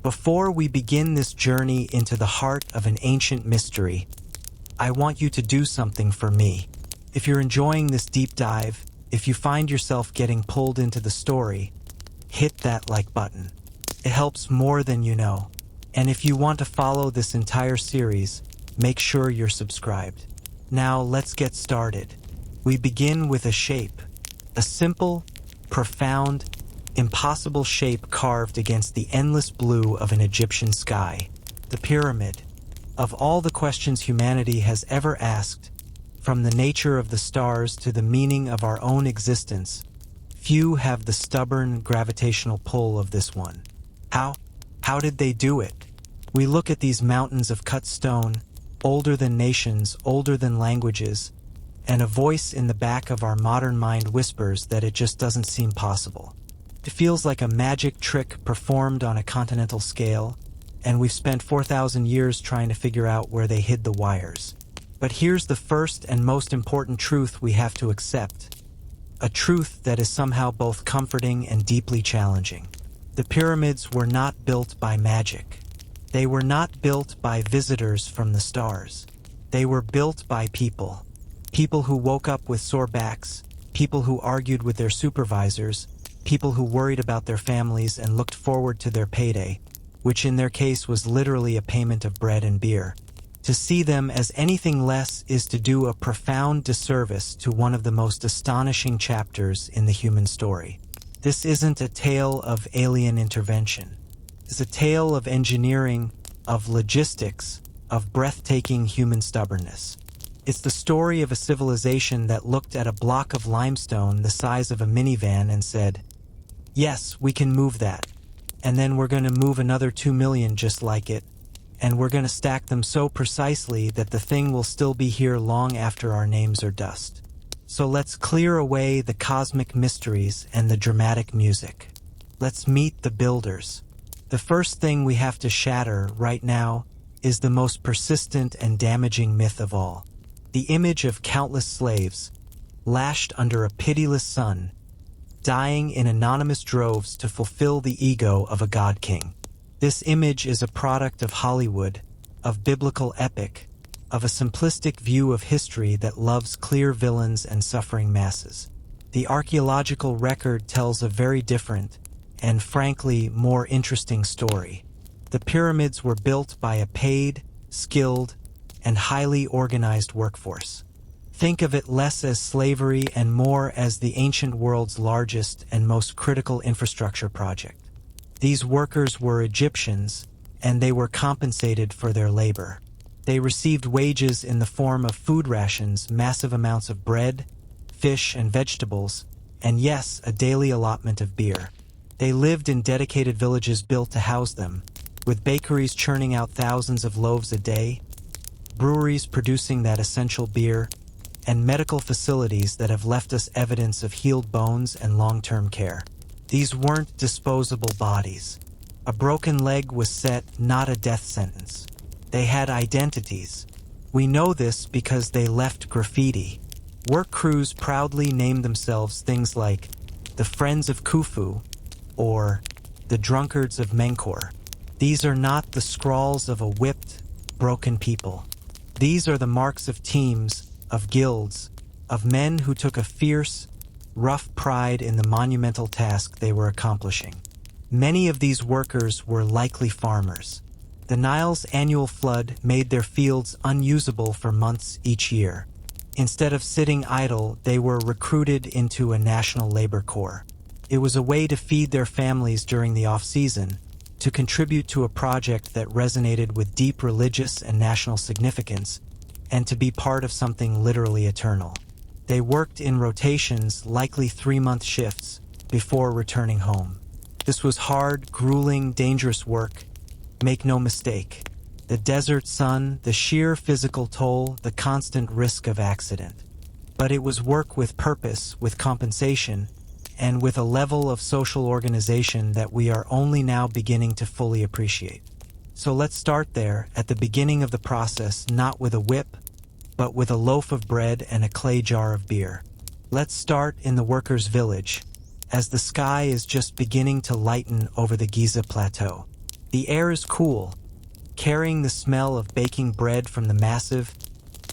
Before we begin this journey into the heart of an ancient mystery, I want you to do something for me. If you're enjoying this deep dive, if you find yourself getting pulled into the story, hit that like button. It helps more than you know. And if you want to follow this entire series, make sure you're subscribed. Now let's get started. We begin with a shape, a simple, profound, impossible shape carved against the endless blue of an Egyptian sky, the pyramid. Of all the questions humanity has ever asked, from the nature of the stars to the meaning of our own existence, few have the stubborn gravitational pull of this one. How did they do it? We look at these mountains of cut stone, older than nations, older than languages, and a voice in the back of our modern mind whispers that it just doesn't seem possible. It feels like a magic trick performed on a continental scale, and we've spent 4,000 years trying to figure out where they hid the wires. But here's the first and most important truth we have to accept, a truth that is somehow both comforting and deeply challenging. The pyramids were not built by magic. They were not built by visitors from the stars. They were built by people. People who woke up with sore backs, people who argued with their supervisors, people who worried about their families and looked forward to their payday, which in their case was literally a payment of bread and beer. To see them as anything less is to do a profound disservice to one of the most astonishing chapters in the human story. This isn't a tale of alien intervention. It's a tale of engineering, of logistics, of breathtaking human stubbornness. It's the story of a civilization that looked at a block of limestone the size of a minivan and said, "Yes, we can move that. And then we're going to move another 2 million just like it, and we're going to stack them so precisely that the thing will still be here long after our names are dust." So let's clear away the cosmic mysteries and the dramatic music. Let's meet the builders. The first thing we have to shatter right now is the most persistent and damaging myth of all. The image of countless slaves, lashed under a pitiless sun, dying in anonymous droves to fulfill the ego of a god king. This image is a product of Hollywood, of biblical epic, of a simplistic view of history that loves clear villains and suffering masses. The archaeological record tells a very different, and frankly more interesting story. The pyramids were built by a paid, skilled, and highly organized workforce. Think of it less as slavery and more as the ancient world's largest and most critical infrastructure project. These workers were Egyptians, and they were compensated for their labor. They received wages in the form of food rations, massive amounts of bread, fish, and vegetables, and yes, a daily allotment of beer. They lived in dedicated villages built to house them, with bakeries churning out thousands of loaves a day, breweries producing that essential beer, and medical facilities that have left us evidence of healed bones and long-term care. These weren't disposable bodies. A broken leg was set, not a death sentence. They had identities. We know this because they left graffiti. Work crews proudly named themselves things like the Friends of Khufu or the Drunkards of Menkaure. These are not the scrawls of a whipped, broken people. These are the marks of teams, of guilds, of men who took a fierce, rough pride in the monumental task they were accomplishing. Many of these workers were likely farmers. The Nile's annual flood made their fields unusable for months each year. Instead of sitting idle, they were recruited into a national labor corps. It was a way to feed their families during the off-season, to contribute to a project that resonated with deep religious and national significance, and to be part of something literally eternal. They worked in rotations, likely 3-month shifts, before returning home. This was hard, grueling, dangerous work. Make no mistake. The desert sun, the sheer physical toll, the constant risk of accident. But it was work with purpose, with compensation, and with a level of social organization that we are only now beginning to fully appreciate. So let's start there, at the beginning of the process, not with a whip, but with a loaf of bread and a clay jar of beer. Let's start in the workers' village, as the sky is just beginning to lighten over the Giza plateau. The air is cool, carrying the smell of baking bread from the massive,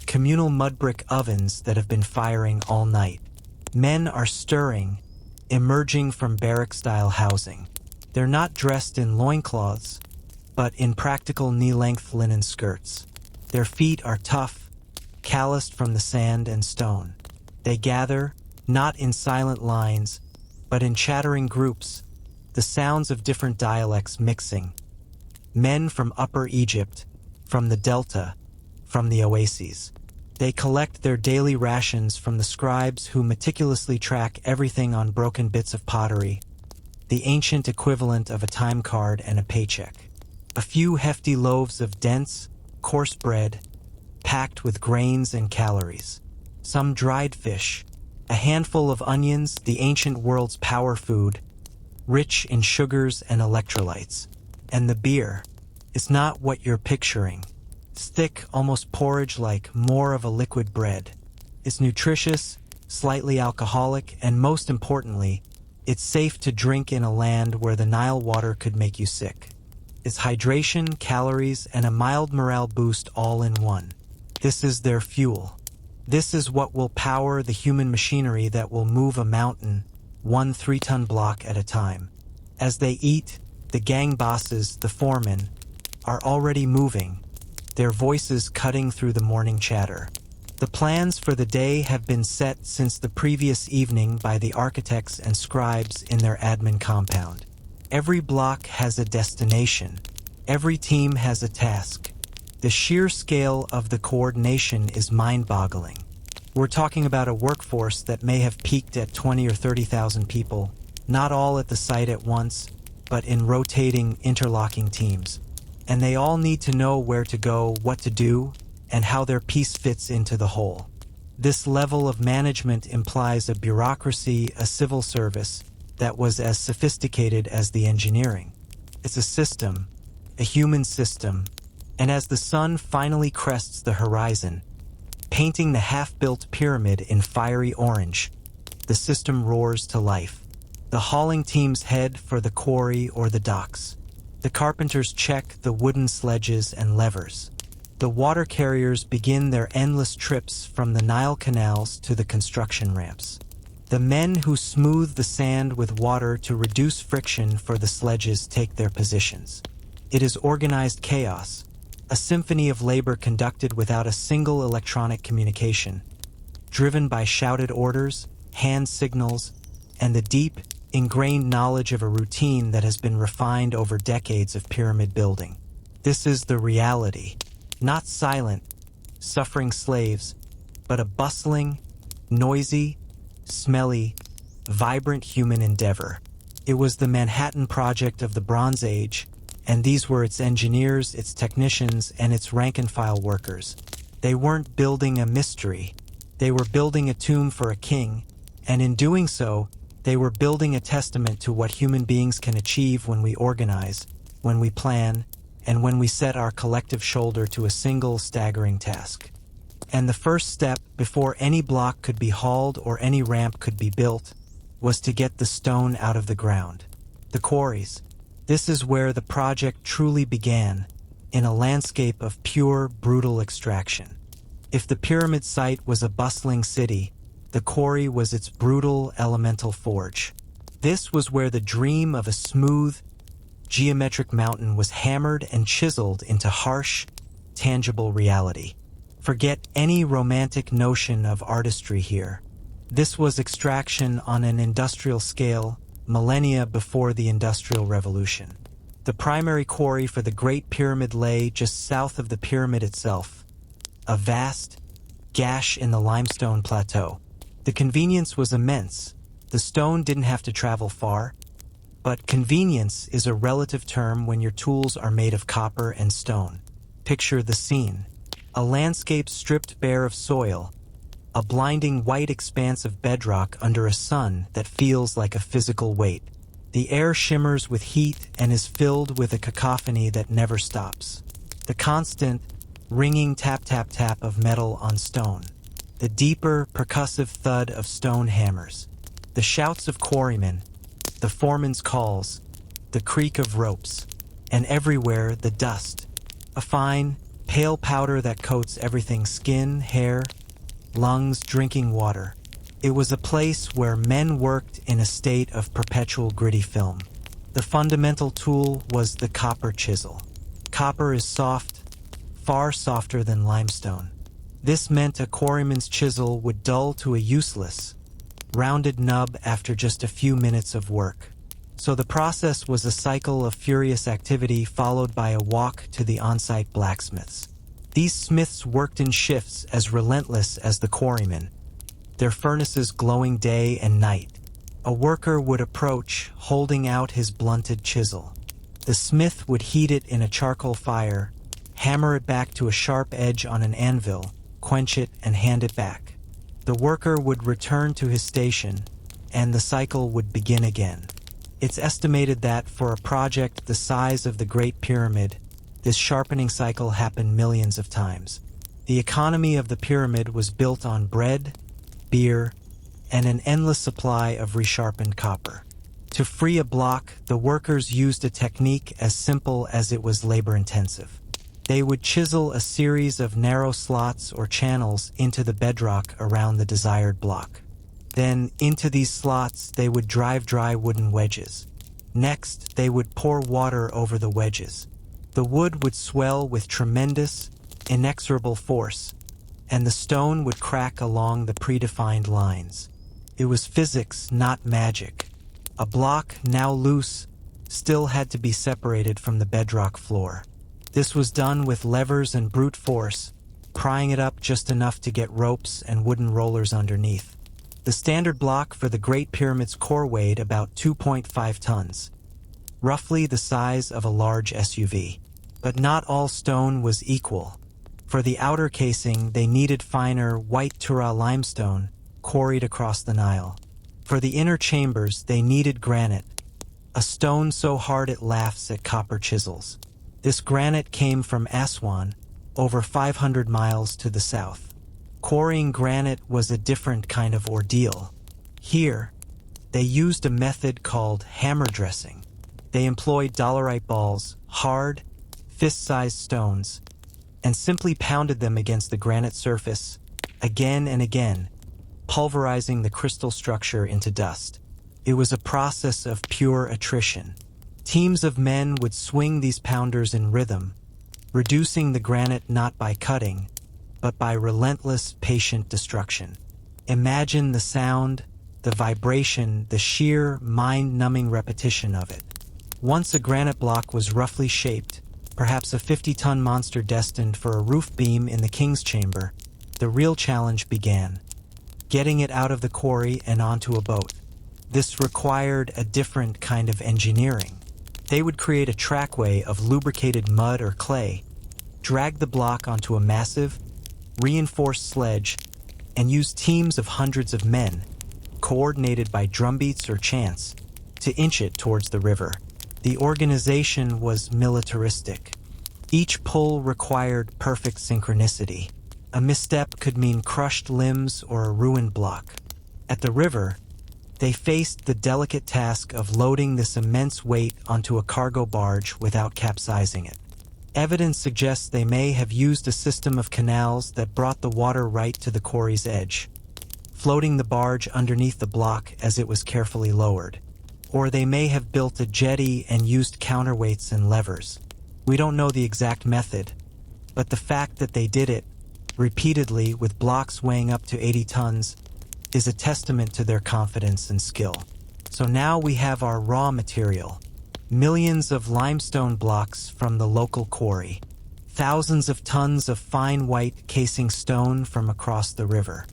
communal mud brick ovens that have been firing all night. Men are stirring, emerging from barrack-style housing. They're not dressed in loincloths, but in practical knee-length linen skirts. Their feet are tough, calloused from the sand and stone. They gather, not in silent lines, but in chattering groups, the sounds of different dialects mixing. Men from Upper Egypt, from the Delta, from the oases. They collect their daily rations from the scribes who meticulously track everything on broken bits of pottery, the ancient equivalent of a time card and a paycheck. A few hefty loaves of dense, coarse bread, packed with grains and calories. Some dried fish, a handful of onions, the ancient world's power food, rich in sugars and electrolytes. And the beer is not what you're picturing. It's thick, almost porridge-like, more of a liquid bread. It's nutritious, slightly alcoholic, and most importantly, it's safe to drink in a land where the Nile water could make you sick. It's hydration, calories, and a mild morale boost all in one. This is their fuel. This is what will power the human machinery that will move a mountain, one 3-ton block at a time. As they eat, the gang bosses, the foremen, are already moving, their voices cutting through the morning chatter. The plans for the day have been set since the previous evening by the architects and scribes in their admin compound. Every block has a destination. Every team has a task. The sheer scale of the coordination is mind-boggling. We're talking about a workforce that may have peaked at 20 or 30,000 people, not all at the site at once, but in rotating, interlocking teams. And they all need to know where to go, what to do, and how their piece fits into the whole. This level of management implies a bureaucracy, a civil service, that was as sophisticated as the engineering. It's a system, a human system, and as the sun finally crests the horizon, painting the half-built pyramid in fiery orange, the system roars to life. The hauling teams head for the quarry or the docks. The carpenters check the wooden sledges and levers. The water carriers begin their endless trips from the Nile canals to the construction ramps. The men who smooth the sand with water to reduce friction for the sledges take their positions. It is organized chaos, a symphony of labor conducted without a single electronic communication, driven by shouted orders, hand signals, and the deep, ingrained knowledge of a routine that has been refined over decades of pyramid building. This is the reality, not silent, suffering slaves, but a bustling, noisy, smelly, vibrant human endeavor. It was the Manhattan Project of the Bronze Age, and these were its engineers, its technicians, and its rank-and-file workers. They weren't building a mystery. They were building a tomb for a king, and in doing so, they were building a testament to what human beings can achieve when we organize, when we plan, and when we set our collective shoulder to a single staggering task. And the first step, before any block could be hauled or any ramp could be built, was to get the stone out of the ground. The quarries. This is where the project truly began, in a landscape of pure, brutal extraction. If the pyramid site was a bustling city, the quarry was its brutal, elemental forge. This was where the dream of a smooth, geometric mountain was hammered and chiseled into harsh, tangible reality. Forget any romantic notion of artistry here. This was extraction on an industrial scale, millennia before the Industrial Revolution. The primary quarry for the Great Pyramid lay just south of the pyramid itself, a vast gash in the limestone plateau. The convenience was immense. The stone didn't have to travel far, but convenience is a relative term when your tools are made of copper and stone. Picture the scene. A landscape stripped bare of soil, a blinding white expanse of bedrock under a sun that feels like a physical weight. The air shimmers with heat and is filled with a cacophony that never stops. The constant, ringing tap-tap-tap of metal on stone. The deeper, percussive thud of stone hammers. The shouts of quarrymen. The foreman's calls. The creak of ropes. and everywhere the dust. A fine, pale powder that coats everything: skin, hair, lungs, drinking water. It was a place where men worked in a state of perpetual gritty film. The fundamental tool was the copper chisel. Copper is soft, far softer than limestone. This meant a quarryman's chisel would dull to a useless, rounded nub after just a few minutes of work. So the process was a cycle of furious activity followed by a walk to the on-site blacksmiths. These smiths worked in shifts as relentless as the quarrymen, their furnaces glowing day and night. A worker would approach, holding out his blunted chisel. The smith would heat it in a charcoal fire, hammer it back to a sharp edge on an anvil, quench it, and hand it back. The worker would return to his station, and the cycle would begin again. It's estimated that for a project the size of the Great Pyramid, this sharpening cycle happened millions of times. The economy of the pyramid was built on bread, beer, and an endless supply of resharpened copper. To free a block, the workers used a technique as simple as it was labor-intensive. They would chisel a series of narrow slots or channels into the bedrock around the desired block. Then, into these slots, they would drive dry wooden wedges. Next, they would pour water over the wedges. The wood would swell with tremendous, inexorable force, and the stone would crack along the predefined lines. It was physics, not magic. A block, now loose, still had to be separated from the bedrock floor. This was done with levers and brute force, prying it up just enough to get ropes and wooden rollers underneath. The standard block for the Great Pyramid's core weighed about 2.5 tons, roughly the size of a large SUV. But not all stone was equal. For the outer casing, they needed finer white Tura limestone, quarried across the Nile. For the inner chambers, they needed granite, a stone so hard it laughs at copper chisels. This granite came from Aswan, over 500 miles to the south. Quarrying granite was a different kind of ordeal. Here, they used a method called hammer dressing. They employed dolerite balls, hard, fist-sized stones, and simply pounded them against the granite surface, again and again, pulverizing the crystal structure into dust. It was a process of pure attrition. Teams of men would swing these pounders in rhythm, reducing the granite not by cutting, but by relentless, patient destruction. Imagine the sound, the vibration, the sheer, mind-numbing repetition of it. Once a granite block was roughly shaped, perhaps a 50-ton monster destined for a roof beam in the king's chamber, the real challenge began: getting it out of the quarry and onto a boat. This required a different kind of engineering. They would create a trackway of lubricated mud or clay, drag the block onto a massive, reinforced sledge, and use teams of hundreds of men, coordinated by drumbeats or chants, to inch it towards the river. The organization was militaristic. Each pull required perfect synchronicity. A misstep could mean crushed limbs or a ruined block. At the river, they faced the delicate task of loading this immense weight onto a cargo barge without capsizing it. Evidence suggests they may have used a system of canals that brought the water right to the quarry's edge, floating the barge underneath the block as it was carefully lowered. Or they may have built a jetty and used counterweights and levers. We don't know the exact method, but the fact that they did it, repeatedly with blocks weighing up to 80 tons, is a testament to their confidence and skill. So now we have our raw material: millions of limestone blocks from the local quarry, thousands of tons of fine white casing stone from across the river,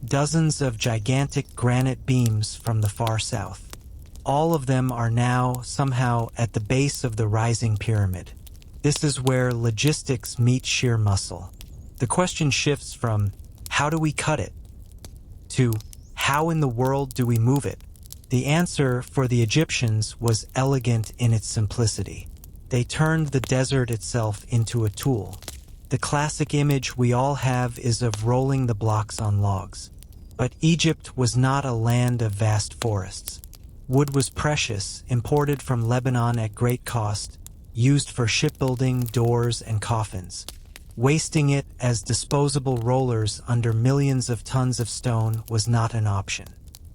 dozens of gigantic granite beams from the far south. All of them are now, somehow, at the base of the rising pyramid. This is where logistics meet sheer muscle. The question shifts from, how do we cut it? To, how in the world do we move it? The answer for the Egyptians was elegant in its simplicity. They turned the desert itself into a tool. The classic image we all have is of rolling the blocks on logs. But Egypt was not a land of vast forests. Wood was precious, imported from Lebanon at great cost, used for shipbuilding, doors, and coffins. Wasting it as disposable rollers under millions of tons of stone was not an option.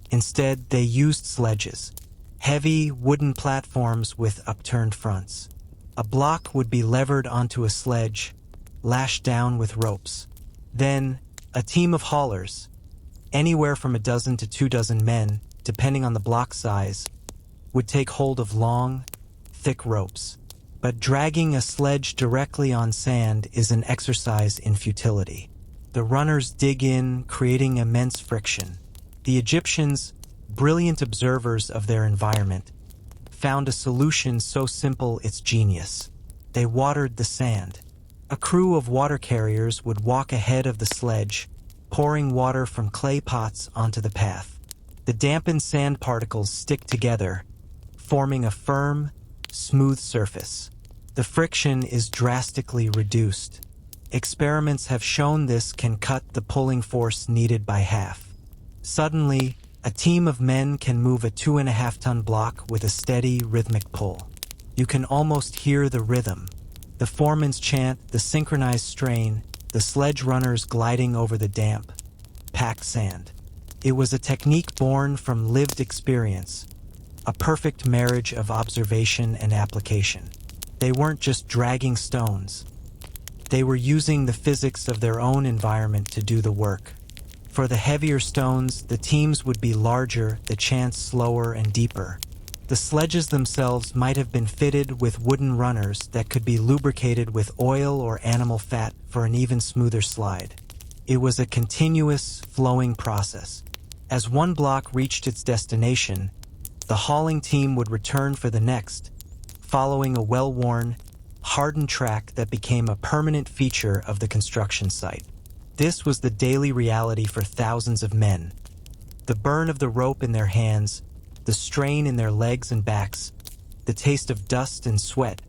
Instead, they used sledges, heavy wooden platforms with upturned fronts. A block would be levered onto a sledge, lashed down with ropes. Then, a team of haulers, anywhere from a dozen to 24 men, depending on the block size, would take hold of long, thick ropes. But dragging a sledge directly on sand is an exercise in futility. The runners dig in, creating immense friction. The Egyptians, brilliant observers of their environment, found a solution so simple it's genius. They watered the sand. A crew of water carriers would walk ahead of the sledge, pouring water from clay pots onto the path. The dampened sand particles stick together, forming a firm, smooth surface. The friction is drastically reduced. Experiments have shown this can cut the pulling force needed by half. Suddenly, a team of men can move a 2.5-ton block with a steady, rhythmic pull. You can almost hear the rhythm. The foreman's chant, the synchronized strain, the sledge runners gliding over the damp, packed sand. It was a technique born from lived experience, a perfect marriage of observation and application. They weren't just dragging stones. They were using the physics of their own environment to do the work. For the heavier stones, the teams would be larger, the chants slower and deeper. The sledges themselves might have been fitted with wooden runners that could be lubricated with oil or animal fat for an even smoother slide. It was a continuous, flowing process. As one block reached its destination, the hauling team would return for the next, following a well-worn, hardened track that became a permanent feature of the construction site. This was the daily reality for thousands of men. The burn of the rope in their hands, the strain in their legs and backs, the taste of dust and sweat,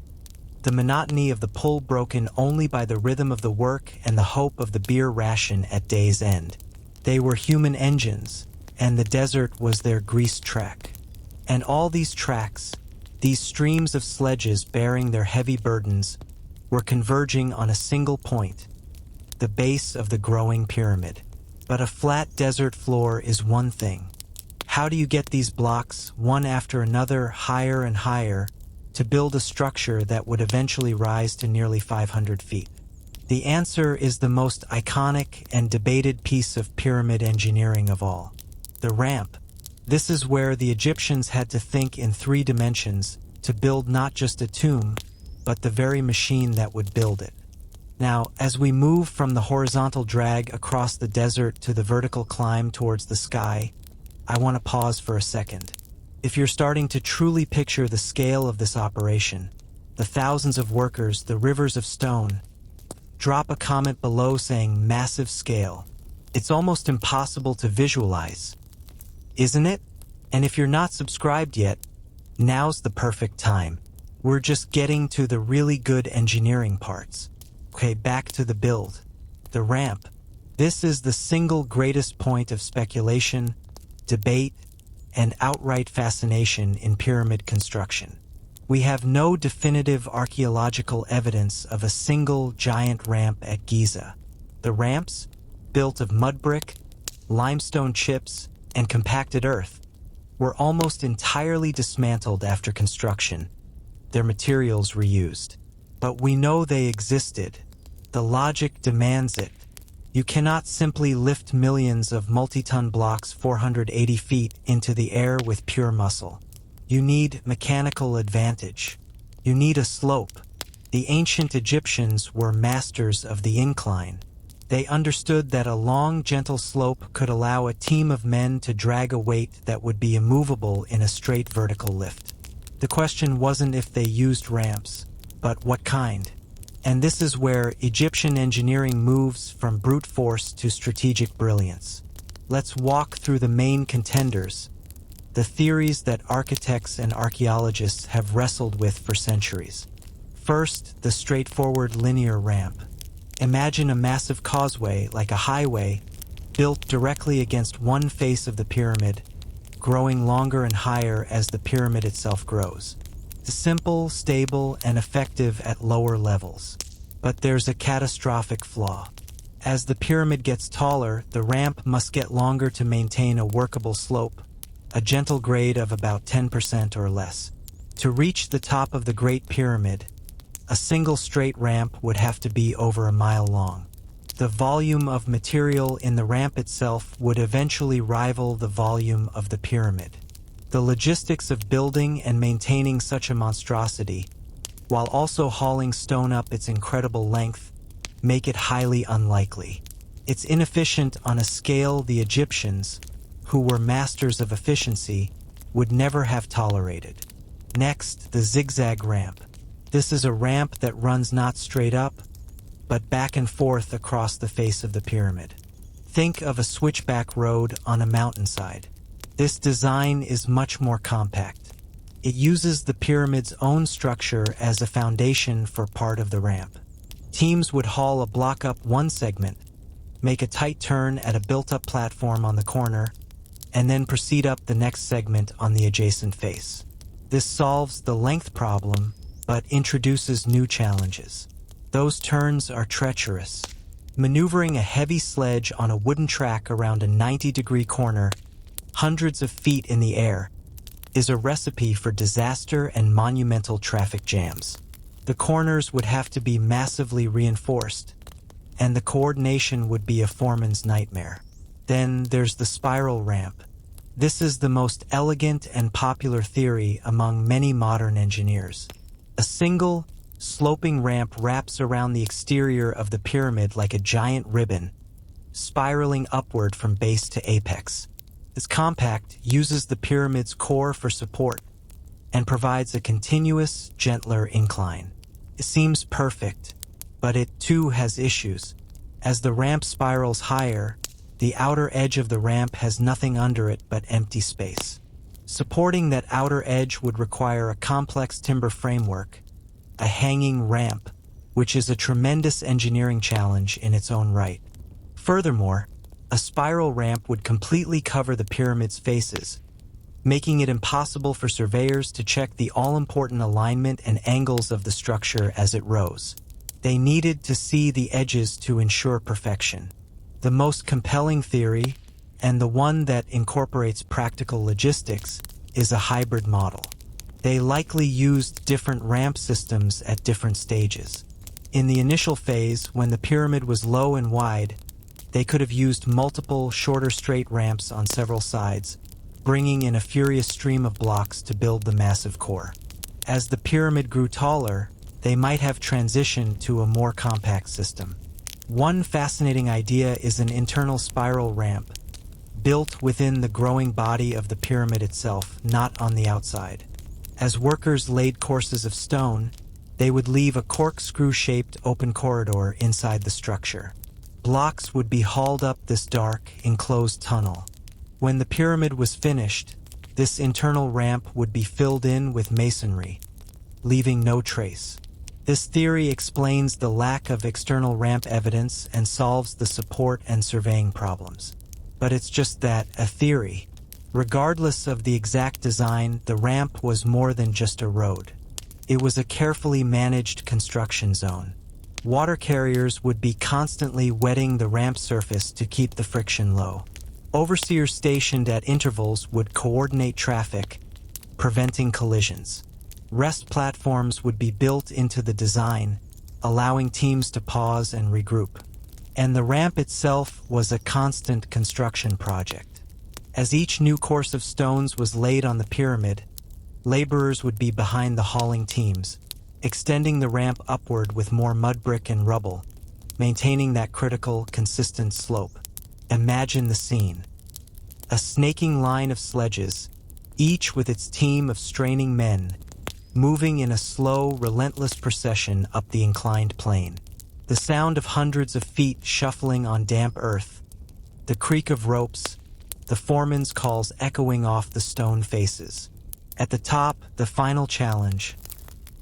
the monotony of the pull broken only by the rhythm of the work and the hope of the beer ration at day's end. They were human engines, and the desert was their greased track. And all these tracks, these streams of sledges bearing their heavy burdens, were converging on a single point, the base of the growing pyramid. But a flat desert floor is one thing. How do you get these blocks, one after another, higher and higher, to build a structure that would eventually rise to nearly 500 feet? The answer is the most iconic and debated piece of pyramid engineering of all: the ramp. This is where the Egyptians had to think in 3 dimensions to build not just a tomb, but the very machine that would build it. Now, as we move from the horizontal drag across the desert to the vertical climb towards the sky, I want to pause for a second. If you're starting to truly picture the scale of this operation, the thousands of workers, the rivers of stone, drop a comment below saying massive scale. It's almost impossible to visualize, isn't it? And if you're not subscribed yet, now's the perfect time. We're just getting to the really good engineering parts. Okay, back to the build. The ramp. This is the single greatest point of speculation, debate, and outright fascination in pyramid construction. We have no definitive archaeological evidence of a single giant ramp at Giza. The ramps, built of mud brick, limestone chips, and compacted earth, were almost entirely dismantled after construction, their materials reused. But we know they existed. The logic demands it. You cannot simply lift millions of multi-ton blocks 480 feet into the air with pure muscle. You need mechanical advantage. You need a slope. The ancient Egyptians were masters of the incline. They understood that a long, gentle slope could allow a team of men to drag a weight that would be immovable in a straight vertical lift. The question wasn't if they used ramps, but what kind. And this is where Egyptian engineering moves from brute force to strategic brilliance. Let's walk through the main contenders, the theories that architects and archaeologists have wrestled with for centuries. First, the straightforward linear ramp. Imagine a massive causeway, like a highway, built directly against one face of the pyramid, growing longer and higher as the pyramid itself grows. simple, stable, and effective at lower levels. But there's a catastrophic flaw. As the pyramid gets taller, the ramp must get longer to maintain a workable slope, a gentle grade of about 10% or less. To reach the top of the Great Pyramid, a single straight ramp would have to be over a mile long. The volume of material in the ramp itself would eventually rival the volume of the pyramid. The logistics of building and maintaining such a monstrosity, while also hauling stone up its incredible length, make it highly unlikely. It's inefficient on a scale the Egyptians, who were masters of efficiency, would never have tolerated. Next, the zigzag ramp. This is a ramp that runs not straight up, but back and forth across the face of the pyramid. Think of a switchback road on a mountainside. This design is much more compact. It uses the pyramid's own structure as a foundation for part of the ramp. Teams would haul a block up one segment, make a tight turn at a built-up platform on the corner, and then proceed up the next segment on the adjacent face. This solves the length problem, but introduces new challenges. Those turns are treacherous. Maneuvering a heavy sledge on a wooden track around a 90-degree corner, hundreds of feet in the air, is a recipe for disaster and monumental traffic jams. The corners would have to be massively reinforced, and the coordination would be a foreman's nightmare. Then there's the spiral ramp. This is the most elegant and popular theory among many modern engineers. A single, sloping ramp wraps around the exterior of the pyramid like a giant ribbon, spiraling upward from base to apex. It's compact, uses the pyramid's core for support, and provides a continuous, gentler incline. It seems perfect, but it too has issues. As the ramp spirals higher, the outer edge of the ramp has nothing under it but empty space. Supporting that outer edge would require a complex timber framework, a hanging ramp, which is a tremendous engineering challenge in its own right. Furthermore, a spiral ramp would completely cover the pyramid's faces, making it impossible for surveyors to check the all-important alignment and angles of the structure as it rose. They needed to see the edges to ensure perfection. The most compelling theory, and the one that incorporates practical logistics, is a hybrid model. They likely used different ramp systems at different stages. In the initial phase, when the pyramid was low and wide, they could have used multiple, shorter straight ramps on several sides, bringing in a furious stream of blocks to build the massive core. As the pyramid grew taller, they might have transitioned to a more compact system. One fascinating idea is an internal spiral ramp, built within the growing body of the pyramid itself, not on the outside. As workers laid courses of stone, they would leave a corkscrew-shaped open corridor inside the structure. Blocks would be hauled up this dark, enclosed tunnel. When the pyramid was finished, this internal ramp would be filled in with masonry, leaving no trace. This theory explains the lack of external ramp evidence and solves the support and surveying problems. But it's just that, a theory. Regardless of the exact design, the ramp was more than just a road. It was a carefully managed construction zone. Water carriers would be constantly wetting the ramp surface to keep the friction low. Overseers stationed at intervals would coordinate traffic, preventing collisions. Rest platforms would be built into the design, allowing teams to pause and regroup. And the ramp itself was a constant construction project. As each new course of stones was laid on the pyramid, laborers would be behind the hauling teams, extending the ramp upward with more mud brick and rubble, maintaining that critical, consistent slope. Imagine the scene. A snaking line of sledges, each with its team of straining men, moving in a slow, relentless procession up the inclined plane. The sound of hundreds of feet shuffling on damp earth, the creak of ropes, the foreman's calls echoing off the stone faces. At the top, the final challenge,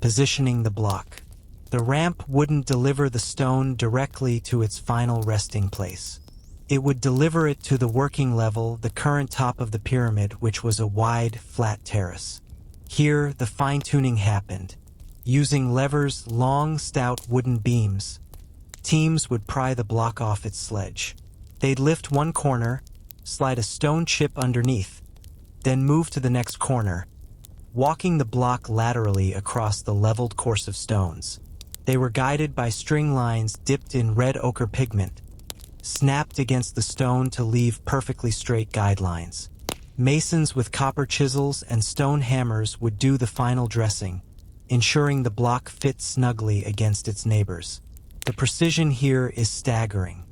positioning the block. The ramp wouldn't deliver the stone directly to its final resting place. It would deliver it to the working level, the current top of the pyramid, which was a wide, flat terrace. Here, the fine-tuning happened. Using levers, long, stout wooden beams, teams would pry the block off its sledge. They'd lift one corner, slide a stone chip underneath, then move to the next corner, walking the block laterally across the leveled course of stones. They were guided by string lines dipped in red ochre pigment, snapped against the stone to leave perfectly straight guidelines. Masons with copper chisels and stone hammers would do the final dressing, ensuring the block fits snugly against its neighbors. The precision here is staggering.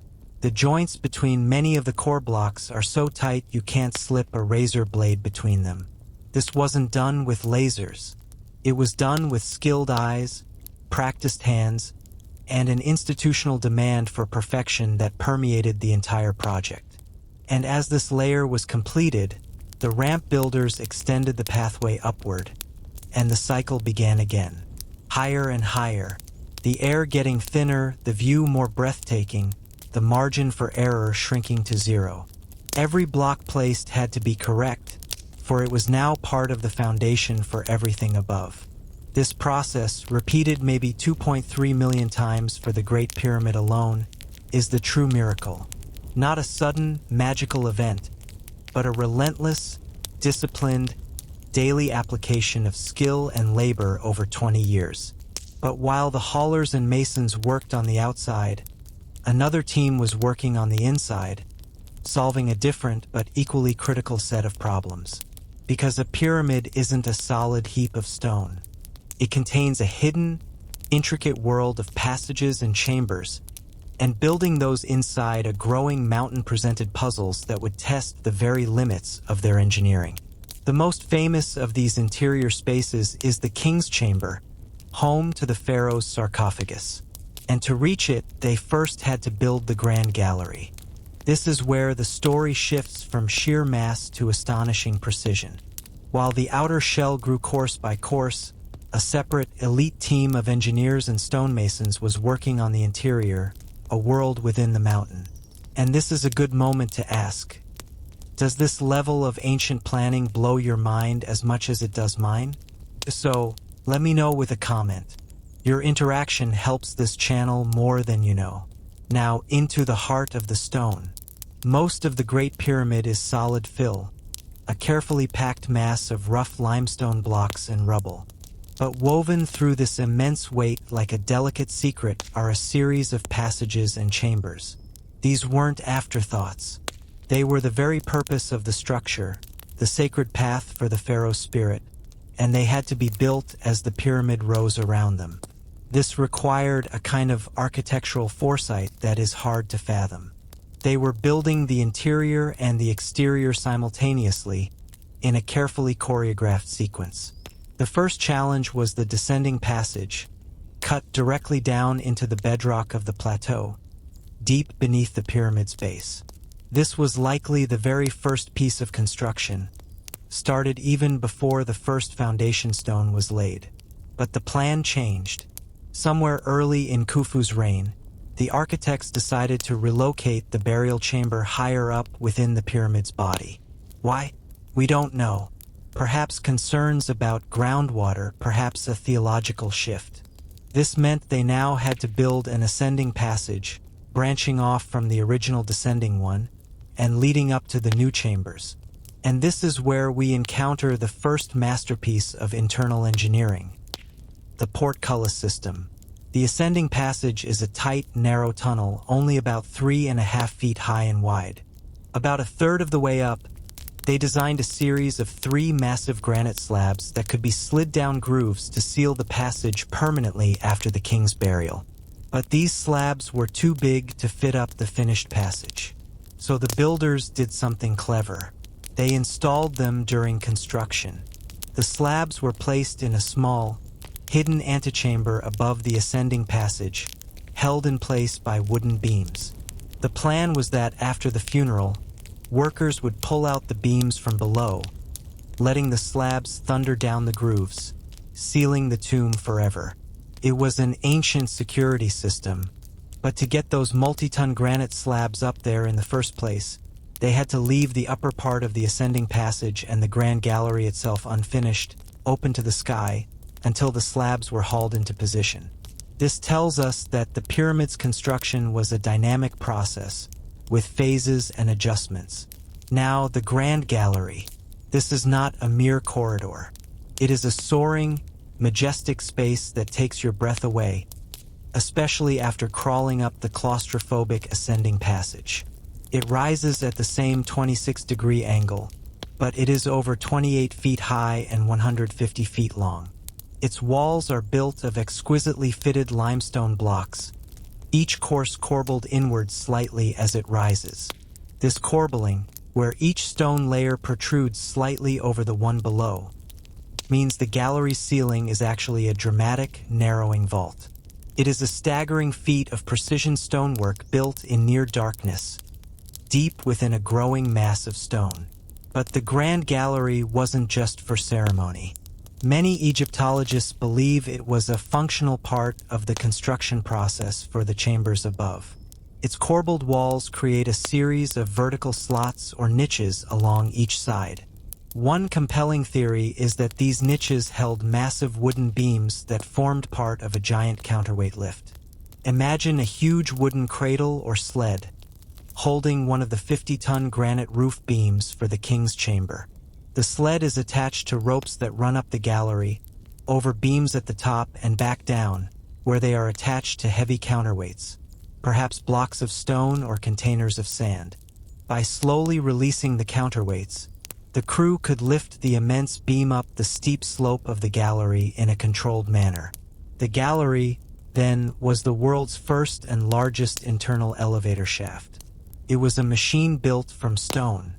The joints between many of the core blocks are so tight you can't slip a razor blade between them. This wasn't done with lasers. It was done with skilled eyes, practiced hands, and an institutional demand for perfection that permeated the entire project. And as this layer was completed, the ramp builders extended the pathway upward, and the cycle began again. Higher and higher, the air getting thinner, the view more breathtaking, the margin for error shrinking to zero. Every block placed had to be correct, for it was now part of the foundation for everything above. This process, repeated maybe 2.3 million times for the Great Pyramid alone, is the true miracle. Not a sudden, magical event, but a relentless, disciplined, daily application of skill and labor over 20 years. But while the haulers and masons worked on the outside, another team was working on the inside, solving a different but equally critical set of problems. Because a pyramid isn't a solid heap of stone. It contains a hidden, intricate world of passages and chambers, and building those inside a growing mountain presented puzzles that would test the very limits of their engineering. The most famous of these interior spaces is the King's Chamber, home to the pharaoh's sarcophagus. And to reach it, they first had to build the Grand Gallery. This is where the story shifts from sheer mass to astonishing precision. While the outer shell grew course by course, a separate, elite team of engineers and stonemasons was working on the interior, a world within the mountain. And this is a good moment to ask, does this level of ancient planning blow your mind as much as it does mine? So, let me know with a comment. Your interaction helps this channel more than you know. Now, into the heart of the stone. Most of the Great Pyramid is solid fill, a carefully packed mass of rough limestone blocks and rubble. But woven through this immense weight like a delicate secret are a series of passages and chambers. These weren't afterthoughts. They were the very purpose of the structure, the sacred path for the pharaoh's spirit, and they had to be built as the pyramid rose around them. This required a kind of architectural foresight that is hard to fathom. They were building the interior and the exterior simultaneously in a carefully choreographed sequence. The first challenge was the descending passage, cut directly down into the bedrock of the plateau, deep beneath the pyramid's base. This was likely the very first piece of construction, started even before the first foundation stone was laid. But the plan changed. Somewhere early in Khufu's reign, the architects decided to relocate the burial chamber higher up within the pyramid's body. Why? We don't know. Perhaps concerns about groundwater, perhaps a theological shift. This meant they now had to build an ascending passage, branching off from the original descending one, and leading up to the new chambers. And this is where we encounter the first masterpiece of internal engineering, the portcullis system. The ascending passage is a tight, narrow tunnel, only about 3.5 feet high and wide. About a third of the way up, they designed a series of 3 massive granite slabs that could be slid down grooves to seal the passage permanently after the king's burial. But these slabs were too big to fit up the finished passage. So the builders did something clever. They installed them during construction. The slabs were placed in a small, hidden antechamber above the ascending passage, held in place by wooden beams. The plan was that after the funeral, workers would pull out the beams from below, letting the slabs thunder down the grooves, sealing the tomb forever. It was an ancient security system, but to get those multi-ton granite slabs up there in the first place, they had to leave the upper part of the ascending passage and the Grand Gallery itself unfinished, open to the sky, until the slabs were hauled into position. This tells us that the pyramid's construction was a dynamic process, with phases and adjustments. Now, the Grand Gallery. This is not a mere corridor. It is a soaring, majestic space that takes your breath away, especially after crawling up the claustrophobic ascending passage. It rises at the same 26-degree angle, but it is over 28 feet high and 150 feet long. Its walls are built of exquisitely fitted limestone blocks, each course corbelled inward slightly as it rises. This corbelling, where each stone layer protrudes slightly over the one below, means the gallery's ceiling is actually a dramatic, narrowing vault. It is a staggering feat of precision stonework built in near darkness, deep within a growing mass of stone. But the Grand Gallery wasn't just for ceremony. Many Egyptologists believe it was a functional part of the construction process for the chambers above. Its corbelled walls create a series of vertical slots or niches along each side. One compelling theory is that these niches held massive wooden beams that formed part of a giant counterweight lift. Imagine a huge wooden cradle or sled, holding one of the 50-ton granite roof beams for the king's chamber. The sled is attached to ropes that run up the gallery, over beams at the top and back down, where they are attached to heavy counterweights, perhaps blocks of stone or containers of sand. By slowly releasing the counterweights, the crew could lift the immense beam up the steep slope of the gallery in a controlled manner. The gallery, then, was the world's first and largest internal elevator shaft. It was a machine built from stone.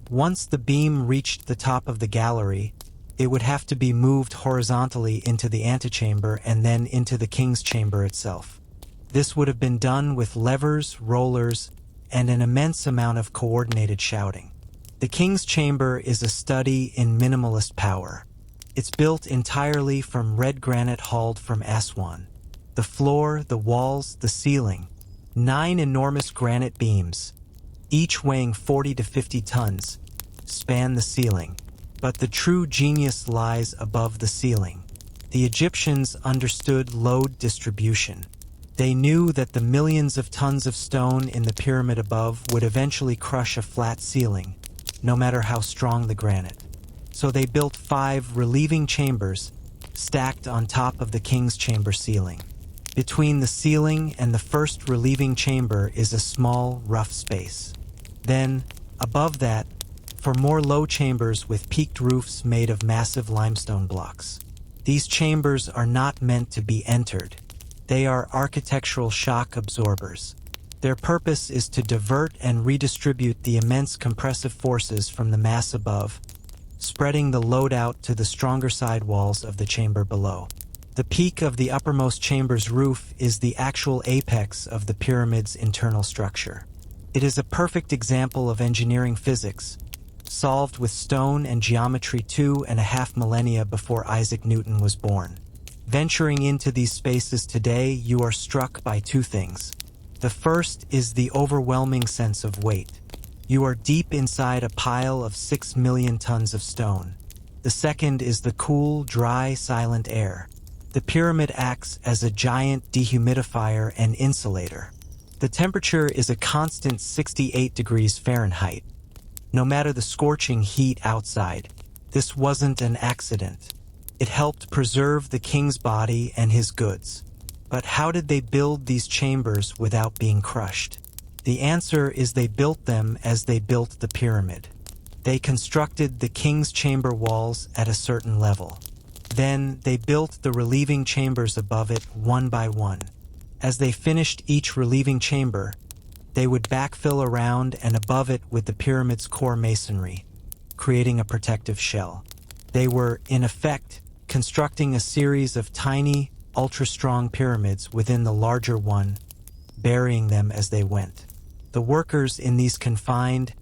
Once the beam reached the top of the gallery, it would have to be moved horizontally into the antechamber and then into the king's chamber itself. This would have been done with levers, rollers, and an immense amount of coordinated shouting. The king's chamber is a study in minimalist power. It's built entirely from red granite hauled from Aswan. The floor, the walls, the ceiling. 9 enormous granite beams, each weighing 40 to 50 tons, span the ceiling. But the true genius lies above the ceiling. The Egyptians understood load distribution. They knew that the millions of tons of stone in the pyramid above would eventually crush a flat ceiling, no matter how strong the granite. So they built 5 relieving chambers stacked on top of the king's chamber ceiling. Between the ceiling and the first relieving chamber is a small, rough space. Then, above that, for more low chambers with peaked roofs made of massive limestone blocks. These chambers are not meant to be entered. They are architectural shock absorbers. Their purpose is to divert and redistribute the immense compressive forces from the mass above, spreading the load out to the stronger side walls of the chamber below. The peak of the uppermost chamber's roof is the actual apex of the pyramid's internal structure. It is a perfect example of engineering physics, solved with stone and geometry 2.5 millennia before Isaac Newton was born. Venturing into these spaces today, you are struck by 2 things. The first is the overwhelming sense of weight. You are deep inside a pile of 6 million tons of stone. The second is the cool, dry, silent air. The pyramid acts as a giant dehumidifier and insulator. The temperature is a constant 68 degrees Fahrenheit. No matter the scorching heat outside, this wasn't an accident. It helped preserve the king's body and his goods. But how did they build these chambers without being crushed? The answer is they built them as they built the pyramid. They constructed the king's chamber walls at a certain level. Then they built the relieving chambers above it one by one. As they finished each relieving chamber, they would backfill around and above it with the pyramid's core masonry, creating a protective shell. They were, in effect, constructing a series of tiny, ultra-strong pyramids within the larger one, burying them as they went. The workers in these confined,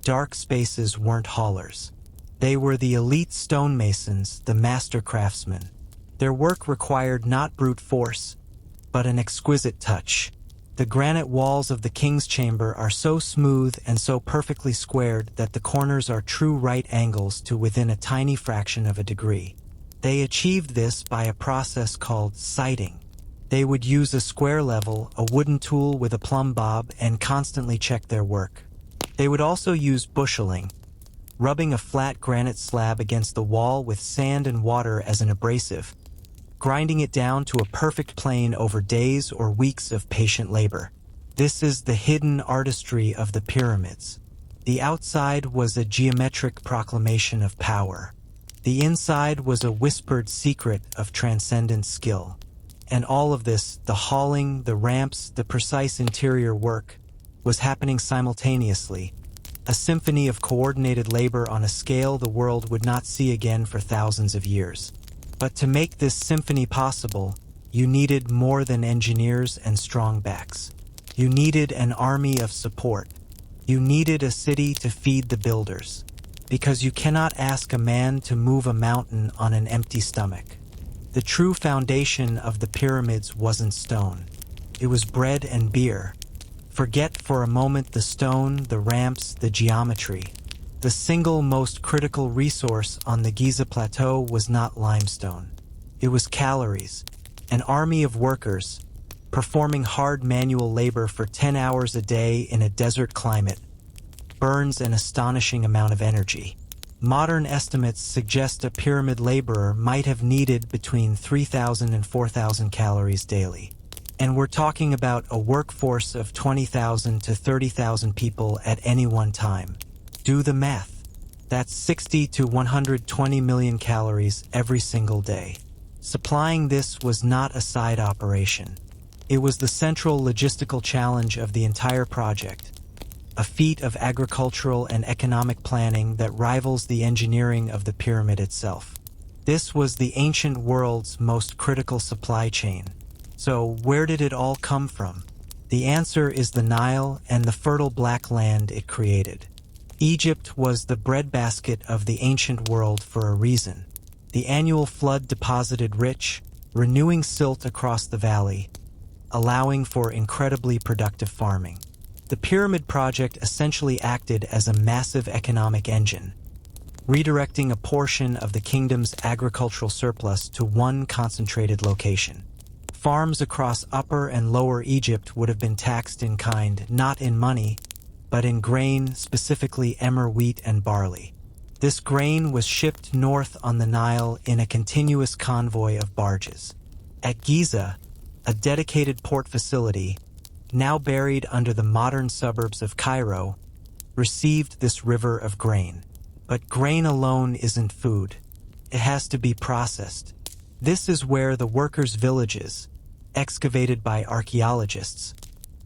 dark spaces weren't haulers. They were the elite stonemasons, the master craftsmen. Their work required not brute force, but an exquisite touch. The granite walls of the king's chamber are so smooth and so perfectly squared that the corners are true right angles to within a tiny fraction of a degree. They achieved this by a process called sighting. They would use a square level, a wooden tool with a plumb bob, and constantly check their work. They would also use busheling, rubbing a flat granite slab against the wall with sand and water as an abrasive, grinding it down to a perfect plane over days or weeks of patient labor. This is the hidden artistry of the pyramids. The outside was a geometric proclamation of power. The inside was a whispered secret of transcendent skill. And all of this, the hauling, the ramps, the precise interior work, was happening simultaneously, a symphony of coordinated labor on a scale the world would not see again for thousands of years. But to make this symphony possible, you needed more than engineers and strong backs. You needed an army of support. You needed a city to feed the builders, because you cannot ask a man to move a mountain on an empty stomach. The true foundation of the pyramids wasn't stone. It was bread and beer. Forget for a moment the stone, the ramps, the geometry. The single most critical resource on the Giza Plateau was not limestone. It was calories, an army of workers, performing hard manual labor for 10 hours a day in a desert climate, burns an astonishing amount of energy. Modern estimates suggest a pyramid laborer might have needed between 3,000 and 4,000 calories daily. And we're talking about a workforce of 20,000 to 30,000 people at any one time. Do the math. That's 60 to 120 million calories every single day. Supplying this was not a side operation. It was the central logistical challenge of the entire project, a feat of agricultural and economic planning that rivals the engineering of the pyramid itself. This was the ancient world's most critical supply chain. So where did it all come from? The answer is the Nile and the fertile black land it created. Egypt was the breadbasket of the ancient world for a reason. The annual flood deposited rich, renewing silt across the valley, allowing for incredibly productive farming. The pyramid project essentially acted as a massive economic engine, redirecting a portion of the kingdom's agricultural surplus to one concentrated location. Farms across Upper and Lower Egypt would have been taxed in kind, not in money, but in grain, specifically emmer wheat and barley. This grain was shipped north on the Nile in a continuous convoy of barges. At Giza, a dedicated port facility, now buried under the modern suburbs of Cairo, received this river of grain. But grain alone isn't food. It has to be processed. This is where the workers' villages, excavated by archaeologists,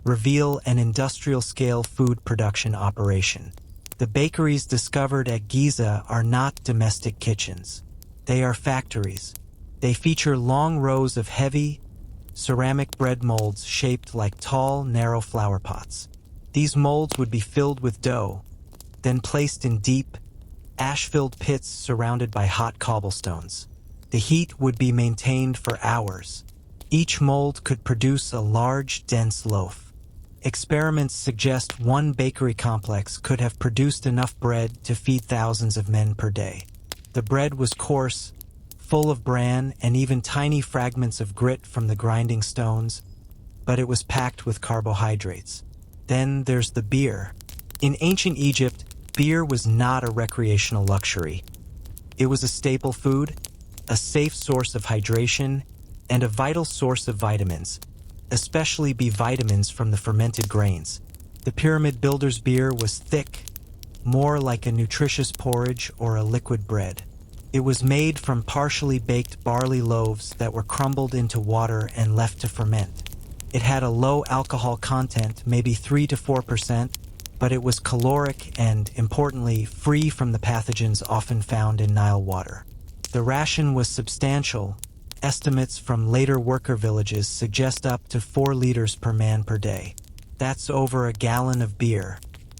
reveal an industrial-scale food production operation. The bakeries discovered at Giza are not domestic kitchens. They are factories. They feature long rows of heavy, ceramic bread molds shaped like tall, narrow flower pots. These molds would be filled with dough, then placed in deep, ash-filled pits surrounded by hot cobblestones. The heat would be maintained for hours. Each mold could produce a large, dense loaf. Experiments suggest one bakery complex could have produced enough bread to feed thousands of men per day. The bread was coarse, full of bran and even tiny fragments of grit from the grinding stones, but it was packed with carbohydrates. Then there's the beer. In ancient Egypt, beer was not a recreational luxury. It was a staple food, a safe source of hydration, and a vital source of vitamins, especially B vitamins from the fermented grains. The pyramid builder's beer was thick, more like a nutritious porridge or a liquid bread. It was made from partially baked barley loaves that were crumbled into water and left to ferment. It had a low alcohol content, maybe 3 to 4%, but it was caloric and, importantly, free from the pathogens often found in Nile water. The ration was substantial. Estimates from later worker villages suggest up to 4 liters per man per day. That's over a gallon of beer.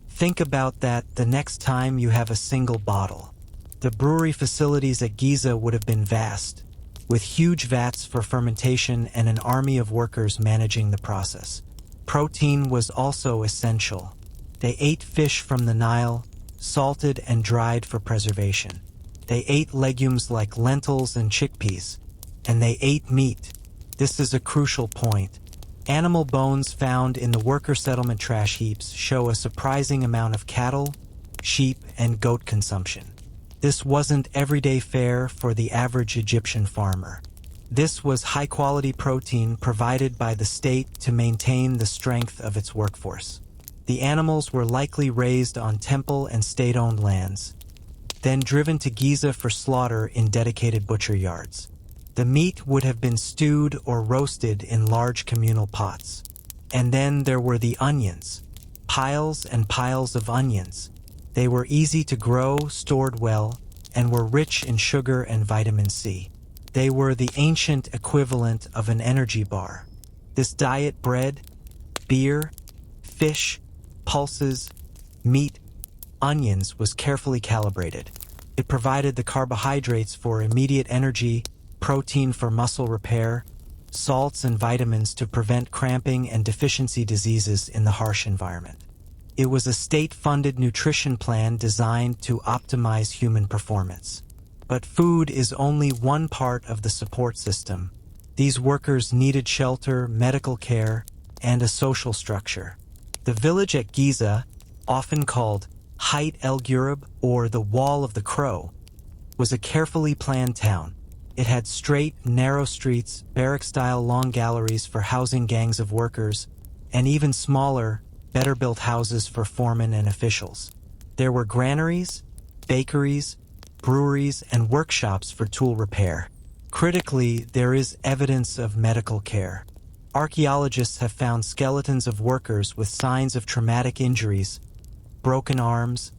Think about that the next time you have a single bottle. The brewery facilities at Giza would have been vast, with huge vats for fermentation and an army of workers managing the process. Protein was also essential. They ate fish from the Nile, salted and dried for preservation. They ate legumes like lentils and chickpeas. And they ate meat. This is a crucial point. Animal bones found in the worker settlement trash heaps show a surprising amount of cattle, sheep, and goat consumption. This wasn't everyday fare for the average Egyptian farmer. This was high-quality protein provided by the state to maintain the strength of its workforce. The animals were likely raised on temple and state-owned lands, then driven to Giza for slaughter in dedicated butcher yards. The meat would have been stewed or roasted in large communal pots. And then there were the onions, piles and piles of onions. They were easy to grow, stored well, and were rich in sugar and vitamin C. They were the ancient equivalent of an energy bar. This diet bred beer, fish, pulses, meat, onions was carefully calibrated. It provided the carbohydrates for immediate energy, protein for muscle repair, salts and vitamins to prevent cramping and deficiency diseases in the harsh environment. It was a state-funded nutrition plan designed to optimize human performance. But food is only one part of the support system. These workers needed shelter, medical care, and a social structure. The village at Giza, often called Height El Ghurab or the Wall of the Crow, was a carefully planned town. It had straight, narrow streets, barrack-style long galleries for housing gangs of workers, and even smaller, better-built houses for foremen and officials. There were granaries, bakeries, breweries, and workshops for tool repair. Critically, there is evidence of medical care. Archaeologists have found skeletons of workers with signs of traumatic injuries, broken arms,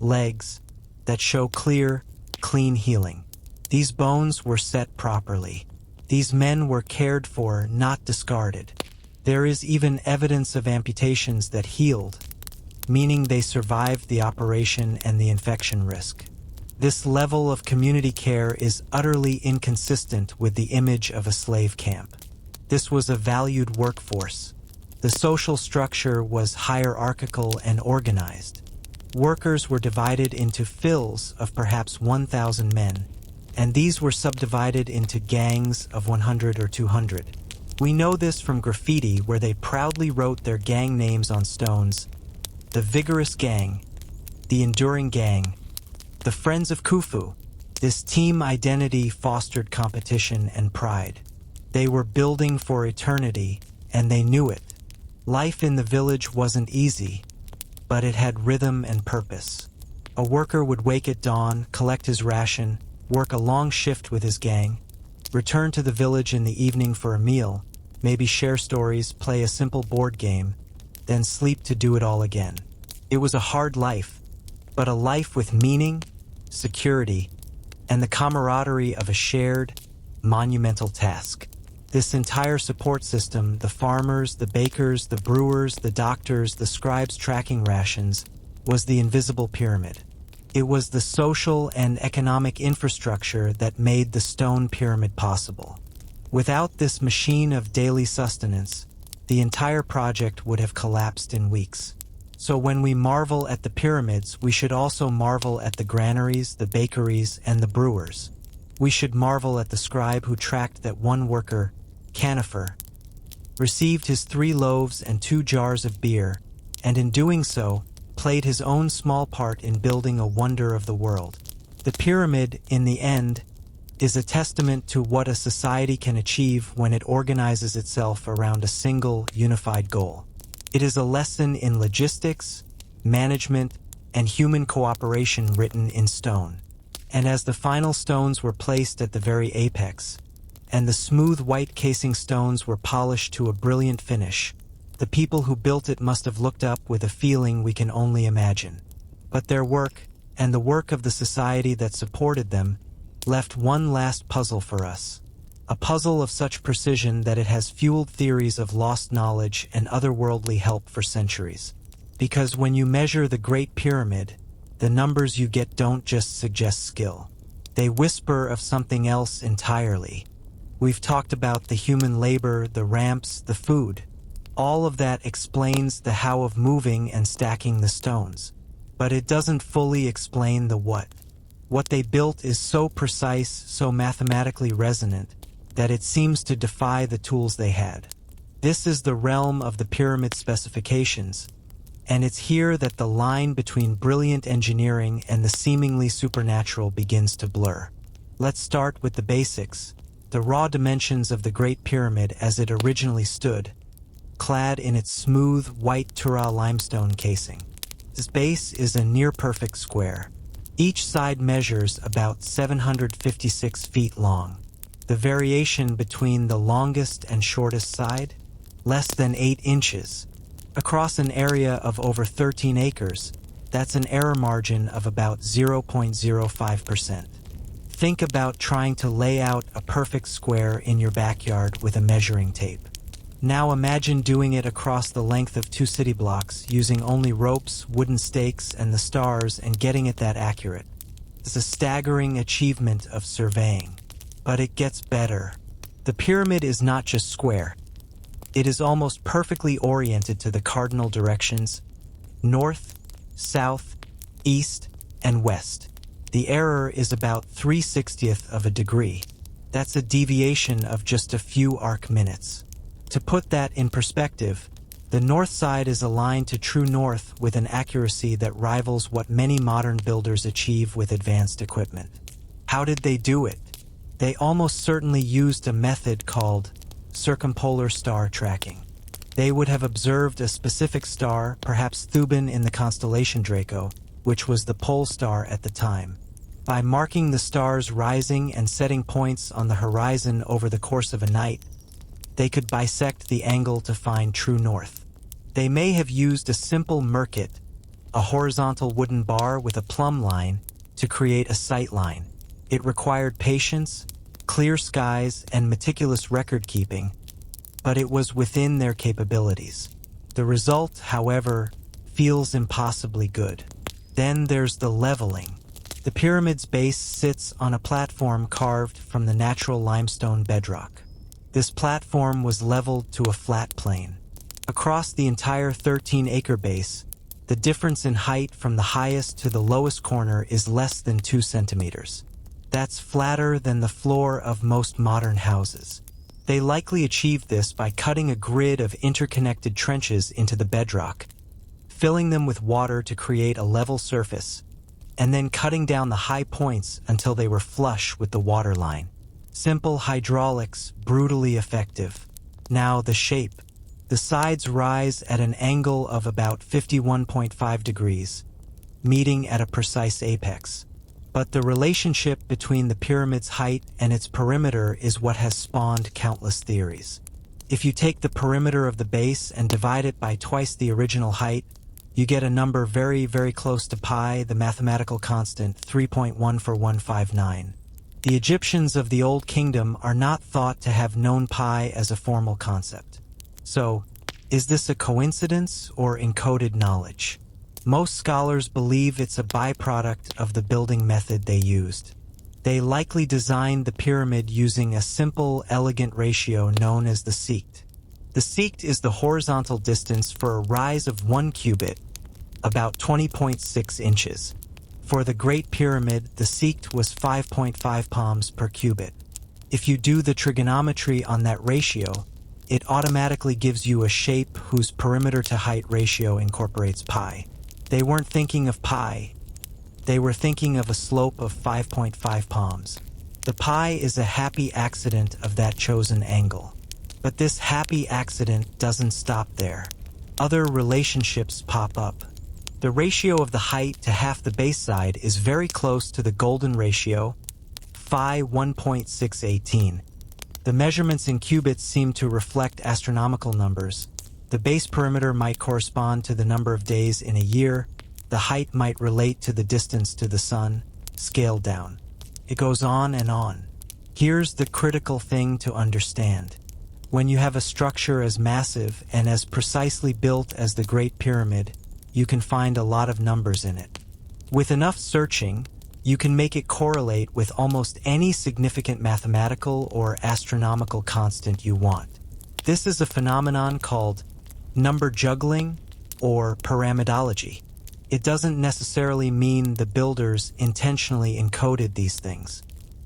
legs, that show clear, clean healing. These bones were set properly. These men were cared for, not discarded. There is even evidence of amputations that healed, meaning they survived the operation and the infection risk. This level of community care is utterly inconsistent with the image of a slave camp. This was a valued workforce. The social structure was hierarchical and organized. Workers were divided into fills of perhaps 1,000 men, and these were subdivided into gangs of 100 or 200. We know this from graffiti, where they proudly wrote their gang names on stones: the Vigorous Gang, the Enduring Gang, the Friends of Khufu. This team identity fostered competition and pride. They were building for eternity, and they knew it. Life in the village wasn't easy, but it had rhythm and purpose. A worker would wake at dawn, collect his ration, work a long shift with his gang, return to the village in the evening for a meal, maybe share stories, play a simple board game, then sleep to do it all again. It was a hard life, but a life with meaning, security, and the camaraderie of a shared, monumental task. This entire support system, the farmers, the bakers, the brewers, the doctors, the scribes tracking rations, was the invisible pyramid. It was the social and economic infrastructure that made the stone pyramid possible. Without this machine of daily sustenance, the entire project would have collapsed in weeks. So when we marvel at the pyramids, we should also marvel at the granaries, the bakeries, and the brewers. We should marvel at the scribe who tracked that one worker, Canifer, received his 3 loaves and 2 jars of beer, and in doing so, played his own small part in building a wonder of the world. The pyramid, in the end, is a testament to what a society can achieve when it organizes itself around a single, unified goal. It is a lesson in logistics, management, and human cooperation written in stone. And as the final stones were placed at the very apex, and the smooth white casing stones were polished to a brilliant finish, the people who built it must have looked up with a feeling we can only imagine. But their work, and the work of the society that supported them, left one last puzzle for us. A puzzle of such precision that it has fueled theories of lost knowledge and otherworldly help for centuries. Because when you measure the Great Pyramid, the numbers you get don't just suggest skill. They whisper of something else entirely. We've talked about the human labor, the ramps, the food. All of that explains the how of moving and stacking the stones. But it doesn't fully explain the what. What they built is so precise, so mathematically resonant, that it seems to defy the tools they had. This is the realm of the pyramid specifications, and it's here that the line between brilliant engineering and the seemingly supernatural begins to blur. Let's start with the basics, the raw dimensions of the Great Pyramid as it originally stood, clad in its smooth, white Tura limestone casing. This base is a near-perfect square. Each side measures about 756 feet long. The variation between the longest and shortest side? Less than 8 inches. Across an area of over 13 acres, that's an error margin of about 0.05%. Think about trying to lay out a perfect square in your backyard with a measuring tape. Now imagine doing it across the length of 2 city blocks using only ropes, wooden stakes, and the stars and getting it that accurate. It's a staggering achievement of surveying. But it gets better. The pyramid is not just square. It is almost perfectly oriented to the cardinal directions: north, south, east, and west. The error is about 3/60th of a degree. That's a deviation of just a few arc minutes. To put that in perspective, the north side is aligned to true north with an accuracy that rivals what many modern builders achieve with advanced equipment. How did they do it? They almost certainly used a method called circumpolar star tracking. They would have observed a specific star, perhaps Thuban in the constellation Draco, which was the pole star at the time. By marking the star's rising and setting points on the horizon over the course of a night, they could bisect the angle to find true north. They may have used a simple merkit, a horizontal wooden bar with a plumb line, to create a sight line. It required patience, clear skies, and meticulous record-keeping, but it was within their capabilities. The result, however, feels impossibly good. Then there's the leveling. The pyramid's base sits on a platform carved from the natural limestone bedrock. This platform was leveled to a flat plane. Across the entire 13-acre base, the difference in height from the highest to the lowest corner is less than 2 centimeters. That's flatter than the floor of most modern houses. They likely achieved this by cutting a grid of interconnected trenches into the bedrock, filling them with water to create a level surface, and then cutting down the high points until they were flush with the water line. Simple hydraulics, brutally effective. Now the shape. The sides rise at an angle of about 51.5 degrees, meeting at a precise apex. But the relationship between the pyramid's height and its perimeter is what has spawned countless theories. If you take the perimeter of the base and divide it by twice the original height, you get a number very, very close to pi, the mathematical constant, 3.14159. The Egyptians of the Old Kingdom are not thought to have known pi as a formal concept. So, is this a coincidence or encoded knowledge? Most scholars believe it's a byproduct of the building method they used. They likely designed the pyramid using a simple, elegant ratio known as the sect. The sect is the horizontal distance for a rise of 1 cubit, about 20.6 inches. For the Great Pyramid, the sect was 5.5 palms per cubit. If you do the trigonometry on that ratio, it automatically gives you a shape whose perimeter to height ratio incorporates pi. They weren't thinking of pi. They were thinking of a slope of 5.5 palms. The pi is a happy accident of that chosen angle. But this happy accident doesn't stop there. Other relationships pop up. The ratio of the height to half the base side is very close to the golden ratio, phi 1.618. The measurements in cubits seem to reflect astronomical numbers. The base perimeter might correspond to the number of days in a year. The height might relate to the distance to the sun, scaled down. It goes on and on. Here's the critical thing to understand. When you have a structure as massive and as precisely built as the Great Pyramid, you can find a lot of numbers in it. With enough searching, you can make it correlate with almost any significant mathematical or astronomical constant you want. This is a phenomenon called number juggling or pyramidology. it doesn't necessarily mean the builders intentionally encoded these things.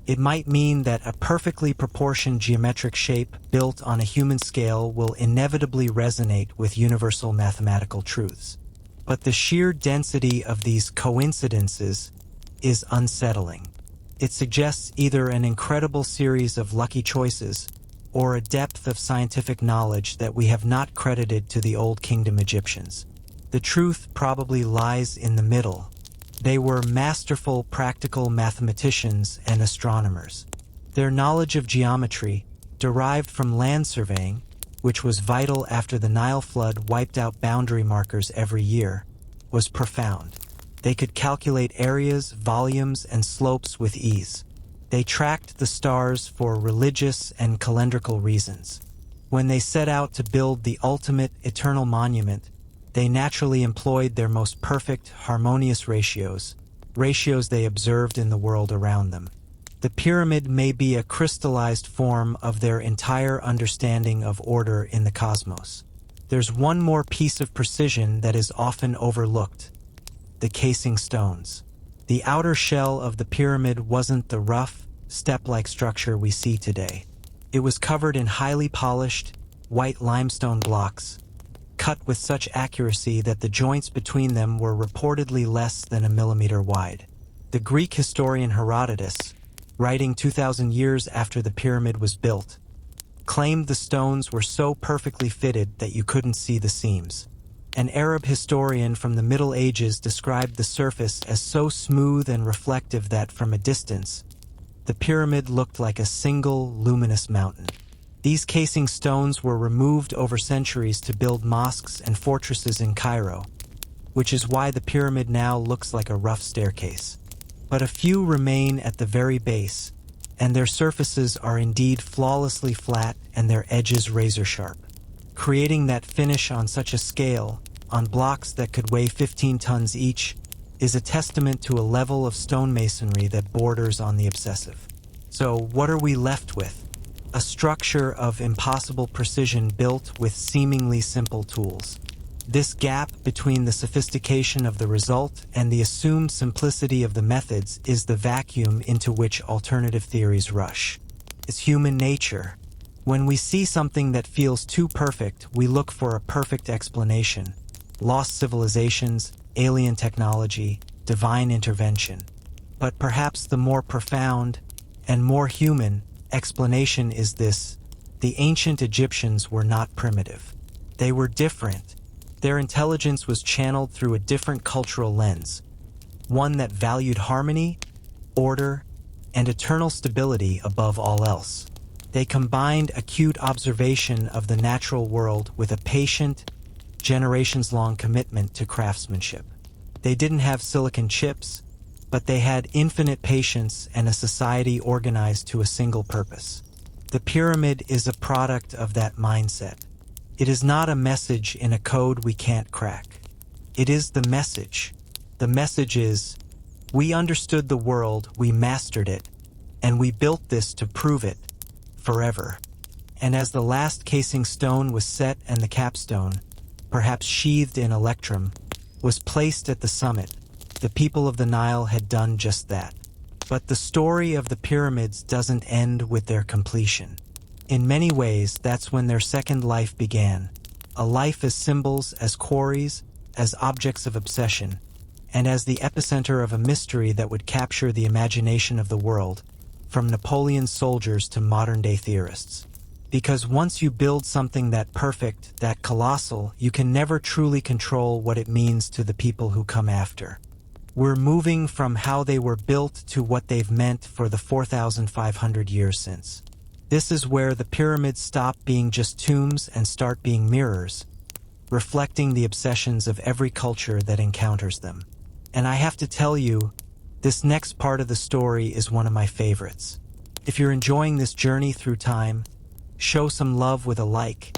It might mean that a perfectly proportioned geometric shape built on a human scale will inevitably resonate with universal mathematical truths. But the sheer density of these coincidences is unsettling. It suggests either an incredible series of lucky choices or a depth of scientific knowledge that we have not credited to the Old Kingdom Egyptians. The truth probably lies in the middle. They were masterful practical mathematicians and astronomers. Their knowledge of geometry, derived from land surveying, which was vital after the Nile flood wiped out boundary markers every year, was profound. They could calculate areas, volumes, and slopes with ease. They tracked the stars for religious and calendrical reasons. When they set out to build the ultimate eternal monument, they naturally employed their most perfect, harmonious ratios they observed in the world around them. The pyramid may be a crystallized form of their entire understanding of order in the cosmos. There's one more piece of precision that is often overlooked: the casing stones. The outer shell of the pyramid wasn't the rough, step-like structure we see today. It was covered in highly polished, white limestone blocks, cut with such accuracy that the joints between them were reportedly less than a millimeter wide. The Greek historian Herodotus, writing 2,000 years after the pyramid was built, claimed the stones were so perfectly fitted that you couldn't see the seams. An Arab historian from the Middle Ages described the surface as so smooth and reflective that, from a distance, the pyramid looked like a single luminous mountain. These casing stones were removed over centuries to build mosques and fortresses in Cairo, which is why the pyramid now looks like a rough staircase. But a few remain at the very base, and their surfaces are indeed flawlessly flat and their edges razor-sharp. Creating that finish on such a scale, on blocks that could weigh 15 tons each, is a testament to a level of stonemasonry that borders on the obsessive. So what are we left with? A structure of impossible precision built with seemingly simple tools. This gap between the sophistication of the result and the assumed simplicity of the methods is the vacuum into which alternative theories rush. It's human nature. When we see something that feels too perfect, we look for a perfect explanation. Lost civilizations, alien technology, divine intervention. But perhaps the more profound and more human explanation is this: the ancient Egyptians were not primitive. They were different. Their intelligence was channeled through a different cultural lens, one that valued harmony, order, and eternal stability above all else. They combined acute observation of the natural world with a patient, generations-long commitment to craftsmanship. They didn't have silicon chips, but they had infinite patience and a society organized to a single purpose. The pyramid is a product of that mindset. It is not a message in a code we can't crack. It is the message. The message is, we understood the world, we mastered it, and we built this to prove it, forever. And as the last casing stone was set and the capstone, perhaps sheathed in electrum, was placed at the summit, the people of the Nile had done just that. But the story of the pyramids doesn't end with their completion. In many ways, that's when their second life began. A life as symbols, as quarries, as objects of obsession, and as the epicenter of a mystery that would capture the imagination of the world, from Napoleon's soldiers to modern-day theorists. Because once you build something that perfect, that colossal, you can never truly control what it means to the people who come after. We're moving from how they were built to what they've meant for the 4,500 years since. This is where the pyramids stop being just tombs and start being mirrors, reflecting the obsessions of every culture that encounters them. And I have to tell you, this next part of the story is one of my favorites. If you're enjoying this journey through time, show some love with a like,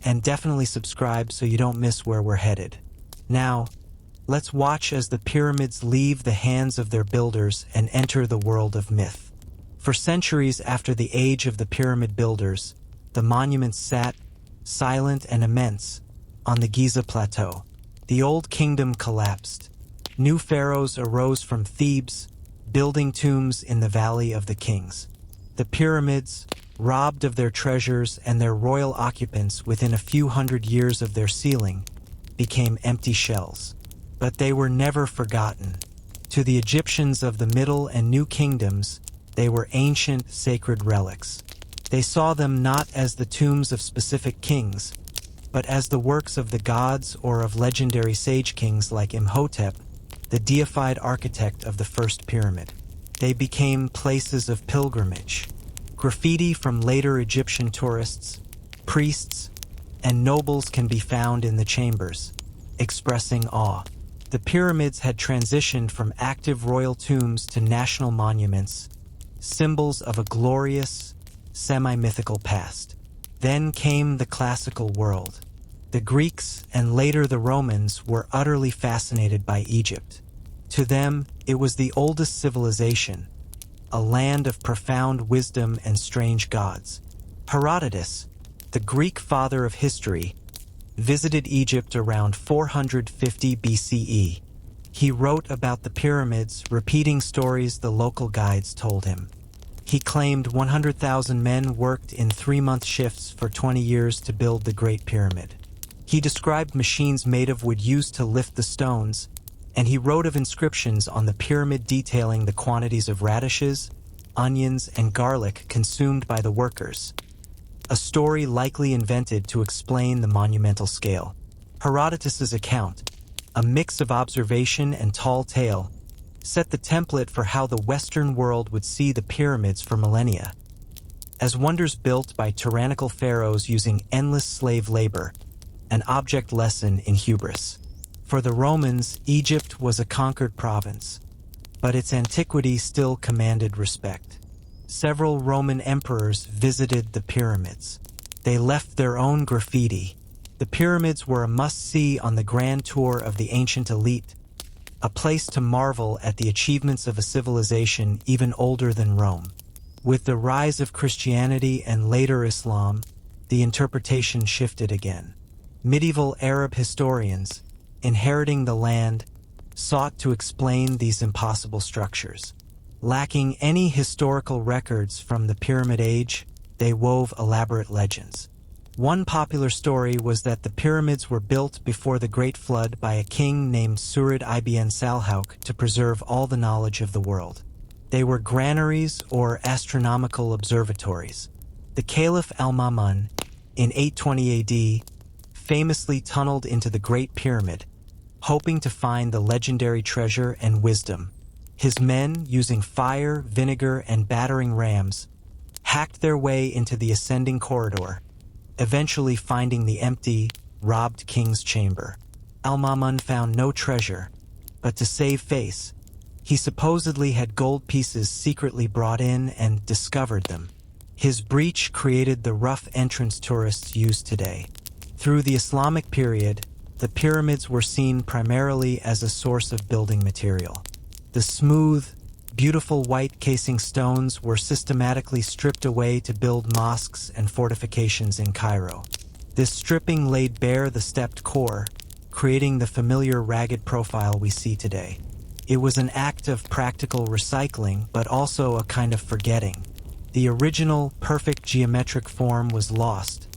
and definitely subscribe so you don't miss where we're headed. Now, let's watch as the pyramids leave the hands of their builders and enter the world of myth. For centuries after the age of the pyramid builders, the monuments sat, silent and immense, on the Giza plateau. The Old Kingdom collapsed. New pharaohs arose from Thebes, building tombs in the Valley of the Kings. The pyramids, robbed of their treasures and their royal occupants within a few hundred years of their sealing, became empty shells. But they were never forgotten. To the Egyptians of the Middle and New Kingdoms, they were ancient, sacred relics. They saw them not as the tombs of specific kings, but as the works of the gods or of legendary sage kings like Imhotep, the deified architect of the first pyramid. They became places of pilgrimage. Graffiti from later Egyptian tourists, priests, and nobles can be found in the chambers, expressing awe. The pyramids had transitioned from active royal tombs to national monuments, symbols of a glorious, semi-mythical past. Then came the classical world. The Greeks and later the Romans were utterly fascinated by Egypt. To them, it was the oldest civilization, a land of profound wisdom and strange gods. Herodotus, the Greek father of history, visited Egypt around 450 BCE. He wrote about the pyramids, repeating stories the local guides told him. He claimed 100,000 men worked in 3-month shifts for 20 years to build the Great Pyramid. He described machines made of wood used to lift the stones, and he wrote of inscriptions on the pyramid detailing the quantities of radishes, onions, and garlic consumed by the workers, a story likely invented to explain the monumental scale. Herodotus's account, a mix of observation and tall tale, set the template for how the Western world would see the pyramids for millennia. As wonders built by tyrannical pharaohs using endless slave labor, an object lesson in hubris. For the Romans, Egypt was a conquered province, but its antiquity still commanded respect. Several Roman emperors visited the pyramids. They left their own graffiti. The pyramids were a must-see on the grand tour of the ancient elite, a place to marvel at the achievements of a civilization even older than Rome. With the rise of Christianity and later Islam, the interpretation shifted again. Medieval Arab historians, inheriting the land, sought to explain these impossible structures. Lacking any historical records from the Pyramid Age, they wove elaborate legends. One popular story was that the pyramids were built before the Great Flood by a king named Surid ibn Salhauk to preserve all the knowledge of the world. They were granaries or astronomical observatories. The Caliph al-Ma'mun, in 820 AD, famously tunneled into the Great Pyramid, hoping to find the legendary treasure and wisdom. His men, using fire, vinegar, and battering rams, hacked their way into the ascending corridor, eventually finding the empty, robbed king's chamber. Al-Ma'mun found no treasure, but to save face, he supposedly had gold pieces secretly brought in and discovered them. His breach created the rough entrance tourists use today. Through the Islamic period, the pyramids were seen primarily as a source of building material. The smooth, beautiful white casing stones were systematically stripped away to build mosques and fortifications in Cairo. This stripping laid bare the stepped core, creating the familiar ragged profile we see today. It was an act of practical recycling, but also a kind of forgetting. The original, perfect geometric form was lost,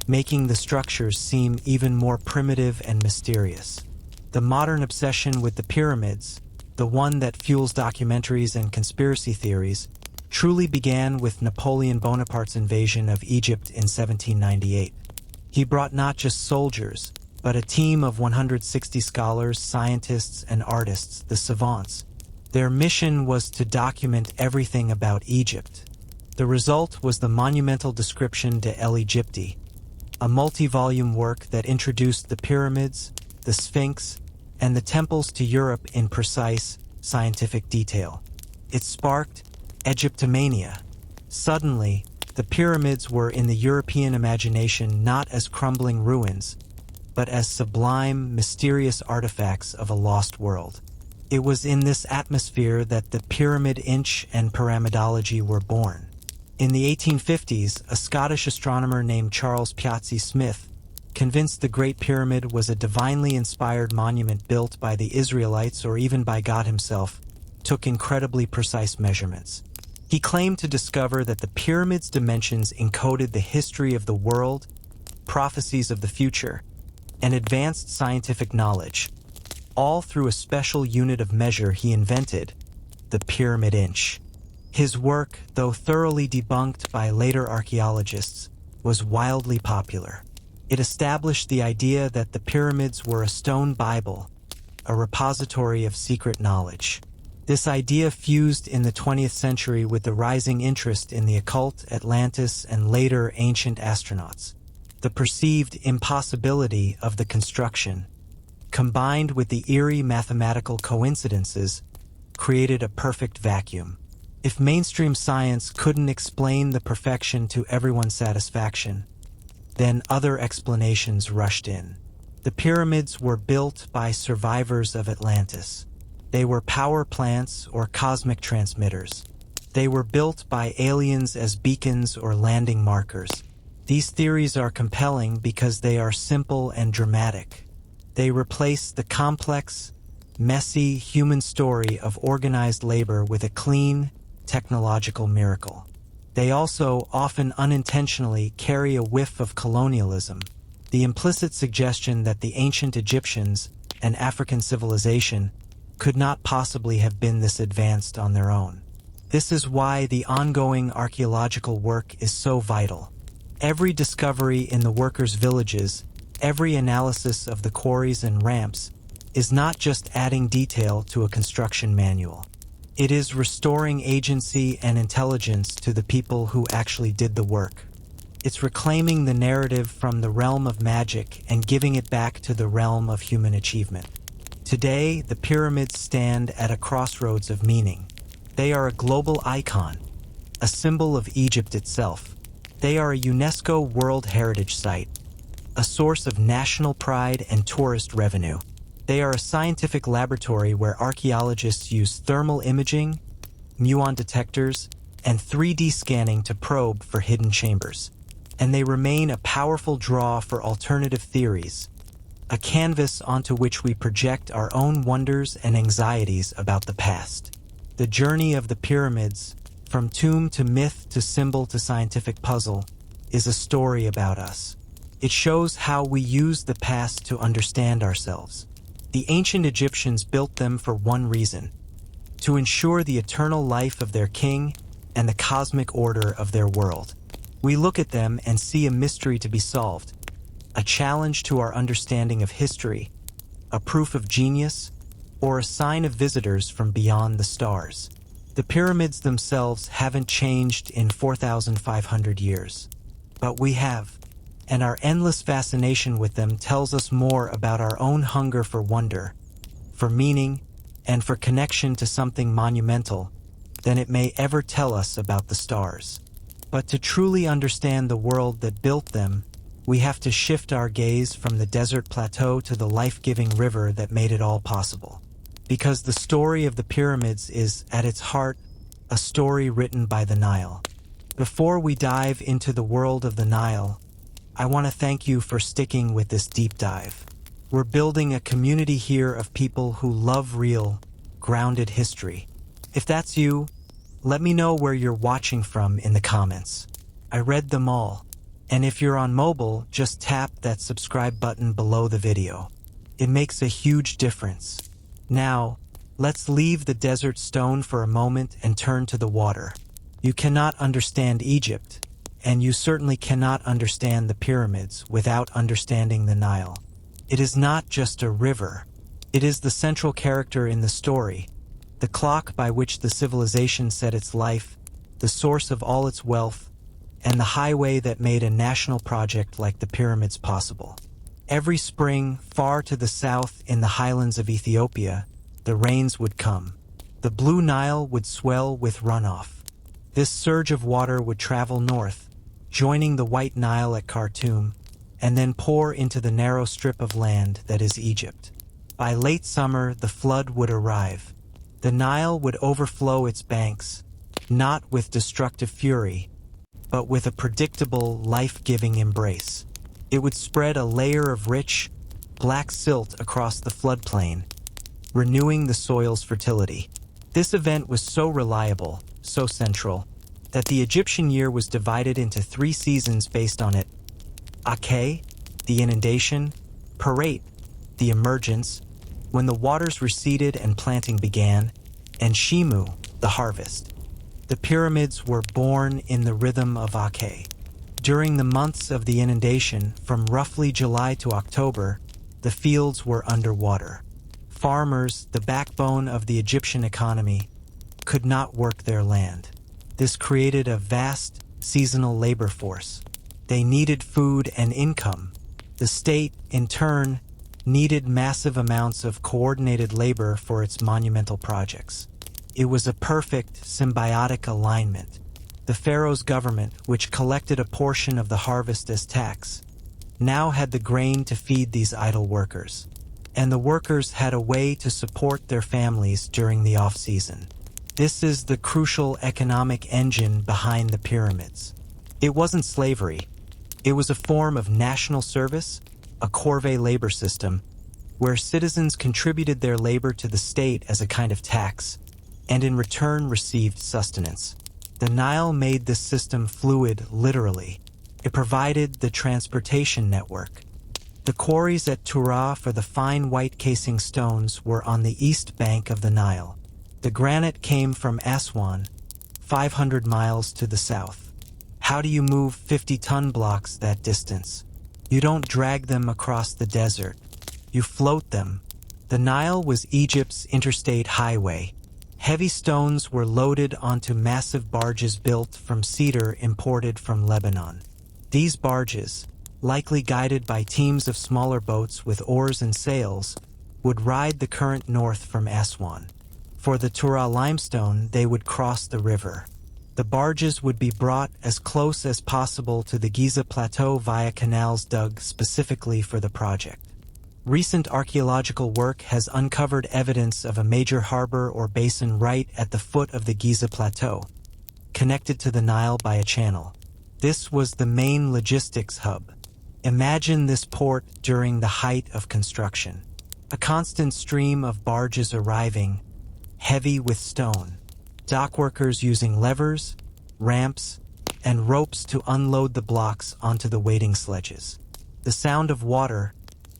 making the structures seem even more primitive and mysterious. The modern obsession with the pyramids, the one that fuels documentaries and conspiracy theories, truly began with Napoleon Bonaparte's invasion of Egypt in 1798. He brought not just soldiers, but a team of 160 scholars, scientists, and artists, the savants. Their mission was to document everything about Egypt. The result was the monumental Description de l'Egypte, a multi-volume work that introduced the pyramids, the Sphinx, and the temples to Europe in precise, scientific detail. It sparked Egyptomania. Suddenly, the pyramids were in the European imagination not as crumbling ruins, but as sublime, mysterious artifacts of a lost world. It was in this atmosphere that the pyramid inch and pyramidology were born. In the 1850s, a Scottish astronomer named Charles Piazzi Smith convinced the Great Pyramid was a divinely inspired monument built by the Israelites or even by God himself, took incredibly precise measurements. He claimed to discover that the pyramid's dimensions encoded the history of the world, prophecies of the future, and advanced scientific knowledge, all through a special unit of measure he invented, the pyramid inch. His work, though thoroughly debunked by later archaeologists, was wildly popular. It established the idea that the pyramids were a stone Bible, a repository of secret knowledge. This idea fused in the 20th century with the rising interest in the occult, Atlantis, and later ancient astronauts. The perceived impossibility of the construction, combined with the eerie mathematical coincidences, created a perfect vacuum. If mainstream science couldn't explain the perfection to everyone's satisfaction, then other explanations rushed in. The pyramids were built by survivors of Atlantis. They were power plants or cosmic transmitters. They were built by aliens as beacons or landing markers. These theories are compelling because they are simple and dramatic. They replace the complex, messy human story of organized labor with a clean, technological miracle. They also, often unintentionally, carry a whiff of colonialism, the implicit suggestion that the ancient Egyptians, an African civilization, could not possibly have been this advanced on their own. This is why the ongoing archaeological work is so vital. Every discovery in the workers' villages, every analysis of the quarries and ramps, is not just adding detail to a construction manual. It is restoring agency and intelligence to the people who actually did the work. It's reclaiming the narrative from the realm of magic and giving it back to the realm of human achievement. Today, the pyramids stand at a crossroads of meaning. They are a global icon, a symbol of Egypt itself. They are a UNESCO World Heritage Site, a source of national pride and tourist revenue. They are a scientific laboratory where archaeologists use thermal imaging, muon detectors, and 3D scanning to probe for hidden chambers. And they remain a powerful draw for alternative theories, a canvas onto which we project our own wonders and anxieties about the past. The journey of the pyramids, from tomb to myth to symbol to scientific puzzle, is a story about us. It shows how we use the past to understand ourselves. The ancient Egyptians built them for one reason: to ensure the eternal life of their king and the cosmic order of their world. We look at them and see a mystery to be solved, a challenge to our understanding of history, a proof of genius, or a sign of visitors from beyond the stars. The pyramids themselves haven't changed in 4,500 years, but we have. And our endless fascination with them tells us more about our own hunger for wonder, for meaning, and for connection to something monumental than it may ever tell us about the stars. But to truly understand the world that built them, we have to shift our gaze from the desert plateau to the life-giving river that made it all possible. Because the story of the pyramids is, at its heart, a story written by the Nile. Before we dive into the world of the Nile, I want to thank you for sticking with this deep dive. We're building a community here of people who love real, grounded history. If that's you, let me know where you're watching from in the comments. I read them all. And if you're on mobile, just tap that subscribe button below the video. It makes a huge difference. Now, let's leave the desert stone for a moment and turn to the water. You cannot understand Egypt, and you certainly cannot understand the pyramids without understanding the Nile. It is not just a river. It is the central character in the story, the clock by which the civilization set its life, the source of all its wealth, and the highway that made a national project like the pyramids possible. Every spring, far to the south in the highlands of Ethiopia, the rains would come. The Blue Nile would swell with runoff. This surge of water would travel north, joining the White Nile at Khartoum, and then pour into the narrow strip of land that is Egypt. By late summer, the flood would arrive. The Nile would overflow its banks, not with destructive fury, but with a predictable, life-giving embrace. It would spread a layer of rich, black silt across the floodplain, renewing the soil's fertility. This event was so reliable, so central, that the Egyptian year was divided into 3 seasons based on it: Ake, the inundation; Parait, the emergence, when the waters receded and planting began; and Shimu, the harvest. The pyramids were born in the rhythm of Ake. During the months of the inundation, from roughly July to October, the fields were underwater. Farmers, the backbone of the Egyptian economy, could not work their land. This created a vast, seasonal labor force. They needed food and income. The state, in turn, needed massive amounts of coordinated labor for its monumental projects. It was a perfect, symbiotic alignment. The pharaoh's government, which collected a portion of the harvest as tax, now had the grain to feed these idle workers. And the workers had a way to support their families during the off-season. This is the crucial economic engine behind the pyramids. It wasn't slavery. It was a form of national service, a corvée labor system, where citizens contributed their labor to the state as a kind of tax, and in return received sustenance. The Nile made this system fluid, literally. It provided the transportation network. The quarries at Tura for the fine white casing stones were on the east bank of the Nile. The granite came from Aswan, 500 miles to the south. How do you move 50-ton blocks that distance? You don't drag them across the desert. You float them. The Nile was Egypt's interstate highway. Heavy stones were loaded onto massive barges built from cedar imported from Lebanon. These barges, likely guided by teams of smaller boats with oars and sails, would ride the current north from Aswan. For the Tura limestone, they would cross the river. The barges would be brought as close as possible to the Giza Plateau via canals dug specifically for the project. Recent archaeological work has uncovered evidence of a major harbor or basin right at the foot of the Giza Plateau, connected to the Nile by a channel. This was the main logistics hub. Imagine this port during the height of construction. A constant stream of barges arriving, heavy with stone. Dockworkers using levers, ramps, and ropes to unload the blocks onto the waiting sledges. The sound of water,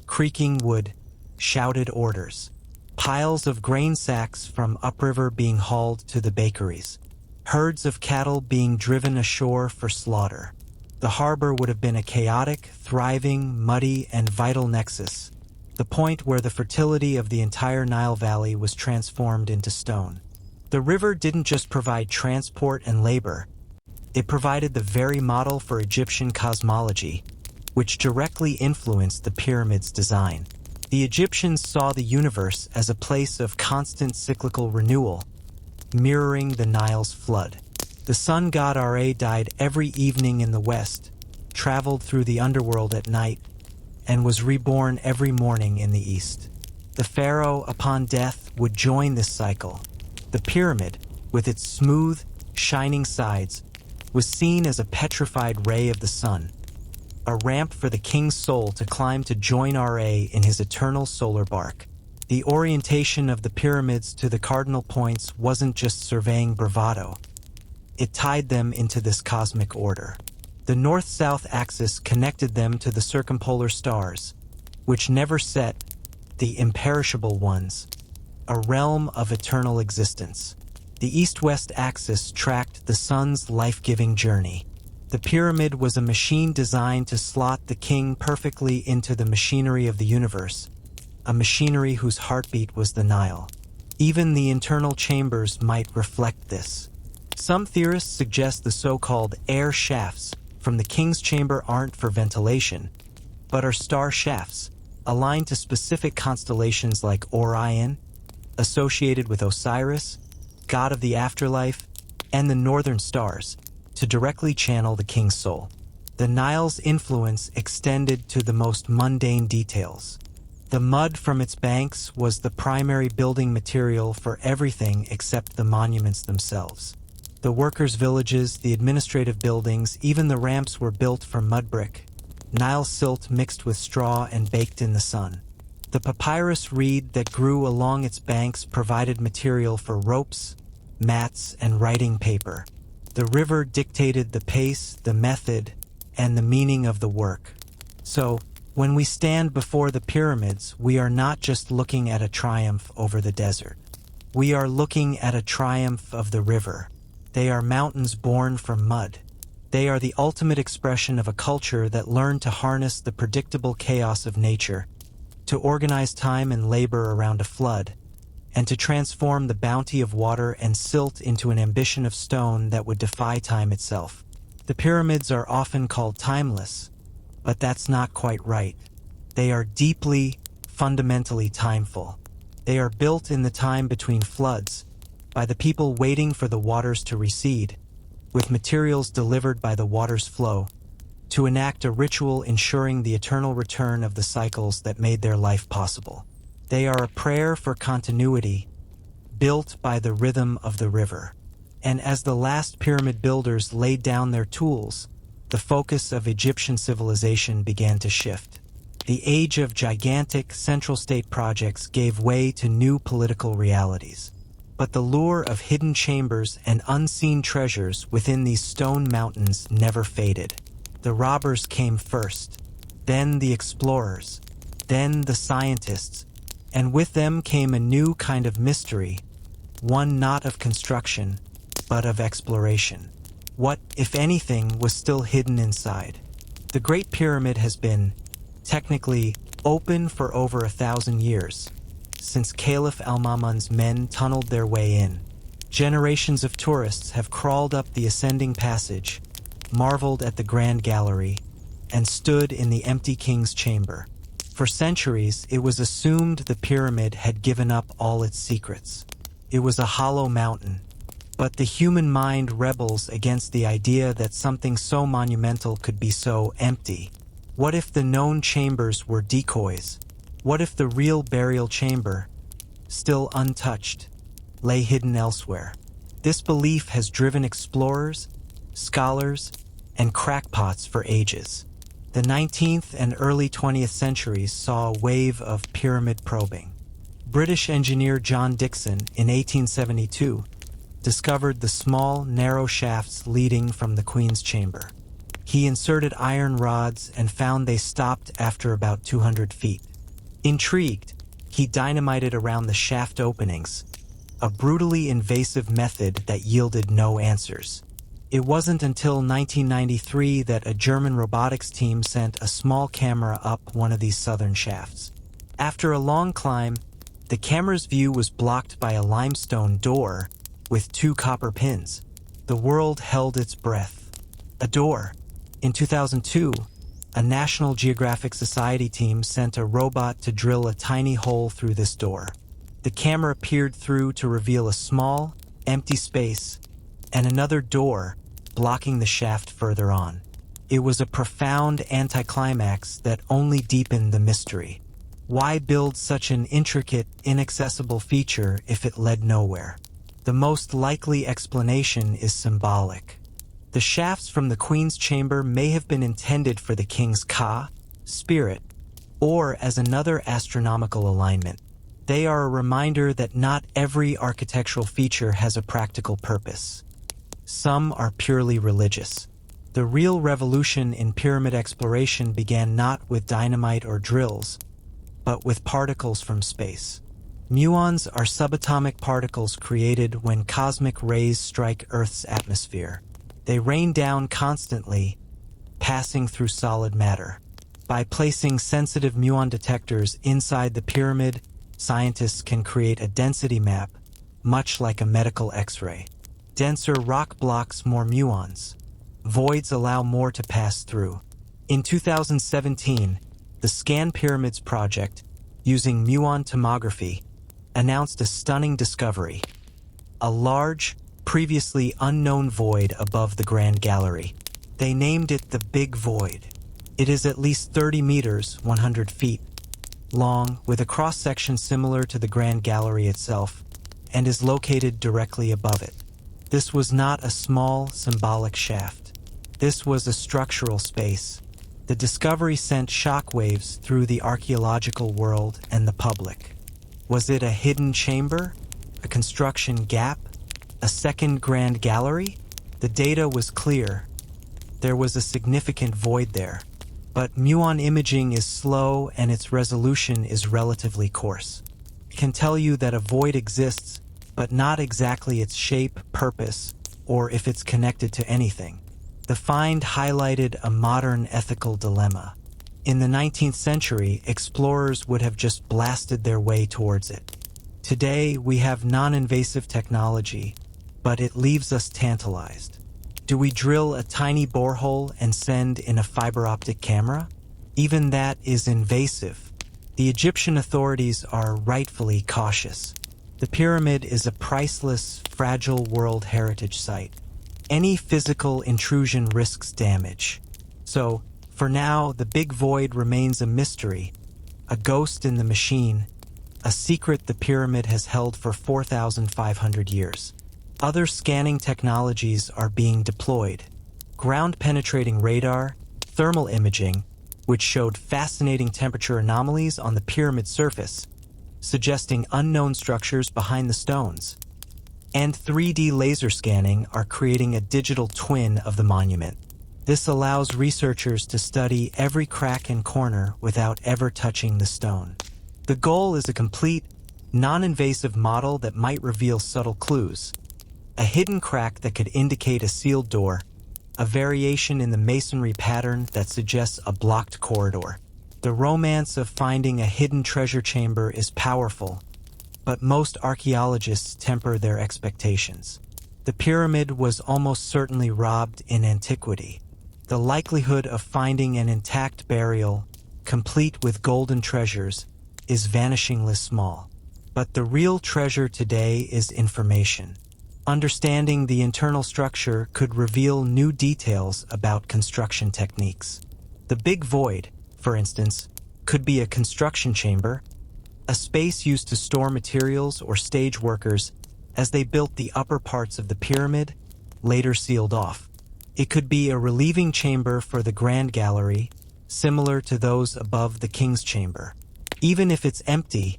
creaking wood, shouted orders. Piles of grain sacks from upriver being hauled to the bakeries. Herds of cattle being driven ashore for slaughter. The harbor would have been a chaotic, thriving, muddy, and vital nexus, the point where the fertility of the entire Nile Valley was transformed into stone. The river didn't just provide transport and labor, it provided the very model for Egyptian cosmology, which directly influenced the pyramid's design. The Egyptians saw the universe as a place of constant cyclical renewal, mirroring the Nile's flood. The sun god Ra died every evening in the west, traveled through the underworld at night, and was reborn every morning in the east. The pharaoh, upon death, would join this cycle. The pyramid, with its smooth, shining sides, was seen as a petrified ray of the sun, a ramp for the king's soul to climb to join Ra in his eternal solar bark. The orientation of the pyramids to the cardinal points wasn't just surveying bravado. It tied them into this cosmic order. The north-south axis connected them to the circumpolar stars, which never set, the imperishable ones, a realm of eternal existence. The east-west axis tracked the sun's life-giving journey. The pyramid was a machine designed to slot the king perfectly into the machinery of the universe, a machinery whose heartbeat was the Nile. Even the internal chambers might reflect this. Some theorists suggest the so-called air shafts from the king's chamber aren't for ventilation, but are star shafts, aligned to specific constellations like Orion, associated with Osiris, god of the afterlife, and the northern stars, to directly channel the king's soul. The Nile's influence extended to the most mundane details. The mud from its banks was the primary building material for everything except the monuments themselves. The workers' villages, the administrative buildings, even the ramps were built from mud brick, Nile silt mixed with straw and baked in the sun. The papyrus reed that grew along its banks provided material for ropes, mats, and writing paper. The river dictated the pace, the method, and the meaning of the work. So, when we stand before the pyramids, we are not just looking at a triumph over the desert. We are looking at a triumph of the river. They are mountains born from mud. They are the ultimate expression of a culture that learned to harness the predictable chaos of nature, to organize time and labor around a flood, and to transform the bounty of water and silt into an ambition of stone that would defy time itself. The pyramids are often called timeless, but that's not quite right. They are deeply, fundamentally timeful. They are built in the time between floods, by the people waiting for the waters to recede, with materials delivered by the water's flow, to enact a ritual ensuring the eternal return of the cycles that made their life possible. They are a prayer for continuity, built by the rhythm of the river. And as the last pyramid builders laid down their tools, the focus of Egyptian civilization began to shift. The age of gigantic central state projects gave way to new political realities. But the lure of hidden chambers and unseen treasures within these stone mountains never faded. The robbers came first, then the explorers, then the scientists, and with them came a new kind of mystery, one not of construction, but of exploration. What, if anything, was still hidden inside? The Great Pyramid has been, technically, open for over 1,000 years, since Caliph al-Ma'mun's men tunneled their way in. Generations of tourists have crawled up the ascending passage, marveled at the Grand Gallery, and stood in the empty king's chamber. For centuries, it was assumed the pyramid had given up all its secrets. It was a hollow mountain. But the human mind rebels against the idea that something so monumental could be so empty. What if the known chambers were decoys? What if the real burial chamber, still untouched, lay hidden elsewhere? This belief has driven explorers, scholars, and crackpots for ages. The 19th and early 20th centuries saw a wave of pyramid probing. British engineer John Dickson, in 1872, discovered the small, narrow shafts leading from the Queen's chamber. He inserted iron rods and found they stopped after about 200 feet. Intrigued, he dynamited around the shaft openings, a brutally invasive method that yielded no answers. It wasn't until 1993 that a German robotics team sent a small camera up one of these southern shafts. After a long climb, the camera's view was blocked by a limestone door with 2 copper pins. The world held its breath. A door. In 2002, a National Geographic Society team sent a robot to drill a tiny hole through this door. The camera peered through to reveal a small, empty space and another door blocking the shaft further on. It was a profound anticlimax that only deepened the mystery. Why build such an intricate, inaccessible feature if it led nowhere? The most likely explanation is symbolic. The shafts from the Queen's chamber may have been intended for the king's Ka, spirit, or as another astronomical alignment. They are a reminder that not every architectural feature has a practical purpose. Some are purely religious. The real revolution in pyramid exploration began not with dynamite or drills, but with particles from space. Muons are subatomic particles created when cosmic rays strike Earth's atmosphere. They rain down constantly, passing through solid matter. By placing sensitive muon detectors inside the pyramid, scientists can create a density map, much like a medical X-ray. Denser rock blocks more muons. Voids allow more to pass through. In 2017, the Scan Pyramids project, using muon tomography, announced a stunning discovery: a large, previously unknown void above the Grand Gallery. They named it the Big Void. It is at least 30 meters, 100 feet, long, with a cross-section similar to the Grand Gallery itself, and is located directly above it. This was not a small, symbolic shaft. This was a structural space, The discovery sent shockwaves through the archaeological world and the public. Was it a hidden chamber? A construction gap? A second grand gallery? The data was clear. There was a significant void there. But muon imaging is slow and its resolution is relatively coarse. It can tell you that a void exists, but not exactly its shape, purpose, or if it's connected to anything. The find highlighted a modern ethical dilemma. In the 19th century, explorers would have just blasted their way towards it. Today, we have non-invasive technology, but it leaves us tantalized. Do we drill a tiny borehole and send in a fiber optic camera? Even that is invasive. The Egyptian authorities are rightfully cautious. The pyramid is a priceless, fragile World Heritage Site. Any physical intrusion risks damage. So, for now, the big void remains a mystery, a ghost in the machine, a secret the pyramid has held for 4,500 years. Other scanning technologies are being deployed. Ground-penetrating radar, thermal imaging, which showed fascinating temperature anomalies on the pyramid surface, suggesting unknown structures behind the stones. And 3D laser scanning are creating a digital twin of the monument. This allows researchers to study every crack and corner without ever touching the stone. The goal is a complete, non-invasive model that might reveal subtle clues. A hidden crack that could indicate a sealed door, a variation in the masonry pattern that suggests a blocked corridor. The romance of finding a hidden treasure chamber is powerful, but most archaeologists temper their expectations. The pyramid was almost certainly robbed in antiquity. The likelihood of finding an intact burial, complete with golden treasures, is vanishingly small. But the real treasure today is information. Understanding the internal structure could reveal new details about construction techniques. The big void, for instance, could be a construction chamber, a space used to store materials or stage workers as they built the upper parts of the pyramid, later sealed off. It could be a relieving chamber for the Grand Gallery, similar to those above the King's Chamber. Even if it's empty,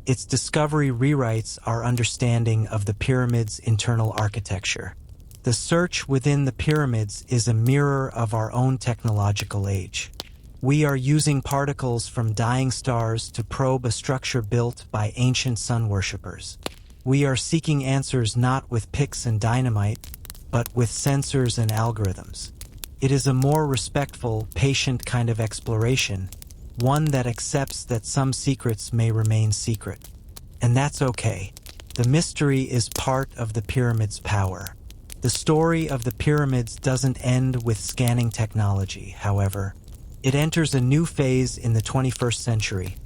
its discovery rewrites our understanding of the pyramid's internal architecture. The search within the pyramids is a mirror of our own technological age. We are using particles from dying stars to probe a structure built by ancient sun worshippers. We are seeking answers not with picks and dynamite, but with sensors and algorithms. It is a more respectful, patient kind of exploration, one that accepts that some secrets may remain secret. And that's okay. The mystery is part of the pyramid's power. The story of the pyramids doesn't end with scanning technology, however. It enters a new phase in the 21st century,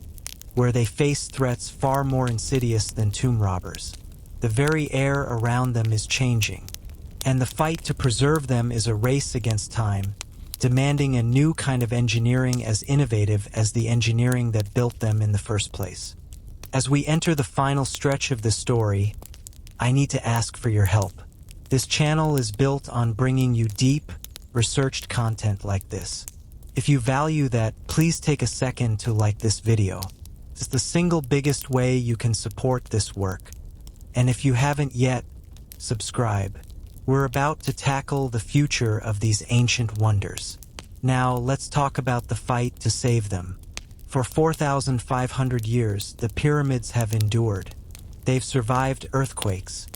where they face threats far more insidious than tomb robbers. The very air around them is changing, and the fight to preserve them is a race against time, demanding a new kind of engineering as innovative as the engineering that built them in the first place. As we enter the final stretch of this story, I need to ask for your help. This channel is built on bringing you deep, researched content like this. If you value that, please take a second to like this video. It's the single biggest way you can support this work. And if you haven't yet, subscribe. We're about to tackle the future of these ancient wonders. Now, let's talk about the fight to save them. For 4,500 years, the pyramids have endured. They've survived earthquakes,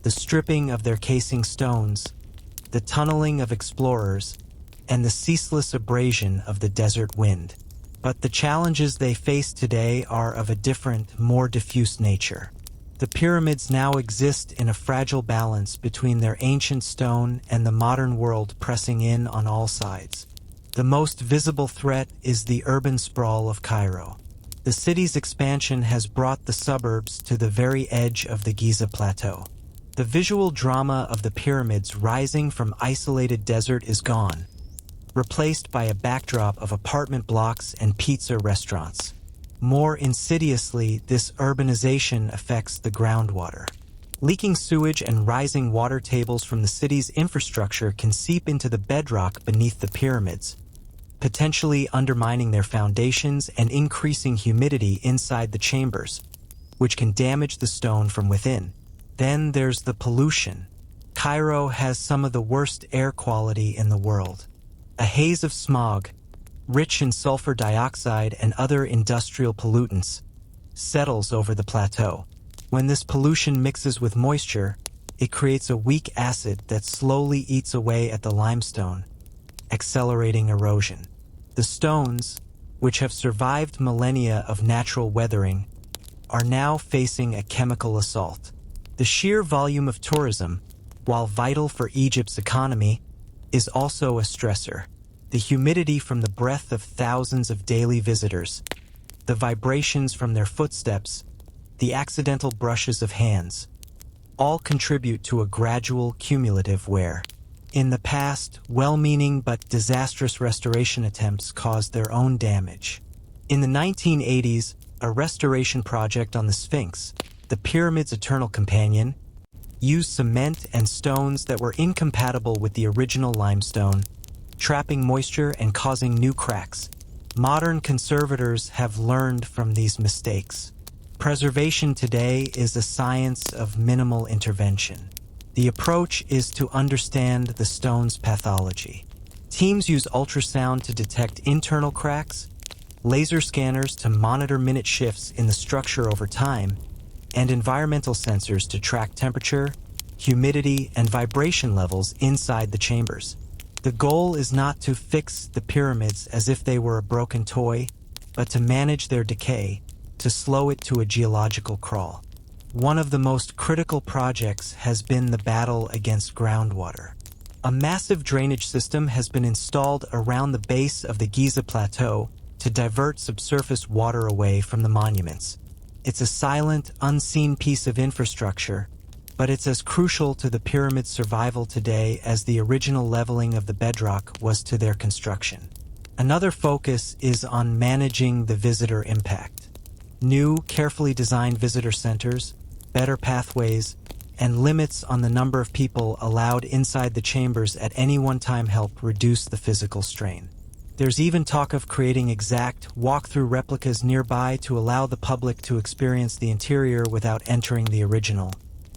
the stripping of their casing stones, the tunneling of explorers, and the ceaseless abrasion of the desert wind. But the challenges they face today are of a different, more diffuse nature. The pyramids now exist in a fragile balance between their ancient stone and the modern world pressing in on all sides. The most visible threat is the urban sprawl of Cairo. The city's expansion has brought the suburbs to the very edge of the Giza Plateau. The visual drama of the pyramids rising from isolated desert is gone, replaced by a backdrop of apartment blocks and pizza restaurants. More insidiously, this urbanization affects the groundwater. Leaking sewage and rising water tables from the city's infrastructure can seep into the bedrock beneath the pyramids, potentially undermining their foundations and increasing humidity inside the chambers, which can damage the stone from within. Then there's the pollution. Cairo has some of the worst air quality in the world. A haze of smog, rich in sulfur dioxide and other industrial pollutants, settles over the plateau. When this pollution mixes with moisture, it creates a weak acid that slowly eats away at the limestone, accelerating erosion. The stones, which have survived millennia of natural weathering, are now facing a chemical assault. The sheer volume of tourism, while vital for Egypt's economy, is also a stressor. The humidity from the breath of thousands of daily visitors, the vibrations from their footsteps, the accidental brushes of hands, all contribute to a gradual cumulative wear. In the past, well-meaning but disastrous restoration attempts caused their own damage. In the 1980s, a restoration project on the Sphinx, the pyramid's eternal companion, used cement and stones that were incompatible with the original limestone, trapping moisture and causing new cracks. Modern conservators have learned from these mistakes. Preservation today is a science of minimal intervention. The approach is to understand the stone's pathology. Teams use ultrasound to detect internal cracks, laser scanners to monitor minute shifts in the structure over time, and environmental sensors to track temperature, humidity, and vibration levels inside the chambers. The goal is not to fix the pyramids as if they were a broken toy, but to manage their decay, to slow it to a geological crawl. One of the most critical projects has been the battle against groundwater. A massive drainage system has been installed around the base of the Giza Plateau to divert subsurface water away from the monuments. It's a silent, unseen piece of infrastructure, but it's as crucial to the pyramid's survival today as the original leveling of the bedrock was to their construction. Another focus is on managing the visitor impact. New, carefully designed visitor centers, better pathways, and limits on the number of people allowed inside the chambers at any one time help reduce the physical strain. There's even talk of creating exact, walk-through replicas nearby to allow the public to experience the interior without entering the original,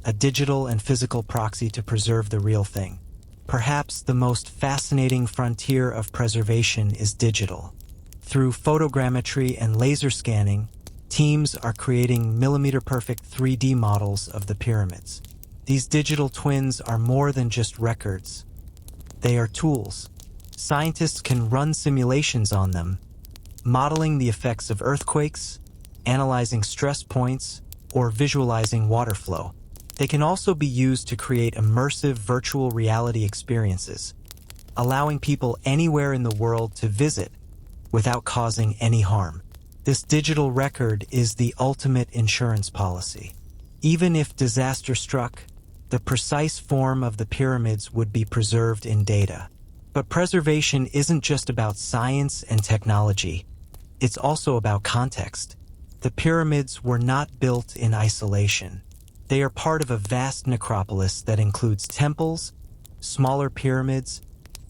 a digital and physical proxy to preserve the real thing. Perhaps the most fascinating frontier of preservation is digital. Through photogrammetry and laser scanning, teams are creating millimeter-perfect 3D models of the pyramids. These digital twins are more than just records. They are tools. Scientists can run simulations on them, modeling the effects of earthquakes, analyzing stress points, or visualizing water flow. They can also be used to create immersive virtual reality experiences, allowing people anywhere in the world to visit without causing any harm. This digital record is the ultimate insurance policy. Even if disaster struck, the precise form of the pyramids would be preserved in data. But preservation isn't just about science and technology. It's also about context. The pyramids were not built in isolation. They are part of a vast necropolis that includes temples, smaller pyramids,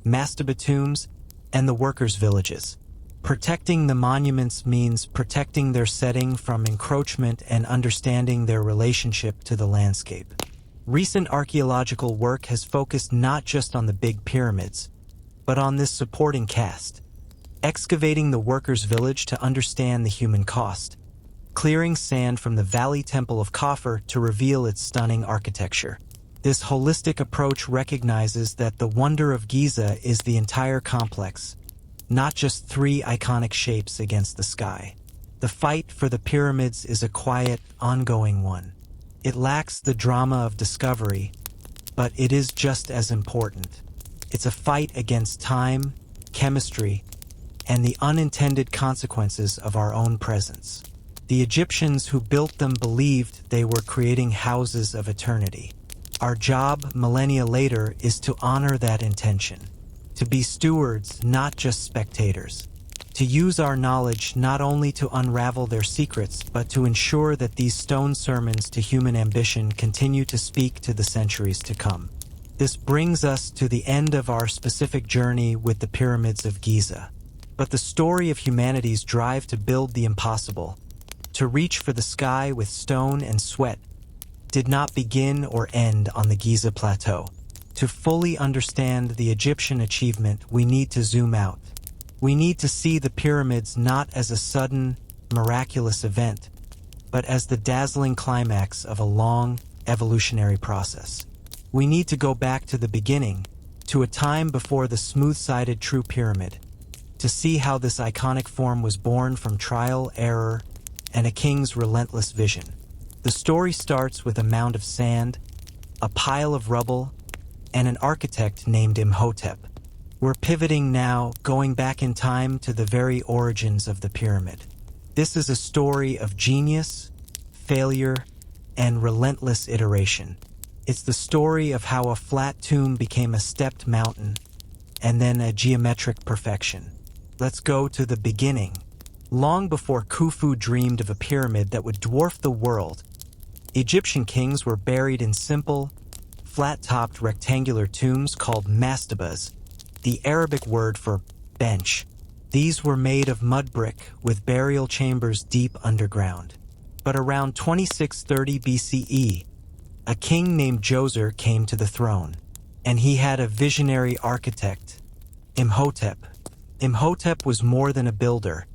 mastaba tombs, and the workers' villages. Protecting the monuments means protecting their setting from encroachment and understanding their relationship to the landscape. Recent archaeological work has focused not just on the big pyramids, but on this supporting cast, excavating the workers' village to understand the human cost, clearing sand from the Valley Temple of Khafre to reveal its stunning architecture. This holistic approach recognizes that the wonder of Giza is the entire complex, not just three iconic shapes against the sky. The fight for the pyramids is a quiet, ongoing one. It lacks the drama of discovery, but it is just as important. It's a fight against time, chemistry, and the unintended consequences of our own presence. The Egyptians who built them believed they were creating houses of eternity. Our job, millennia later, is to honor that intention, to be stewards, not just spectators, to use our knowledge not only to unravel their secrets, but to ensure that these stone sermons to human ambition continue to speak to the centuries to come. This brings us to the end of our specific journey with the pyramids of Giza. But the story of humanity's drive to build the impossible, to reach for the sky with stone and sweat, did not begin or end on the Giza Plateau. To fully understand the Egyptian achievement, we need to zoom out. We need to see the pyramids not as a sudden, miraculous event, but as the dazzling climax of a long, evolutionary process. We need to go back to the beginning, to a time before the smooth-sided true pyramid, to see how this iconic form was born from trial, error, and a king's relentless vision. The story starts with a mound of sand, a pile of rubble, and an architect named Imhotep. We're pivoting now, going back in time to the very origins of the pyramid. This is a story of genius, failure, and relentless iteration. It's the story of how a flat tomb became a stepped mountain, and then a geometric perfection. Let's go to the beginning. Long before Khufu dreamed of a pyramid that would dwarf the world, Egyptian kings were buried in simple, flat-topped rectangular tombs called mastabas, the Arabic word for bench. These were made of mud brick with burial chambers deep underground. But around 2630 BCE, a king named Djoser came to the throne, and he had a visionary architect, Imhotep. Imhotep was more than a builder.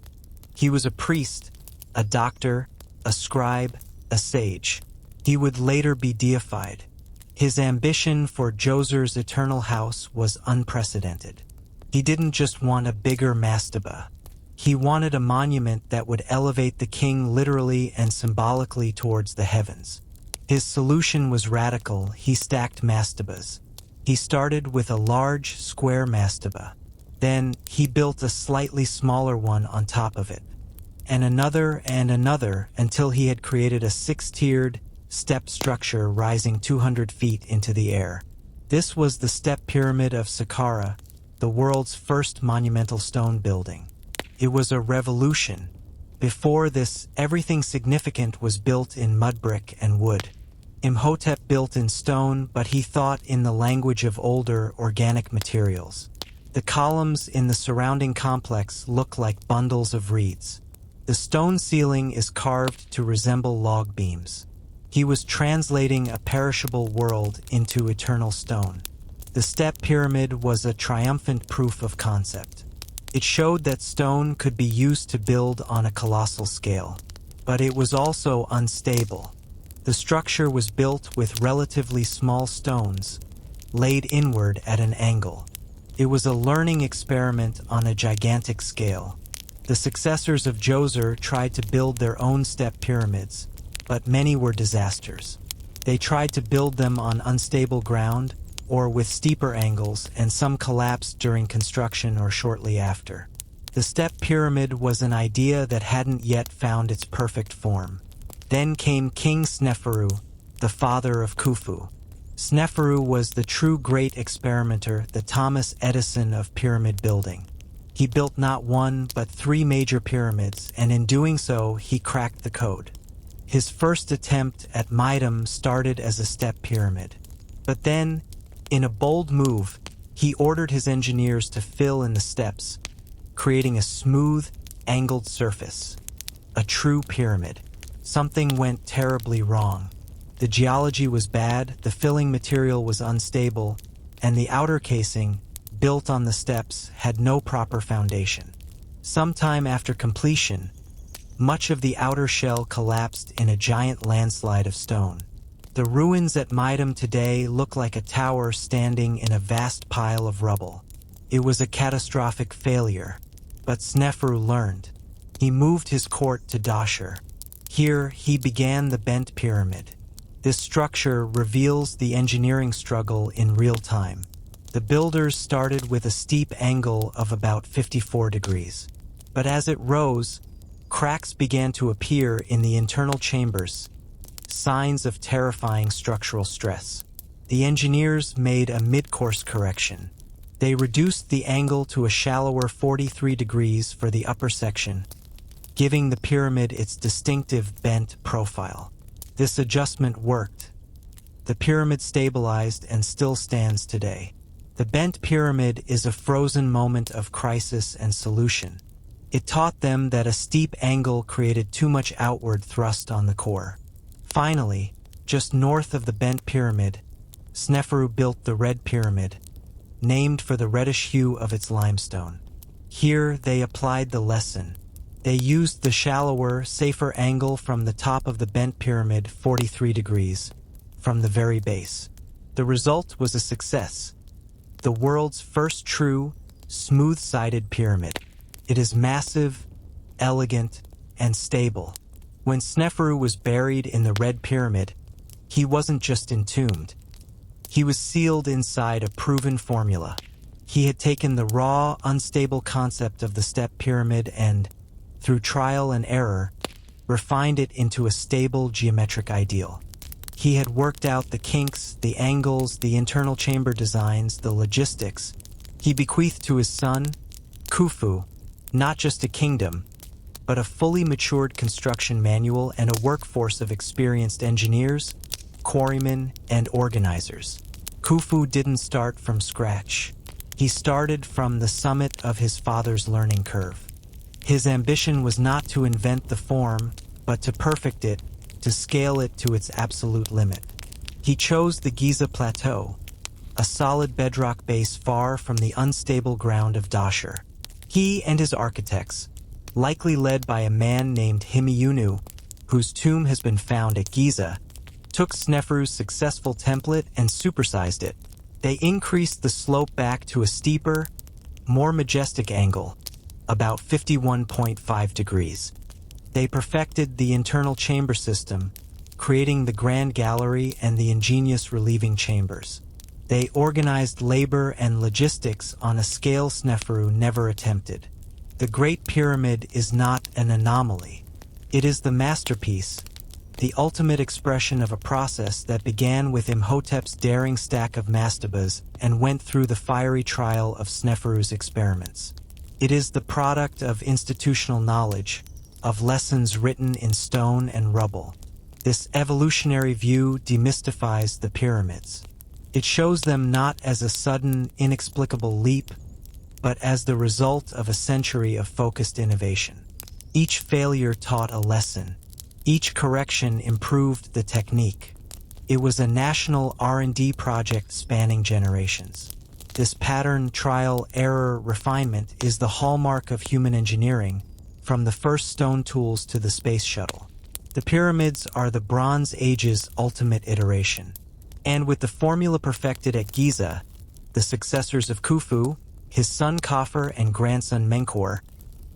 He was a priest, a doctor, a scribe, a sage. He would later be deified. His ambition for Djoser's eternal house was unprecedented. He didn't just want a bigger mastaba. He wanted a monument that would elevate the king literally and symbolically towards the heavens. His solution was radical. He stacked mastabas. He started with a large, square mastaba. Then he built a slightly smaller one on top of it, and another until he had created a six-tiered, step structure rising 200 feet into the air. This was the Step Pyramid of Saqqara, the world's first monumental stone building. It was a revolution. Before this, everything significant was built in mud brick and wood. Imhotep built in stone, but he thought in the language of older, organic materials. The columns in the surrounding complex look like bundles of reeds. The stone ceiling is carved to resemble log beams. He was translating a perishable world into eternal stone. The Step Pyramid was a triumphant proof of concept. It showed that stone could be used to build on a colossal scale. But it was also unstable. The structure was built with relatively small stones, laid inward at an angle. It was a learning experiment on a gigantic scale. The successors of Djoser tried to build their own step pyramids, but many were disasters. They tried to build them on unstable ground or with steeper angles, and some collapsed during construction or shortly after. The step pyramid was an idea that hadn't yet found its perfect form. Then came King Sneferu, the father of Khufu. Sneferu was the true great experimenter, the Thomas Edison of pyramid building. He built not one, but 3 major pyramids, and in doing so, he cracked the code. His first attempt at Mitam started as a step pyramid. But then, in a bold move, he ordered his engineers to fill in the steps, creating a smooth, angled surface. A true pyramid. Something went terribly wrong. The geology was bad, the filling material was unstable, and the outer casing, built on the steps, had no proper foundation. Sometime after completion, much of the outer shell collapsed in a giant landslide of stone. The ruins at Mitam today look like a tower standing in a vast pile of rubble. It was a catastrophic failure, but Sneferu learned. He moved his court to Dashur. Here, he began the bent pyramid. This structure reveals the engineering struggle in real time. The builders started with a steep angle of about 54 degrees. But as it rose, cracks began to appear in the internal chambers, signs of terrifying structural stress. The engineers made a mid-course correction. They reduced the angle to a shallower 43 degrees for the upper section, giving the pyramid its distinctive bent profile. This adjustment worked. The pyramid stabilized and still stands today. The bent pyramid is a frozen moment of crisis and solution. It taught them that a steep angle created too much outward thrust on the core. Finally, just north of the bent pyramid, Sneferu built the Red Pyramid, named for the reddish hue of its limestone. Here they applied the lesson. They used the shallower, safer angle from the top of the bent pyramid 43 degrees, from the very base. The result was a success. The world's first true, smooth-sided pyramid. It is massive, elegant, and stable. When Sneferu was buried in the Red Pyramid, he wasn't just entombed. He was sealed inside a proven formula. He had taken the raw, unstable concept of the step pyramid and, through trial and error, refined it into a stable geometric ideal. He had worked out the kinks, the angles, the internal chamber designs, the logistics. He bequeathed to his son, Khufu, not just a kingdom, but a fully matured construction manual and a workforce of experienced engineers, quarrymen, and organizers. Khufu didn't start from scratch. He started from the summit of his father's learning curve. His ambition was not to invent the form, but to perfect it, to scale it to its absolute limit. He chose the Giza Plateau, a solid bedrock base far from the unstable ground of Dashur. He and his architects, likely led by a man named Himeyunu, whose tomb has been found at Giza, took Sneferu's successful template and supersized it. They increased the slope back to a steeper, more majestic angle, about 51.5 degrees. They perfected the internal chamber system, creating the grand gallery and the ingenious relieving chambers. They organized labor and logistics on a scale Sneferu never attempted. The Great Pyramid is not an anomaly. It is the masterpiece, the ultimate expression of a process that began with Imhotep's daring stack of mastabas and went through the fiery trial of Sneferu's experiments. It is the product of institutional knowledge, of lessons written in stone and rubble. This evolutionary view demystifies the pyramids. It shows them not as a sudden, inexplicable leap, but as the result of a century of focused innovation. Each failure taught a lesson. Each correction improved the technique. It was a national R&D project spanning generations. This pattern, trial, error, refinement is the hallmark of human engineering, from the first stone tools to the space shuttle. The pyramids are the Bronze Age's ultimate iteration. And with the formula perfected at Giza, the successors of Khufu, his son Khafre and grandson Menkaure,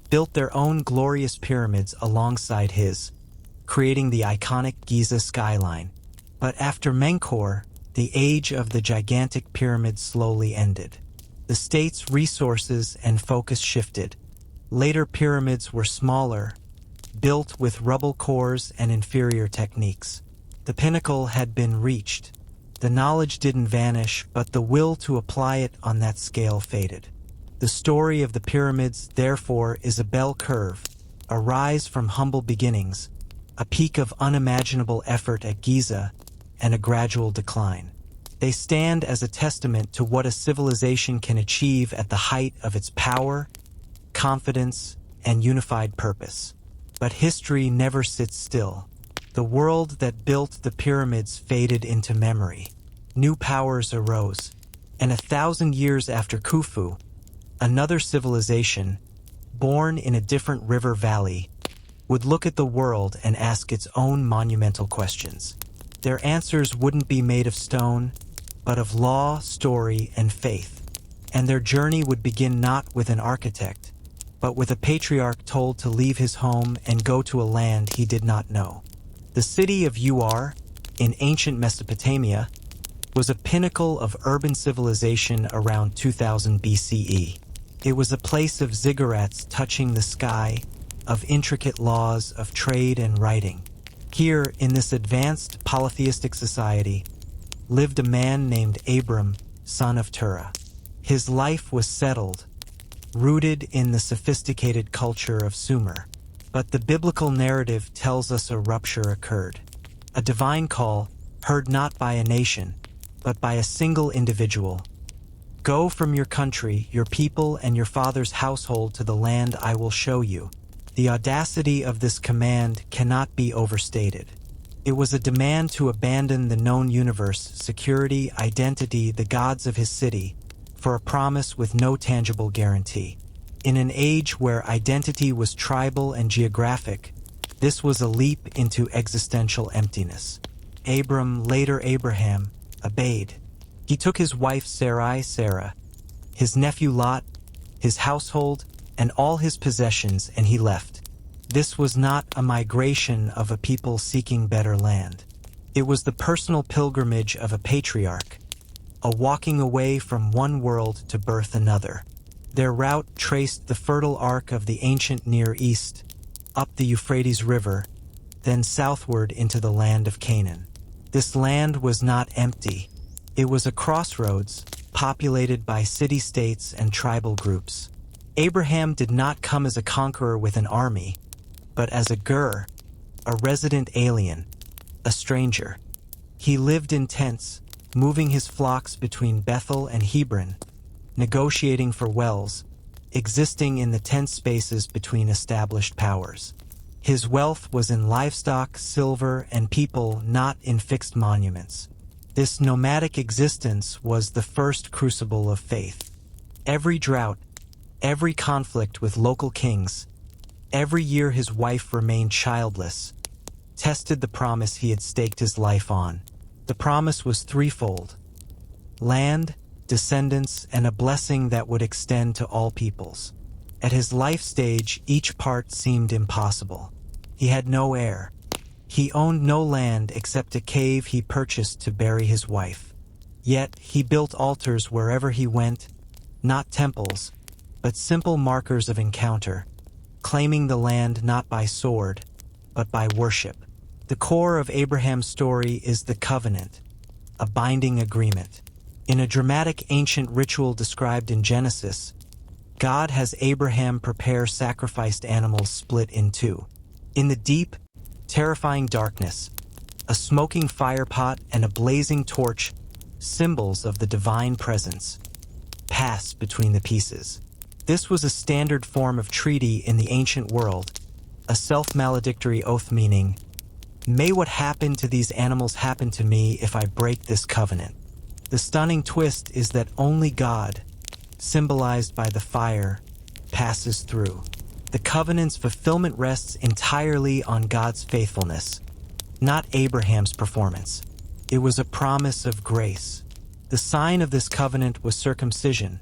built their own glorious pyramids alongside his, creating the iconic Giza skyline. But after Menkaure, the age of the gigantic pyramid slowly ended. The state's resources and focus shifted. Later pyramids were smaller, built with rubble cores and inferior techniques. The pinnacle had been reached. The knowledge didn't vanish, but the will to apply it on that scale faded. The story of the pyramids, therefore, is a bell curve, a rise from humble beginnings, a peak of unimaginable effort at Giza, and a gradual decline. They stand as a testament to what a civilization can achieve at the height of its power, confidence, and unified purpose. But history never sits still. The world that built the pyramids faded into memory. New powers arose, and 1,000 years after Khufu, another civilization, born in a different river valley, would look at the world and ask its own monumental questions. Their answers wouldn't be made of stone, but of law, story, and faith. And their journey would begin not with an architect, but with a patriarch told to leave his home and go to a land he did not know. The city of Ur, in ancient Mesopotamia, was a pinnacle of urban civilization around 2000 BCE. It was a place of ziggurats touching the sky, of intricate laws of trade and writing. Here, in this advanced polytheistic society, lived a man named Abram, son of Terah. His life was settled, rooted in the sophisticated culture of Sumer. But the biblical narrative tells us a rupture occurred. A divine call, heard not by a nation, but by a single individual, Go from your country, your people, and your father's household to the land I will show you. The audacity of this command cannot be overstated. It was a demand to abandon the known universe, security, identity, the gods of his city, for a promise with no tangible guarantee. In an age where identity was tribal and geographic, this was a leap into existential emptiness. Abram, later Abraham, obeyed. He took his wife Sarai, Sarah, his nephew Lot, his household, and all his possessions, and he left. This was not a migration of a people seeking better land. It was the personal pilgrimage of a patriarch, a walking away from one world to birth another. Their route traced the fertile arc of the ancient Near East, up the Euphrates River, then southward into the land of Canaan. This land was not empty. It was a crossroads, populated by city-states and tribal groups. Abraham did not come as a conqueror with an army, but as a ger, a resident alien, a stranger. He lived in tents, moving his flocks between Bethel and Hebron, negotiating for wells, existing in the tense spaces between established powers. His wealth was in livestock, silver, and people, not in fixed monuments. This nomadic existence was the first crucible of faith. Every drought, every conflict with local kings, every year his wife remained childless, tested the promise he had staked his life on. The promise was threefold: land, descendants, and a blessing that would extend to all peoples. At his life stage, each part seemed impossible. He had no heir. He owned no land except a cave he purchased to bury his wife. Yet he built altars wherever he went, not temples, but simple markers of encounter, claiming the land not by sword, but by worship. The core of Abraham's story is the covenant, a binding agreement. In a dramatic ancient ritual described in Genesis, God has Abraham prepare sacrificed animals split in two. In the deep, terrifying darkness, a smoking firepot and a blazing torch, symbols of the divine presence, pass between the pieces. This was a standard form of treaty in the ancient world, a self-maledictory oath meaning, "May what happened to these animals happen to me if I break this covenant." The stunning twist is that only God, symbolized by the fire, passes through. The covenant's fulfillment rests entirely on God's faithfulness, not Abraham's performance. It was a promise of grace. The sign of this covenant was circumcision,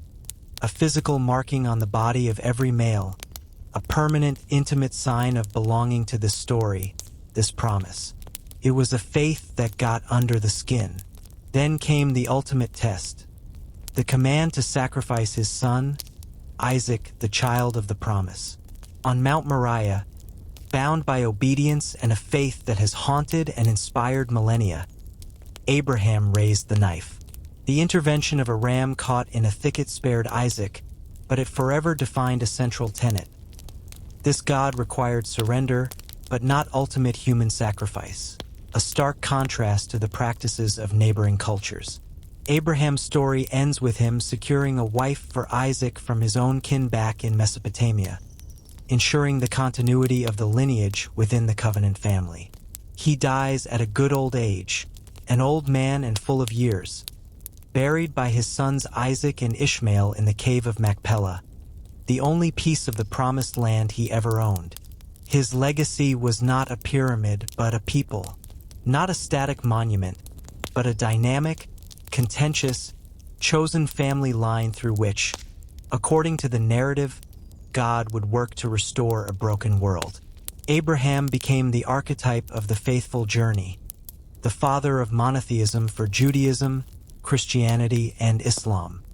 a physical marking on the body of every male, a permanent, intimate sign of belonging to this story, this promise. It was a faith that got under the skin. Then came the ultimate test, the command to sacrifice his son, Isaac, the child of the promise. On Mount Moriah, bound by obedience and a faith that has haunted and inspired millennia, Abraham raised the knife. The intervention of a ram caught in a thicket spared Isaac, but it forever defined a central tenet. This God required surrender, but not ultimate human sacrifice, a stark contrast to the practices of neighboring cultures. Abraham's story ends with him securing a wife for Isaac from his own kin back in Mesopotamia, ensuring the continuity of the lineage within the covenant family. He dies at a good old age, an old man and full of years, buried by his sons Isaac and Ishmael in the cave of Machpelah, the only piece of the promised land he ever owned. His legacy was not a pyramid, but a people. Not a static monument, but a dynamic, contentious, chosen family line through which, according to the narrative, God would work to restore a broken world. Abraham became the archetype of the faithful journey, the father of monotheism for Judaism, Christianity, and Islam.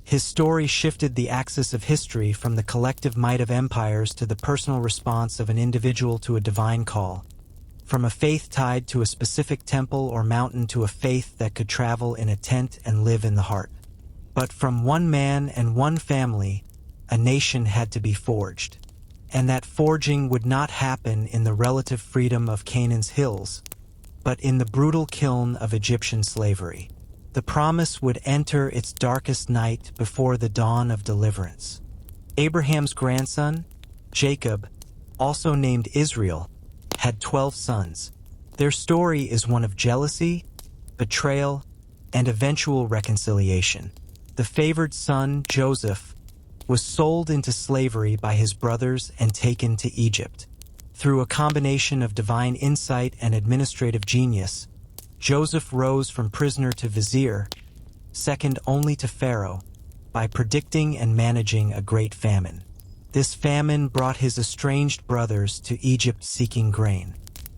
His story shifted the axis of history from the collective might of empires to the personal response of an individual to a divine call, from a faith tied to a specific temple or mountain to a faith that could travel in a tent and live in the heart. But from one man and one family, a nation had to be forged. And that forging would not happen in the relative freedom of Canaan's hills, but in the brutal kiln of Egyptian slavery. The promise would enter its darkest night before the dawn of deliverance. Abraham's grandson, Jacob, also named Israel, had 12 sons. Their story is one of jealousy, betrayal, and eventual reconciliation. The favored son, Joseph, was sold into slavery by his brothers and taken to Egypt. Through a combination of divine insight and administrative genius, Joseph rose from prisoner to vizier, second only to Pharaoh, by predicting and managing a great famine. This famine brought his estranged brothers to Egypt seeking grain.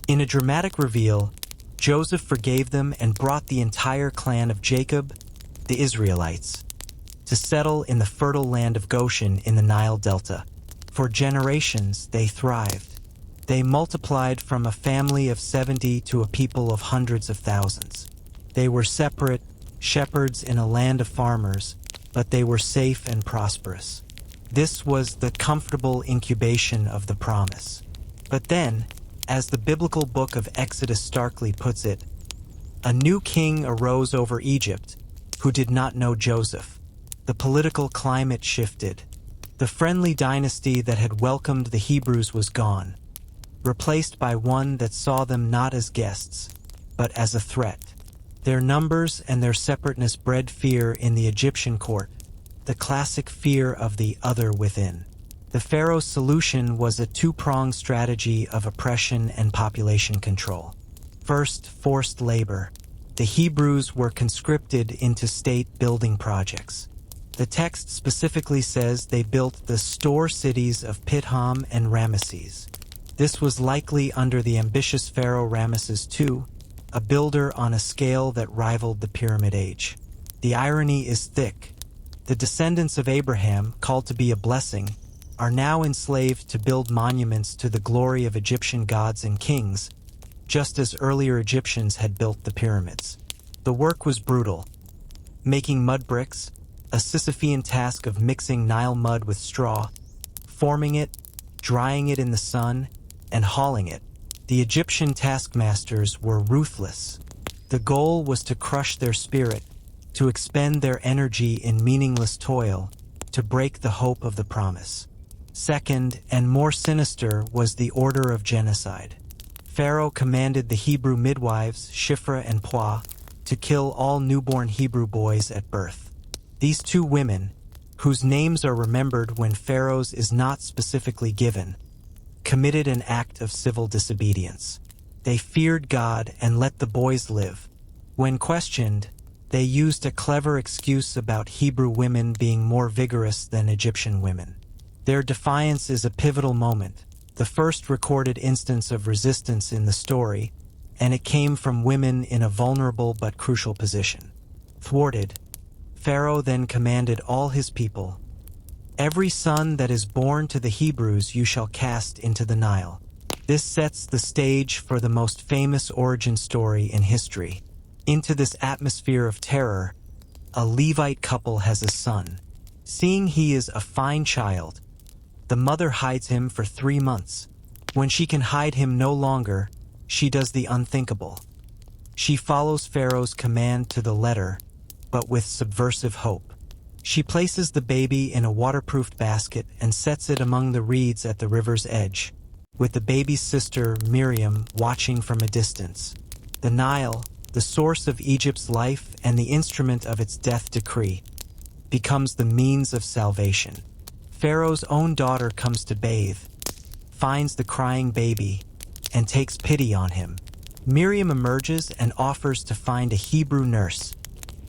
In a dramatic reveal, Joseph forgave them and brought the entire clan of Jacob, the Israelites, to settle in the fertile land of Goshen in the Nile Delta. For generations, they thrived. They multiplied from a family of 70 to a people of hundreds of thousands. They were separate, shepherds in a land of farmers, but they were safe and prosperous. This was the comfortable incubation of the promise. But then, as the biblical book of Exodus starkly puts it, a new king arose over Egypt, who did not know Joseph. The political climate shifted. The friendly dynasty that had welcomed the Hebrews was gone, replaced by one that saw them not as guests, but as a threat. Their numbers and their separateness bred fear in the Egyptian court, the classic fear of the other within. The pharaoh's solution was a two-pronged strategy of oppression and population control. First, forced labor. The Hebrews were conscripted into state-building projects. The text specifically says they built the store cities of Pithom and Ramesses. This was likely under the ambitious pharaoh Ramesses II, a builder on a scale that rivaled the Pyramid Age. The irony is thick. The descendants of Abraham, called to be a blessing, are now enslaved to build monuments to the glory of Egyptian gods and kings, just as earlier Egyptians had built the pyramids. The work was brutal. Making mud bricks, a Sisyphean task of mixing Nile mud with straw, forming it, drying it in the sun, and hauling it. The Egyptian taskmasters were ruthless. The goal was to crush their spirit, to expend their energy in meaningless toil, to break the hope of the promise. Second, and more sinister, was the order of genocide. Pharaoh commanded the Hebrew midwives, Shiphrah and Puah, to kill all newborn Hebrew boys at birth. These two women, whose names are remembered when Pharaoh's is not specifically given, committed an act of civil disobedience. They feared God and let the boys live. When questioned, they used a clever excuse about Hebrew women being more vigorous than Egyptian women. Their defiance is a pivotal moment, the first recorded instance of resistance in the story, and it came from women in a vulnerable but crucial position. Thwarted, Pharaoh then commanded all his people, "Every son that is born to the Hebrews you shall cast into the Nile." This sets the stage for the most famous origin story in history. Into this atmosphere of terror, a Levite couple has a son. Seeing he is a fine child, the mother hides him for 3 months. When she can hide him no longer, she does the unthinkable. She follows Pharaoh's command to the letter, but with subversive hope. She places the baby in a waterproofed basket and sets it among the reeds at the river's edge, with the baby's sister, Miriam, watching from a distance. The Nile, the source of Egypt's life and the instrument of its death decree, becomes the means of salvation. Pharaoh's own daughter comes to bathe, finds the crying baby, and takes pity on him. Miriam emerges and offers to find a Hebrew nurse,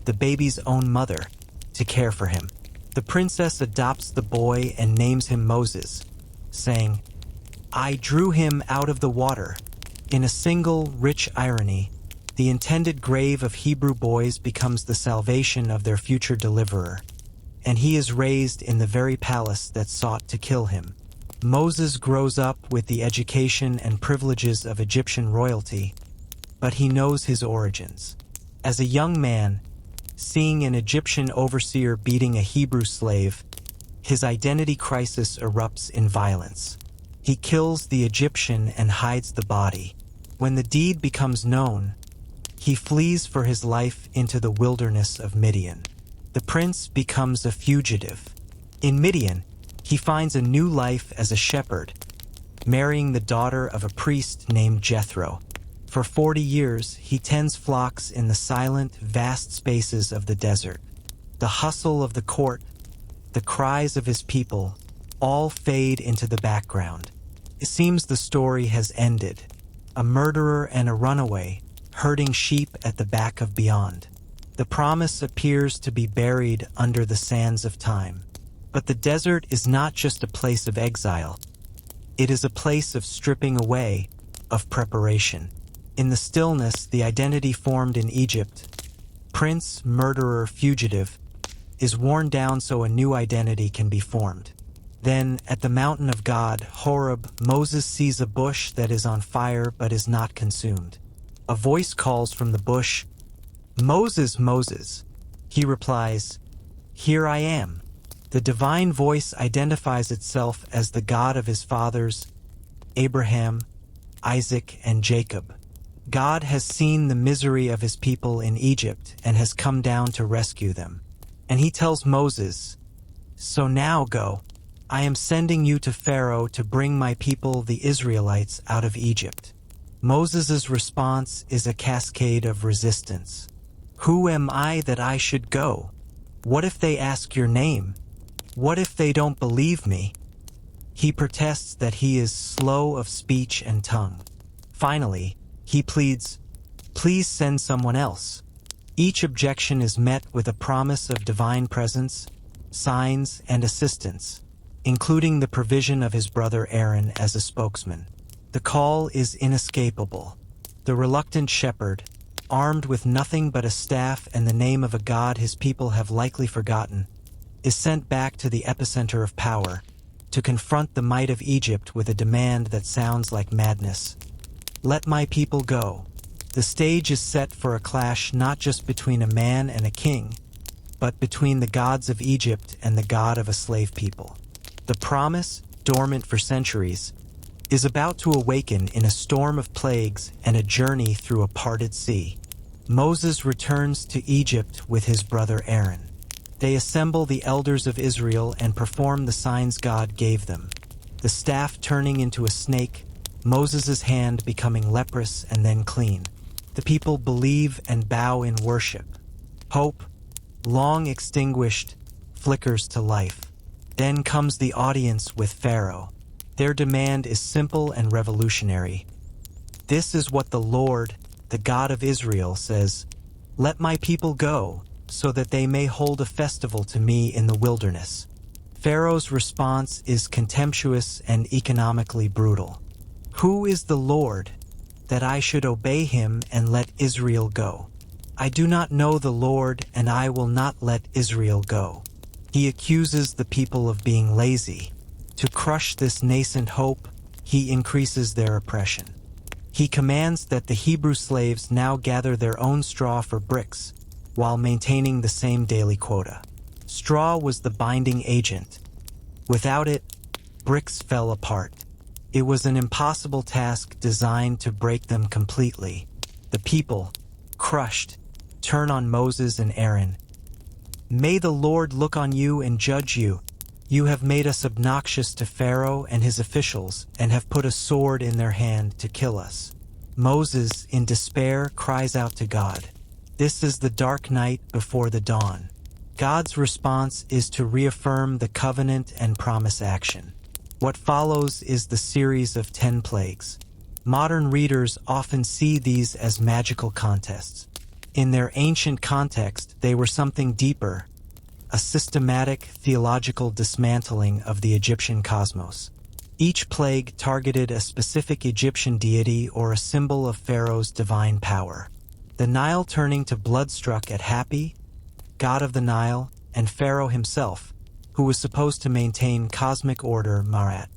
the baby's own mother, to care for him. The princess adopts the boy and names him Moses, saying, "I drew him out of the water." In a single, rich irony, the intended grave of Hebrew boys becomes the salvation of their future deliverer, and he is raised in the very palace that sought to kill him. Moses grows up with the education and privileges of Egyptian royalty, but he knows his origins. As a young man, seeing an Egyptian overseer beating a Hebrew slave, his identity crisis erupts in violence. He kills the Egyptian and hides the body. When the deed becomes known, he flees for his life into the wilderness of Midian. The prince becomes a fugitive. In Midian, he finds a new life as a shepherd, marrying the daughter of a priest named Jethro. For 40 years, he tends flocks in the silent, vast spaces of the desert. The hustle of the court, the cries of his people, all fade into the background. It seems the story has ended. A murderer and a runaway, herding sheep at the back of beyond. The promise appears to be buried under the sands of time. But the desert is not just a place of exile. It is a place of stripping away, of preparation. In the stillness, the identity formed in Egypt, prince, murderer, fugitive, is worn down so a new identity can be formed. Then, at the mountain of God, Horeb, Moses sees a bush that is on fire but is not consumed. A voice calls from the bush, "Moses, Moses." He replies, "Here I am." The divine voice identifies itself as the God of his fathers, Abraham, Isaac, and Jacob. God has seen the misery of his people in Egypt and has come down to rescue them. And he tells Moses, "So now go. I am sending you to Pharaoh to bring my people, the Israelites, out of Egypt." Moses' response is a cascade of resistance. "Who am I that I should go? What if they ask your name? What if they don't believe me?" He protests that he is slow of speech and tongue. Finally, he pleads, "Please send someone else." Each objection is met with a promise of divine presence, signs, and assistance, including the provision of his brother Aaron as a spokesman. The call is inescapable. The reluctant shepherd, armed with nothing but a staff and the name of a god his people have likely forgotten, is sent back to the epicenter of power to confront the might of Egypt with a demand that sounds like madness. "Let my people go." The stage is set for a clash not just between a man and a king, but between the gods of Egypt and the god of a slave people. The promise, dormant for centuries, is about to awaken in a storm of plagues and a journey through a parted sea. Moses returns to Egypt with his brother Aaron. They assemble the elders of Israel and perform the signs God gave them. The staff turning into a snake, Moses' hand becoming leprous and then clean. The people believe and bow in worship. Hope, long extinguished, flickers to life. Then comes the audience with Pharaoh. Their demand is simple and revolutionary. "This is what the Lord, the God of Israel, says, let my people go, so that they may hold a festival to me in the wilderness." Pharaoh's response is contemptuous and economically brutal. "Who is the Lord, that I should obey him and let Israel go? I do not know the Lord, and I will not let Israel go." He accuses the people of being lazy. To crush this nascent hope, he increases their oppression. He commands that the Hebrew slaves now gather their own straw for bricks, while maintaining the same daily quota. Straw was the binding agent. Without it, bricks fell apart. It was an impossible task designed to break them completely. The people, crushed, turn on Moses and Aaron. "May the Lord look on you and judge you. You have made us obnoxious to Pharaoh and his officials and have put a sword in their hand to kill us." Moses, in despair, cries out to God. This is the dark night before the dawn. God's response is to reaffirm the covenant and promise action. What follows is the series of 10 plagues. Modern readers often see these as magical contests. In their ancient context, they were something deeper, a systematic theological dismantling of the Egyptian cosmos. Each plague targeted a specific Egyptian deity or a symbol of Pharaoh's divine power. The Nile turning to bloodstruck at Hapi, god of the Nile, and Pharaoh himself, who was supposed to maintain cosmic order, Marat.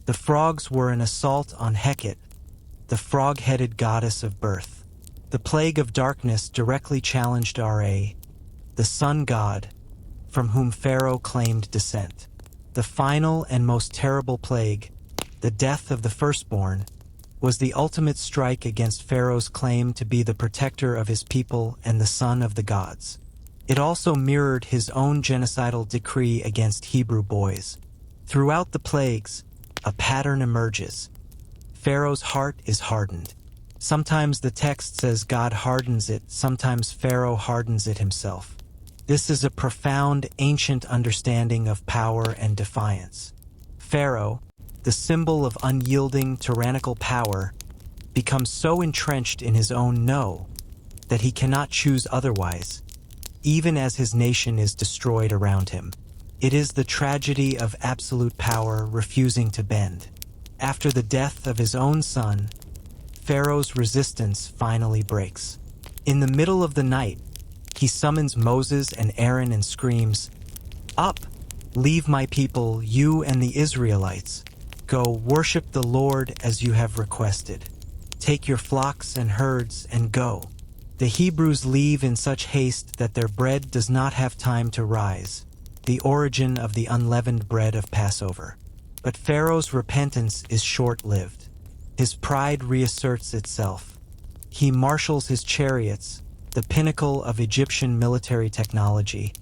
The frogs were an assault on Heket, the frog-headed goddess of birth. The plague of darkness directly challenged Ra, the sun god, from whom Pharaoh claimed descent. The final and most terrible plague, the death of the firstborn, was the ultimate strike against Pharaoh's claim to be the protector of his people and the son of the gods. It also mirrored his own genocidal decree against Hebrew boys. Throughout the plagues, a pattern emerges. Pharaoh's heart is hardened. Sometimes the text says God hardens it, sometimes Pharaoh hardens it himself. This is a profound, ancient understanding of power and defiance. Pharaoh, the symbol of unyielding, tyrannical power, becomes so entrenched in his own no that he cannot choose otherwise, even as his nation is destroyed around him. It is the tragedy of absolute power refusing to bend. After the death of his own son, Pharaoh's resistance finally breaks. In the middle of the night, he summons Moses and Aaron and screams, "Up! Leave my people, you and the Israelites. Go worship the Lord as you have requested. Take your flocks and herds and go." The Hebrews leave in such haste that their bread does not have time to rise, the origin of the unleavened bread of Passover. But Pharaoh's repentance is short-lived. His pride reasserts itself. He marshals his chariots, the pinnacle of Egyptian military technology,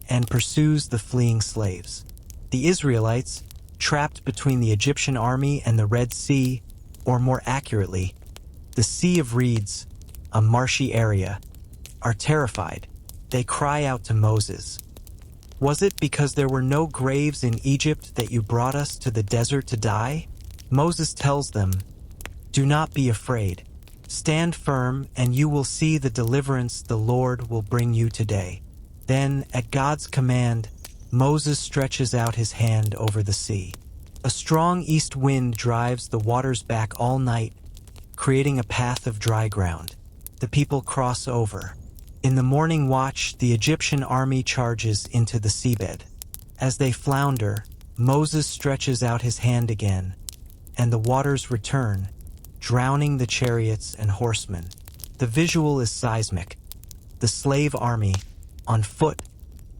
and pursues the fleeing slaves. The Israelites, trapped between the Egyptian army and the Red Sea, or more accurately, the Sea of Reeds, a marshy area, are terrified. They cry out to Moses, "Was it because there were no graves in Egypt that you brought us to the desert to die?" Moses tells them, "Do not be afraid. Stand firm, and you will see the deliverance the Lord will bring you today." Then, at God's command, Moses stretches out his hand over the sea. A strong east wind drives the waters back all night, creating a path of dry ground. The people cross over. In the morning watch, the Egyptian army charges into the seabed. As they flounder, Moses stretches out his hand again, and the waters return, drowning the chariots and horsemen. The visual is seismic. The slave army, on foot,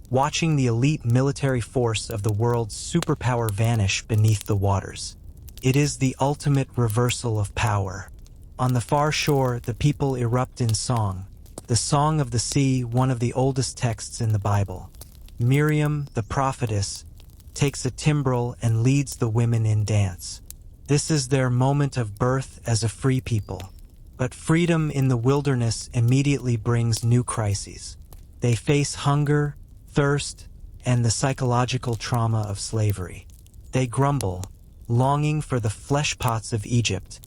watching the elite military force of the world's superpower vanish beneath the waters. It is the ultimate reversal of power. On the far shore, the people erupt in song. The Song of the Sea, one of the oldest texts in the Bible. Miriam, the prophetess, takes a timbrel and leads the women in dance. This is their moment of birth as a free people. But freedom in the wilderness immediately brings new crises. They face hunger, thirst, and the psychological trauma of slavery. They grumble, longing for the fleshpots of Egypt,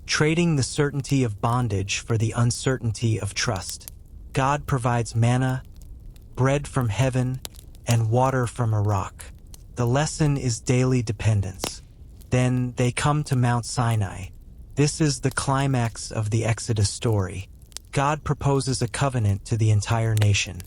trading the certainty of bondage for the uncertainty of trust. God provides manna, bread from heaven, and water from a rock. The lesson is daily dependence. Then they come to Mount Sinai. This is the climax of the Exodus story. God proposes a covenant to the entire nation.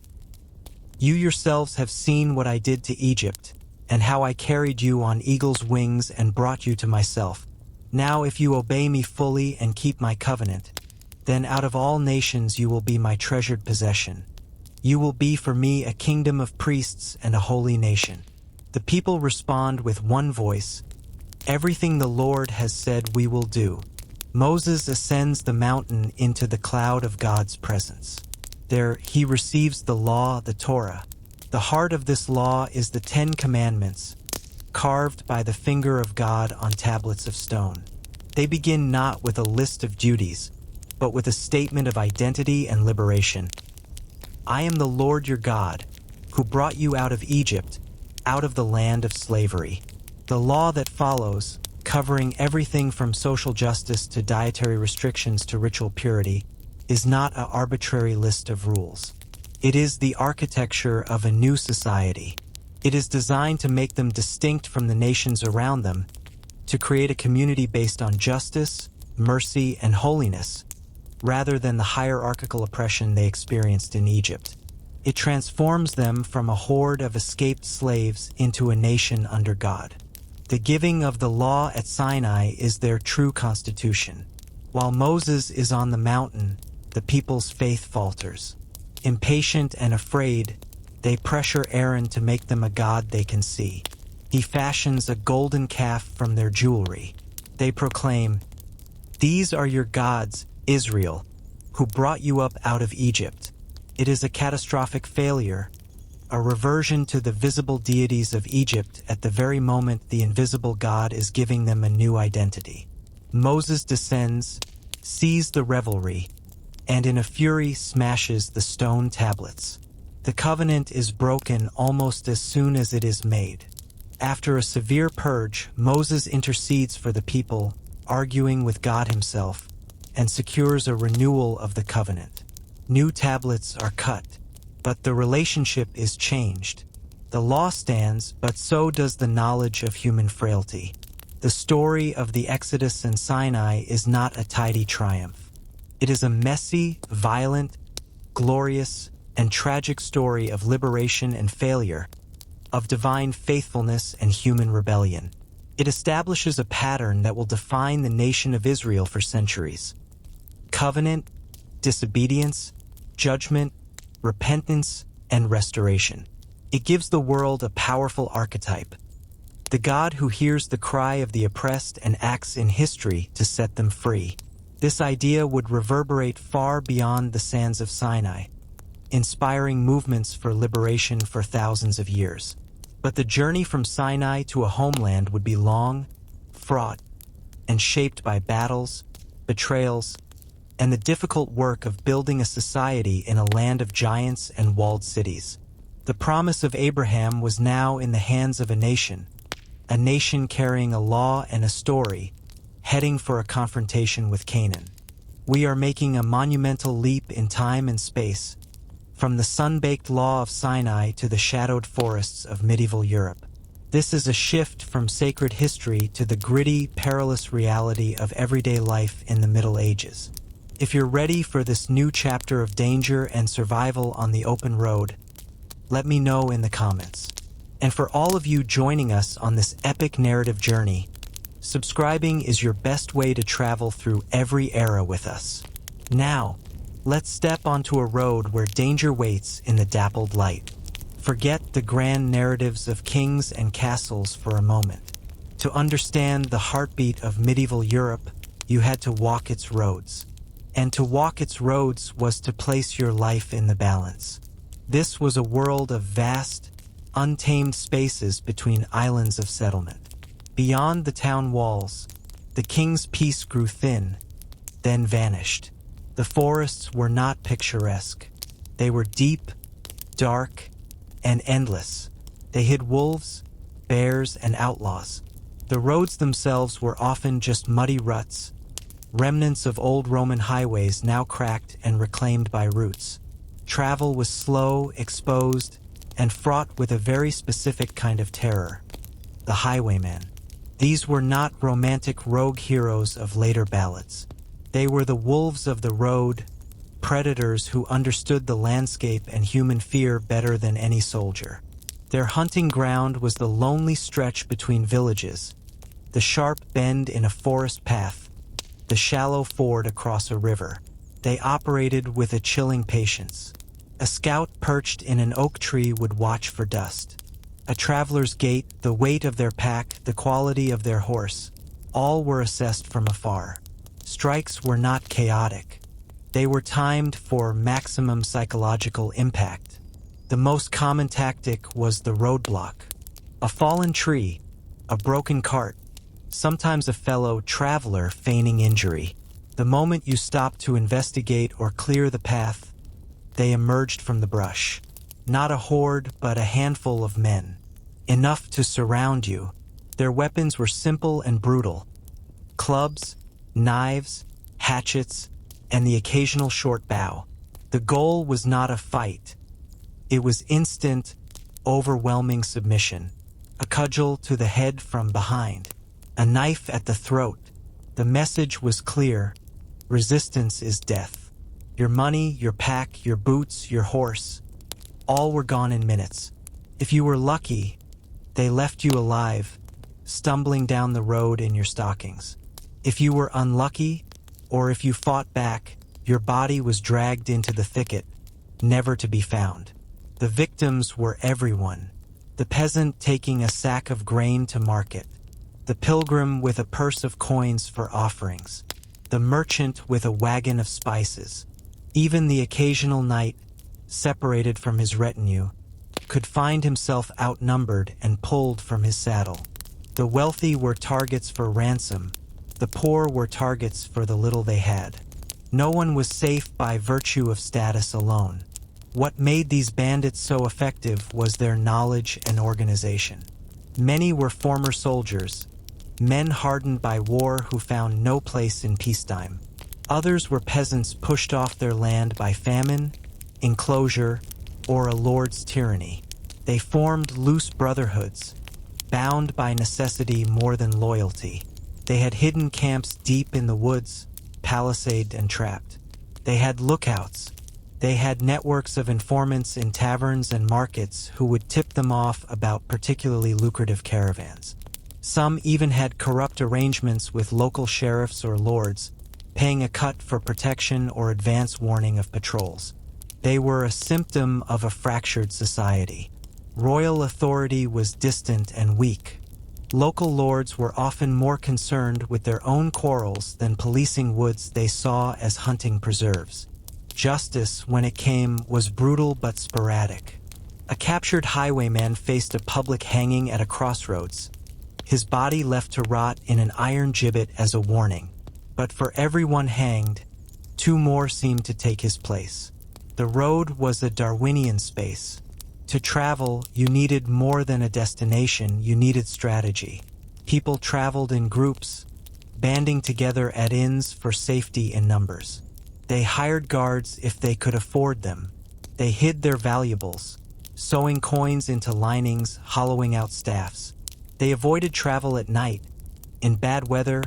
"You yourselves have seen what I did to Egypt, and how I carried you on eagle's wings and brought you to myself. Now if you obey me fully and keep my covenant, then out of all nations you will be my treasured possession. You will be for me a kingdom of priests and a holy nation." The people respond with one voice, "Everything the Lord has said we will do." Moses ascends the mountain into the cloud of God's presence. There he receives the law, the Torah. The heart of this law is the 10 Commandments, carved by the finger of God on tablets of stone. They begin not with a list of duties, but with a statement of identity and liberation. "I am the Lord your God, who brought you out of Egypt, out of the land of slavery." The law that follows, covering everything from social justice to dietary restrictions to ritual purity, is not an arbitrary list of rules. It is the architecture of a new society. It is designed to make them distinct from the nations around them, to create a community based on justice, mercy, and holiness, rather than the hierarchical oppression they experienced in Egypt. It transforms them from a horde of escaped slaves into a nation under God. The giving of the law at Sinai is their true constitution. While Moses is on the mountain, the people's faith falters. Impatient and afraid, they pressure Aaron to make them a god they can see. He fashions a golden calf from their jewelry. They proclaim, These are your gods, Israel, who brought you up out of Egypt. It is a catastrophic failure, a reversion to the visible deities of Egypt at the very moment the invisible God is giving them a new identity. Moses descends, sees the revelry, and in a fury smashes the stone tablets. The covenant is broken almost as soon as it is made. After a severe purge, Moses intercedes for the people, arguing with God himself, and secures a renewal of the covenant. New tablets are cut, but the relationship is changed. The law stands, but so does the knowledge of human frailty. The story of the Exodus and Sinai is not a tidy triumph. It is a messy, violent, glorious, and tragic story of liberation and failure, of divine faithfulness and human rebellion. It establishes a pattern that will define the nation of Israel for centuries. Covenant, disobedience, judgment, repentance, and restoration. It gives the world a powerful archetype, the God who hears the cry of the oppressed and acts in history to set them free. This idea would reverberate far beyond the sands of Sinai, inspiring movements for liberation for thousands of years. But the journey from Sinai to a homeland would be long, fraught, and shaped by battles, betrayals, and the difficult work of building a society in a land of giants and walled cities. The promise of Abraham was now in the hands of a nation carrying a law and a story, heading for a confrontation with Canaan. We are making a monumental leap in time and space, from the sun-baked law of Sinai to the shadowed forests of medieval Europe. This is a shift from sacred history to the gritty, perilous reality of everyday life in the Middle Ages. If you're ready for this new chapter of danger and survival on the open road, let me know in the comments. And for all of you joining us on this epic narrative journey, subscribing is your best way to travel through every era with us. Now, let's step onto a road where danger waits in the dappled light. Forget the grand narratives of kings and castles for a moment. To understand the heartbeat of medieval Europe, you had to walk its roads. And to walk its roads was to place your life in the balance. This was a world of vast, untamed spaces between islands of settlement. Beyond the town walls, the king's peace grew thin, then vanished. The forests were not picturesque. They were deep, dark, and endless. They hid wolves, bears, and outlaws. The roads themselves were often just muddy ruts, remnants of old Roman highways now cracked and reclaimed by roots. Travel was slow, exposed, and fraught with a very specific kind of terror: the highwayman. These were not romantic rogue heroes of later ballads. They were the wolves of the road, predators who understood the landscape and human fear better than any soldier. Their hunting ground was the lonely stretch between villages, the sharp bend in a forest path, the shallow ford across a river. They operated with a chilling patience. A scout perched in an oak tree would watch for dust. A traveler's gait, the weight of their pack, the quality of their horse, all were assessed from afar. Strikes were not chaotic. They were timed for maximum psychological impact. The most common tactic was the roadblock. A fallen tree, a broken cart, sometimes a fellow traveler feigning injury. The moment you stopped to investigate or clear the path, they emerged from the brush. Not a horde, but a handful of men. Enough to surround you. Their weapons were simple and brutal: clubs, knives, hatchets, and the occasional short bow. The goal was not a fight. It was instant, overwhelming submission. A cudgel to the head from behind. A knife at the throat. The message was clear: resistance is death. Your money, your pack, your boots, your horse, all were gone in minutes. If you were lucky, they left you alive, stumbling down the road in your stockings. If you were unlucky, or if you fought back, your body was dragged into the thicket, never to be found. The victims were everyone: the peasant taking a sack of grain to market, the pilgrim with a purse of coins for offerings, the merchant with a wagon of spices. Even the occasional knight, separated from his retinue, could find himself outnumbered and pulled from his saddle. The wealthy were targets for ransom, the poor were targets for the little they had. No one was safe by virtue of status alone. What made these bandits so effective was their knowledge and organization. Many were former soldiers, men hardened by war who found no place in peacetime. Others were peasants pushed off their land by famine, enclosure, or a lord's tyranny. They formed loose brotherhoods, bound by necessity more than loyalty. They had hidden camps deep in the woods, palisaded and trapped. They had lookouts. They had networks of informants in taverns and markets who would tip them off about particularly lucrative caravans. Some even had corrupt arrangements with local sheriffs or lords, paying a cut for protection or advance warning of patrols. They were a symptom of a fractured society. Royal authority was distant and weak. Local lords were often more concerned with their own quarrels than policing woods they saw as hunting preserves. Justice, when it came, was brutal but sporadic. A captured highwayman faced a public hanging at a crossroads, his body left to rot in an iron gibbet as a warning. But for everyone hanged, two more seemed to take his place. The road was a Darwinian space. To travel, you needed more than a destination, you needed strategy. People traveled in groups, banding together at inns for safety in numbers. They hired guards if they could afford them. They hid their valuables, sewing coins into linings, hollowing out staffs. They avoided travel at night, in bad weather,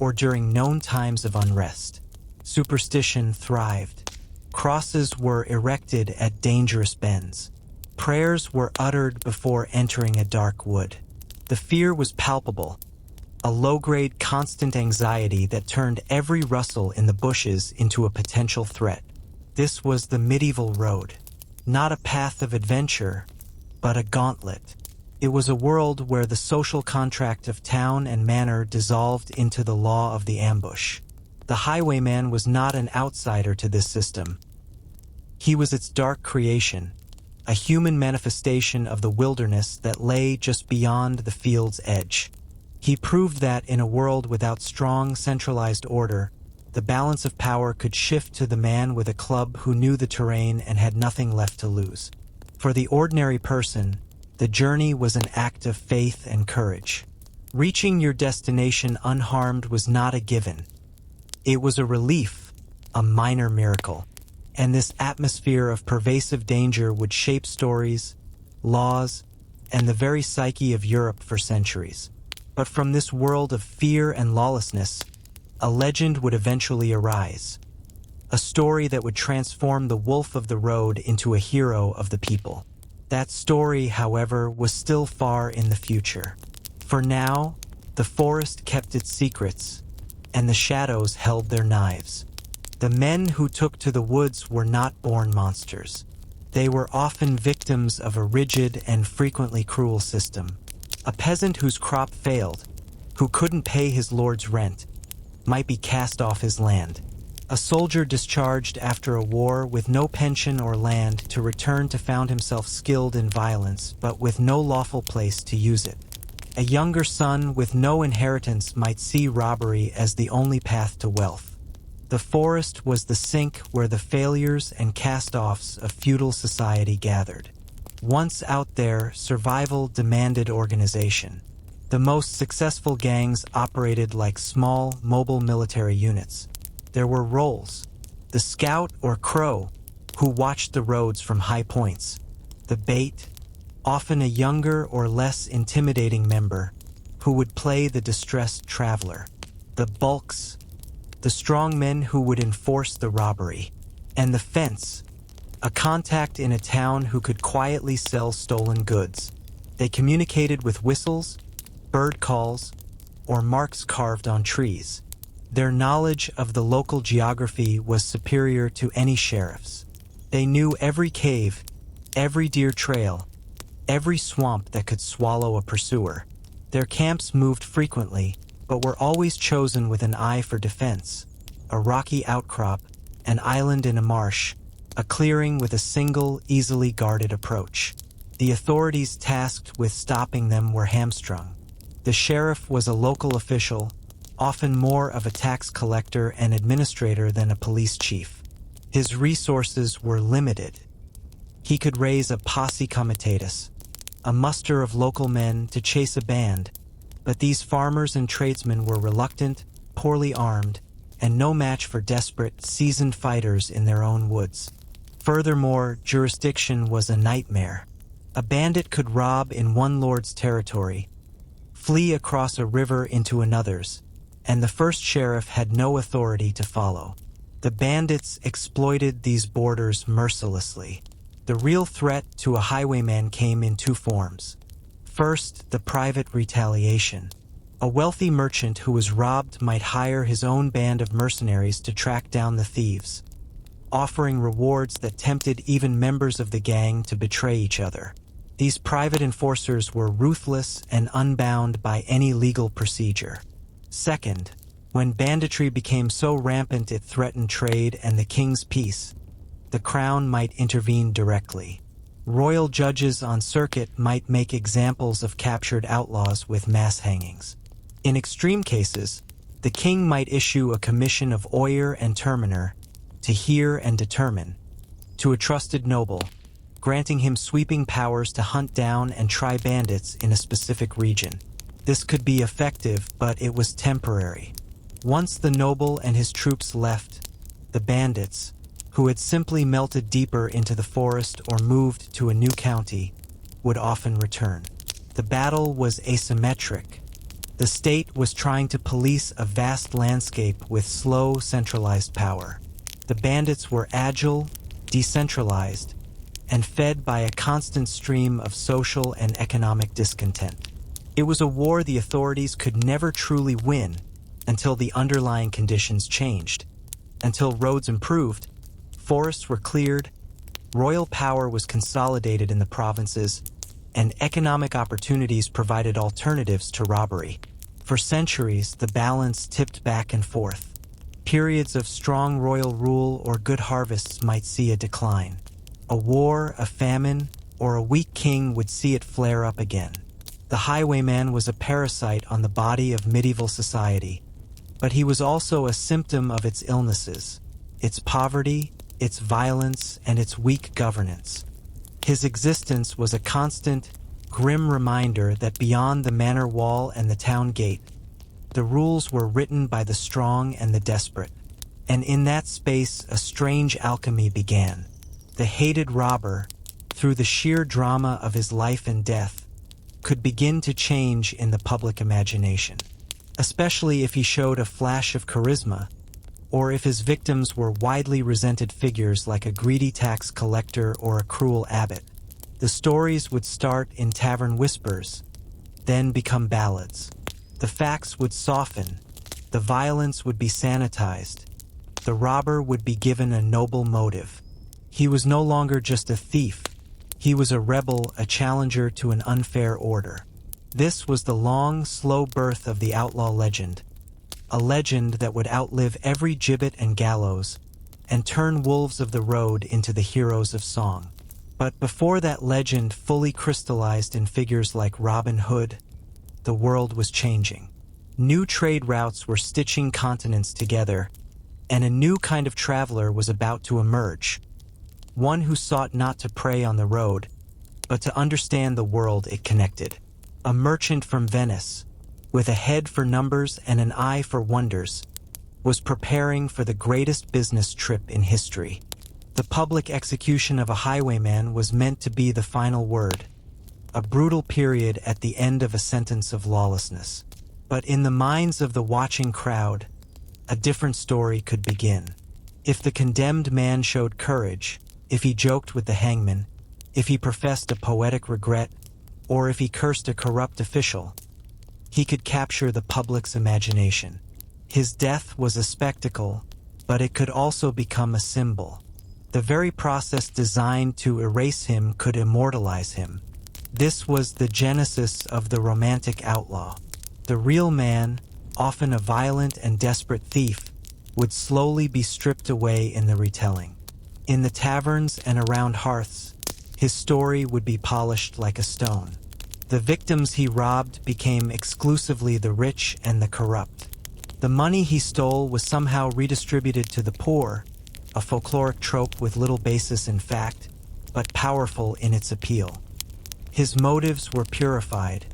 or during known times of unrest. Superstition thrived. Crosses were erected at dangerous bends. Prayers were uttered before entering a dark wood. The fear was palpable, a low-grade constant anxiety that turned every rustle in the bushes into a potential threat. This was the medieval road, not a path of adventure, but a gauntlet. It was a world where the social contract of town and manor dissolved into the law of the ambush. The highwayman was not an outsider to this system. He was its dark creation, a human manifestation of the wilderness that lay just beyond the field's edge. He proved that in a world without strong, centralized order, the balance of power could shift to the man with a club who knew the terrain and had nothing left to lose. For the ordinary person, the journey was an act of faith and courage. Reaching your destination unharmed was not a given. It was a relief, a minor miracle. And this atmosphere of pervasive danger would shape stories, laws, and the very psyche of Europe for centuries. But from this world of fear and lawlessness, a legend would eventually arise. A story that would transform the wolf of the road into a hero of the people. That story, however, was still far in the future. For now, the forest kept its secrets, and the shadows held their knives. The men who took to the woods were not born monsters. They were often victims of a rigid and frequently cruel system. A peasant whose crop failed, who couldn't pay his lord's rent, might be cast off his land. A soldier discharged after a war with no pension or land to return to found himself skilled in violence, but with no lawful place to use it. A younger son with no inheritance might see robbery as the only path to wealth. The forest was the sink where the failures and cast-offs of feudal society gathered. Once out there, survival demanded organization. The most successful gangs operated like small, mobile military units. There were roles: the scout or crow, who watched the roads from high points; the bait, often a younger or less intimidating member, who would play the distressed traveler; the bulks, the strong men who would enforce the robbery; and the fence, a contact in a town who could quietly sell stolen goods. They communicated with whistles, bird calls, or marks carved on trees. Their knowledge of the local geography was superior to any sheriff's. They knew every cave, every deer trail, every swamp that could swallow a pursuer. Their camps moved frequently, but were always chosen with an eye for defense. a rocky outcrop, an island in a marsh, a clearing with a single, easily guarded approach. The authorities tasked with stopping them were hamstrung. The sheriff was a local official, often more of a tax collector and administrator than a police chief. His resources were limited. He could raise a posse comitatus, a muster of local men to chase a band, but these farmers and tradesmen were reluctant, poorly armed, and no match for desperate, seasoned fighters in their own woods. Furthermore, jurisdiction was a nightmare. A bandit could rob in one lord's territory, flee across a river into another's, and the first sheriff had no authority to follow. The bandits exploited these borders mercilessly. The real threat to a highwayman came in two forms. First, the private retaliation. A wealthy merchant who was robbed might hire his own band of mercenaries to track down the thieves, offering rewards that tempted even members of the gang to betray each other. These private enforcers were ruthless and unbound by any legal procedure. Second, when banditry became so rampant it threatened trade and the king's peace, the crown might intervene directly. Royal judges on circuit might make examples of captured outlaws with mass hangings. In extreme cases, the king might issue a commission of oyer and terminer to hear and determine, to a trusted noble, granting him sweeping powers to hunt down and try bandits in a specific region. This could be effective, but it was temporary. Once the noble and his troops left, the bandits, who had simply melted deeper into the forest or moved to a new county, would often return. The battle was asymmetric. The state was trying to police a vast landscape with slow, centralized power. The bandits were agile, decentralized, and fed by a constant stream of social and economic discontent. It was a war the authorities could never truly win until the underlying conditions changed, until roads improved, forests were cleared, royal power was consolidated in the provinces, and economic opportunities provided alternatives to robbery. For centuries, the balance tipped back and forth. Periods of strong royal rule or good harvests might see a decline. A war, a famine, or a weak king would see it flare up again. The highwayman was a parasite on the body of medieval society, but he was also a symptom of its illnesses, its poverty, its violence, and its weak governance. His existence was a constant, grim reminder that beyond the manor wall and the town gate, the rules were written by the strong and the desperate. And in that space, a strange alchemy began. The hated robber, through the sheer drama of his life and death, could begin to change in the public imagination, especially if he showed a flash of charisma, or if his victims were widely resented figures like a greedy tax collector or a cruel abbot. The stories would start in tavern whispers, then become ballads. The facts would soften, the violence would be sanitized, the robber would be given a noble motive. He was no longer just a thief, he was a rebel, a challenger to an unfair order. This was the long, slow birth of the outlaw legend, a legend that would outlive every gibbet and gallows, and turn wolves of the road into the heroes of song. But before that legend fully crystallized in figures like Robin Hood, the world was changing. New trade routes were stitching continents together, and a new kind of traveler was about to emerge. One who sought not to prey on the road, but to understand the world it connected. A merchant from Venice, with a head for numbers and an eye for wonders, was preparing for the greatest business trip in history. The public execution of a highwayman was meant to be the final word, a brutal period at the end of a sentence of lawlessness. But in the minds of the watching crowd, a different story could begin. If the condemned man showed courage, if he joked with the hangman, if he professed a poetic regret, or if he cursed a corrupt official, he could capture the public's imagination. His death was a spectacle, but it could also become a symbol. The very process designed to erase him could immortalize him. This was the genesis of the romantic outlaw. The real man, often a violent and desperate thief, would slowly be stripped away in the retelling. In the taverns and around hearths, his story would be polished like a stone. The victims he robbed became exclusively the rich and the corrupt. The money he stole was somehow redistributed to the poor, a folkloric trope with little basis in fact, but powerful in its appeal. His motives were purified.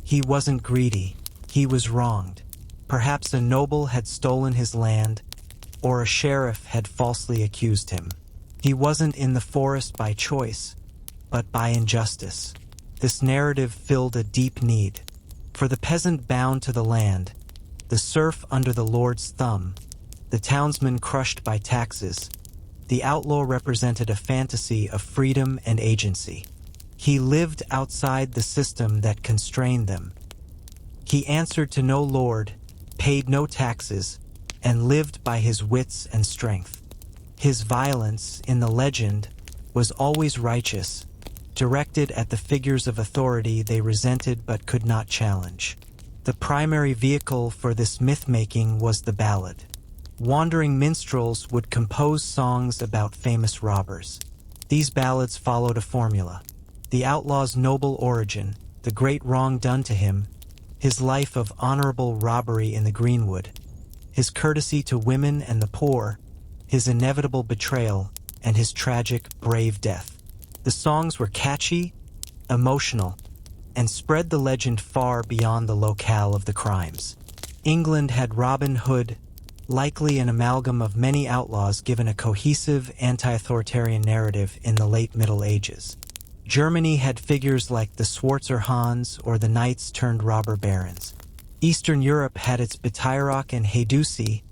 He wasn't greedy, he was wronged. Perhaps a noble had stolen his land, or a sheriff had falsely accused him. He wasn't in the forest by choice, but by injustice. This narrative filled a deep need. For the peasant bound to the land, the serf under the lord's thumb, the townsman crushed by taxes, the outlaw represented a fantasy of freedom and agency. He lived outside the system that constrained them. He answered to no lord, paid no taxes, and lived by his wits and strength. His violence, in the legend, was always righteous, directed at the figures of authority they resented but could not challenge. The primary vehicle for this myth-making was the ballad. Wandering minstrels would compose songs about famous robbers. These ballads followed a formula: the outlaw's noble origin, the great wrong done to him, his life of honorable robbery in the greenwood, his courtesy to women and the poor, his inevitable betrayal, and his tragic, brave death. The songs were catchy, emotional, and spread the legend far beyond the locale of the crimes. England had Robin Hood, likely an amalgam of many outlaws given a cohesive anti-authoritarian narrative in the late Middle Ages. Germany had figures like the Schwarzer Hans or the knights-turned-robber barons. Eastern Europe had its Bataillerac and Heidusi,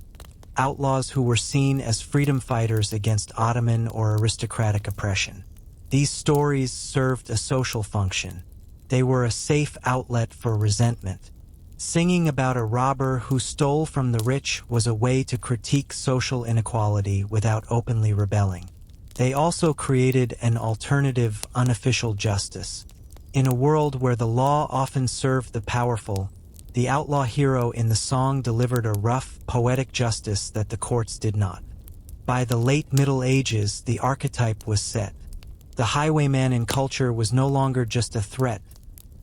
outlaws who were seen as freedom fighters against Ottoman or aristocratic oppression. These stories served a social function. They were a safe outlet for resentment. Singing about a robber who stole from the rich was a way to critique social inequality without openly rebelling. They also created an alternative, unofficial justice. In a world where the law often served the powerful, the outlaw hero in the song delivered a rough, poetic justice that the courts did not. By the late Middle Ages, the archetype was set. The highwayman in culture was no longer just a threat.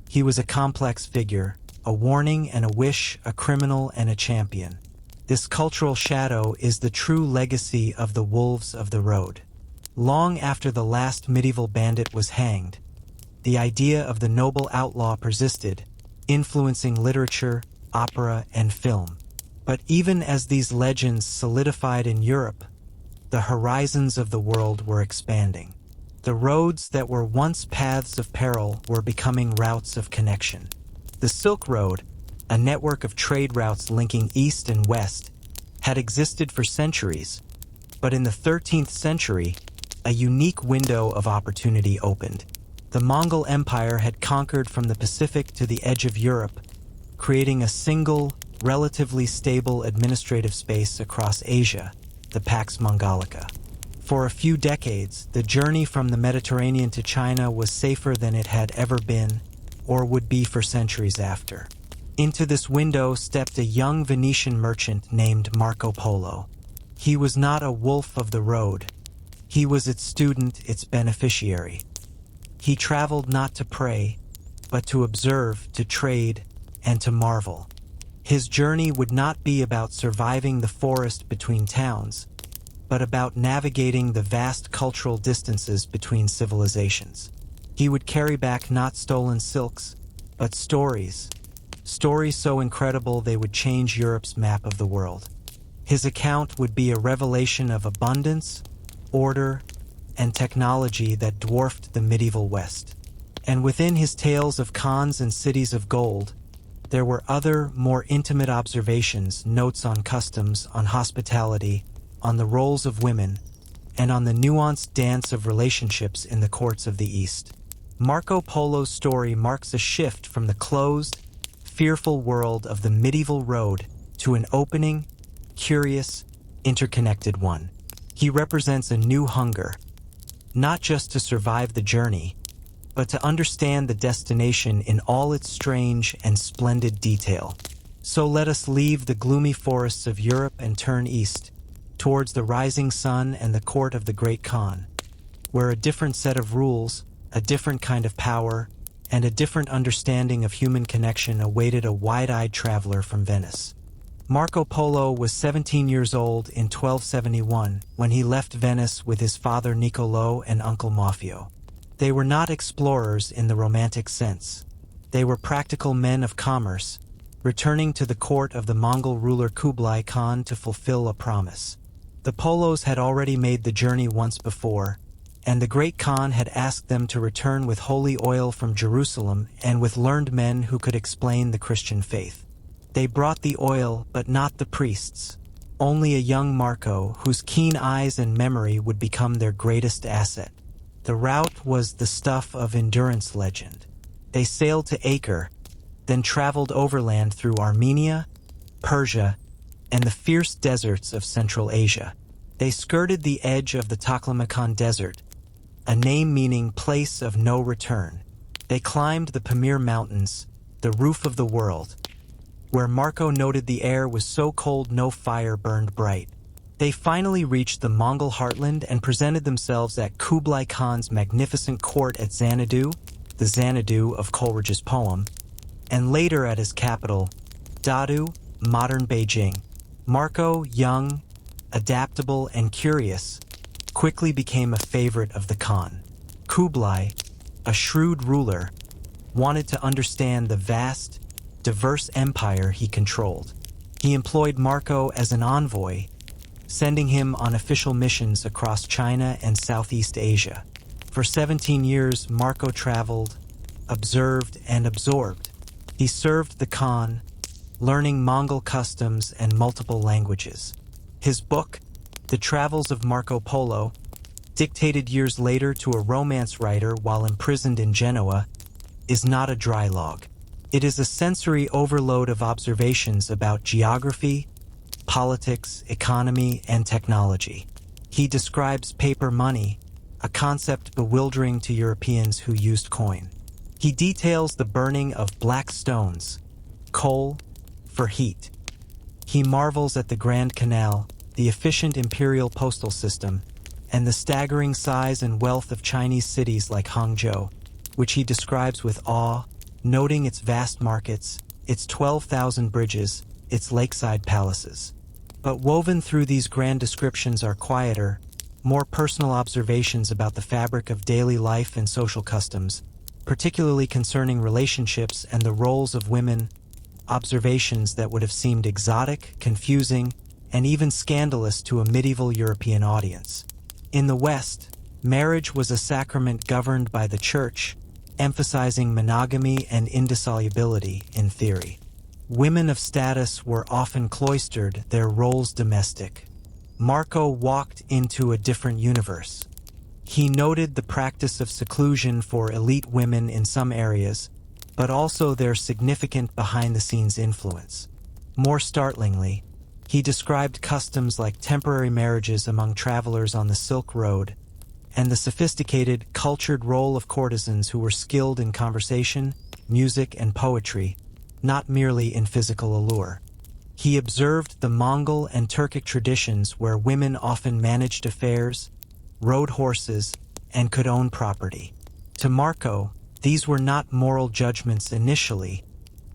He was a complex figure, a warning and a wish, a criminal and a champion. This cultural shadow is the true legacy of the wolves of the road. Long after the last medieval bandit was hanged, the idea of the noble outlaw persisted, influencing literature, opera, and film. But even as these legends solidified in Europe, the horizons of the world were expanding. The roads that were once paths of peril were becoming routes of connection. The Silk Road, a network of trade routes linking east and west, had existed for centuries, but in the 13th century, a unique window of opportunity opened. The Mongol Empire had conquered from the Pacific to the edge of Europe, creating a single, relatively stable administrative space across Asia, the Pax Mongolica. For a few decades, the journey from the Mediterranean to China was safer than it had ever been, or would be for centuries after. Into this window stepped a young Venetian merchant named Marco Polo. He was not a wolf of the road. He was its student, its beneficiary. He traveled not to prey, but to observe, to trade, and to marvel. His journey would not be about surviving the forest between towns, but about navigating the vast cultural distances between civilizations. He would carry back not stolen silks, but stories. Stories so incredible they would change Europe's map of the world. His account would be a revelation of abundance, order, and technology that dwarfed the medieval West. And within his tales of Khans and cities of gold, there were other, more intimate observations, notes on customs, on hospitality, on the roles of women, and on the nuanced dance of relationships in the courts of the East. Marco Polo's story marks a shift from the closed, fearful world of the medieval road to an opening, curious, interconnected one. He represents a new hunger, not just to survive the journey, but to understand the destination in all its strange and splendid detail. So let us leave the gloomy forests of Europe and turn east, towards the rising sun and the court of the Great Khan, where a different set of rules, a different kind of power, and a different understanding of human connection awaited a wide-eyed traveler from Venice. Marco Polo was 17 years old in 1271 when he left Venice with his father Niccolò and uncle Maffeo. They were not explorers in the romantic sense. They were practical men of commerce, returning to the court of the Mongol ruler Kublai Khan to fulfill a promise. The Polos had already made the journey once before, and the Great Khan had asked them to return with holy oil from Jerusalem and with learned men who could explain the Christian faith. They brought the oil, but not the priests. Only a young Marco, whose keen eyes and memory would become their greatest asset. The route was the stuff of endurance legend. They sailed to Acre, then traveled overland through Armenia, Persia, and the fierce deserts of Central Asia. They skirted the edge of the Taklamakan Desert, a name meaning place of no return. They climbed the Pamir Mountains, the roof of the world, where Marco noted the air was so cold no fire burned bright. They finally reached the Mongol heartland and presented themselves at Kublai Khan's magnificent court at Xanadu, the Xanadu of Coleridge's poem, and later at his capital, Dadu, modern Beijing. Marco, young, adaptable, and curious, quickly became a favorite of the Khan. Kublai, a shrewd ruler, wanted to understand the vast, diverse empire he controlled. He employed Marco as an envoy, sending him on official missions across China and Southeast Asia. For 17 years, Marco traveled, observed, and absorbed. He served the Khan, learning Mongol customs and multiple languages. His book, The Travels of Marco Polo, dictated years later to a romance writer while imprisoned in Genoa, is not a dry log. It is a sensory overload of observations about geography, politics, economy, and technology. He describes paper money, a concept bewildering to Europeans who used coin. He details the burning of black stones, coal, for heat. He marvels at the Grand Canal, the efficient imperial postal system, and the staggering size and wealth of Chinese cities like Hangzhou, which he describes with awe, noting its vast markets, its 12,000 bridges, its lakeside palaces. But woven through these grand descriptions are quieter, more personal observations about the fabric of daily life and social customs, particularly concerning relationships and the roles of women, observations that would have seemed exotic, confusing, and even scandalous to a medieval European audience. In the West, marriage was a sacrament governed by the Church, emphasizing monogamy and indissolubility in theory. Women of status were often cloistered, their roles domestic. Marco walked into a different universe. He noted the practice of seclusion for elite women in some areas, but also their significant behind-the-scenes influence. More startlingly, he described customs like temporary marriages among travelers on the Silk Road, and the sophisticated, cultured role of courtesans who were skilled in conversation, music, and poetry, not merely in physical allure. He observed the Mongol and Turkic traditions where women often managed affairs, rode horses, and could own property. To Marco, these were not moral judgments initially,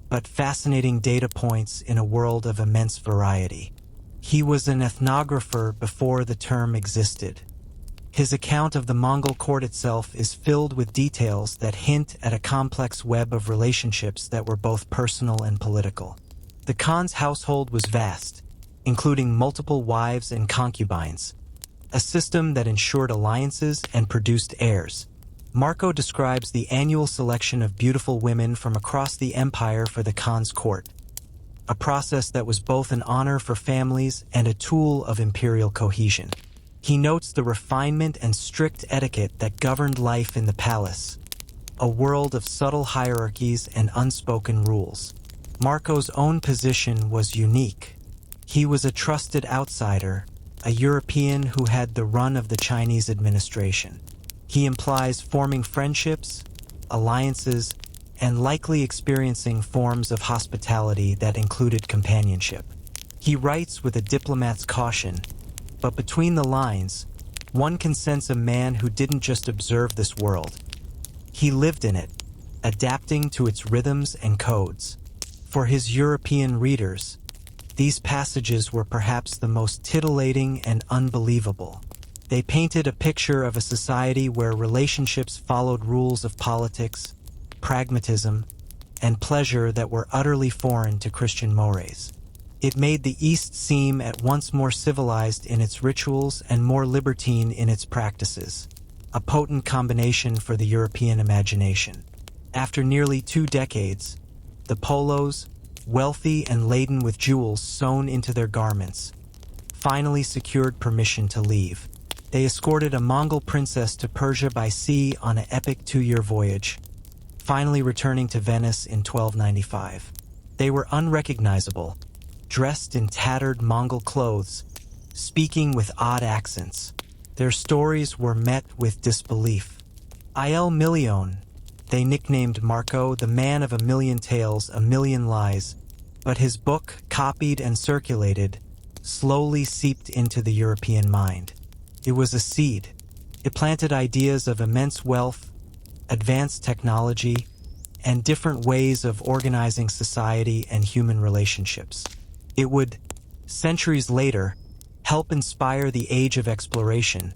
but fascinating data points in a world of immense variety. He was an ethnographer before the term existed. His account of the Mongol court itself is filled with details that hint at a complex web of relationships that were both personal and political. The Khan's household was vast, including multiple wives and concubines, a system that ensured alliances and produced heirs. Marco describes the annual selection of beautiful women from across the empire for the Khan's court, a process that was both an honor for families and a tool of imperial cohesion. He notes the refinement and strict etiquette that governed life in the palace, a world of subtle hierarchies and unspoken rules. Marco's own position was unique. He was a trusted outsider, a European who had the run of the Chinese administration. He implies forming friendships, alliances, and likely experiencing forms of hospitality that included companionship. He writes with a diplomat's caution, but between the lines, one can sense a man who didn't just observe this world. He lived in it, adapting to its rhythms and codes. For his European readers, these passages were perhaps the most titillating and unbelievable. They painted a picture of a society where relationships followed rules of politics, pragmatism, and pleasure that were utterly foreign to Christian mores. It made the East seem at once more civilized in its rituals and more libertine in its practices, a potent combination for the European imagination. After nearly 2 decades, the Polos, wealthy and laden with jewels sewn into their garments, finally secured permission to leave. They escorted a Mongol princess to Persia by sea on an epic 2-year voyage, finally returning to Venice in 1295. They were unrecognizable, dressed in tattered Mongol clothes, speaking with odd accents. Their stories were met with disbelief. Il Million, they nicknamed Marco the man of a million tales, a million lies, but his book, copied and circulated, slowly seeped into the European mind. It was a seed. It planted ideas of immense wealth, advanced technology, and different ways of organizing society and human relationships. It would, centuries later, help inspire the age of exploration,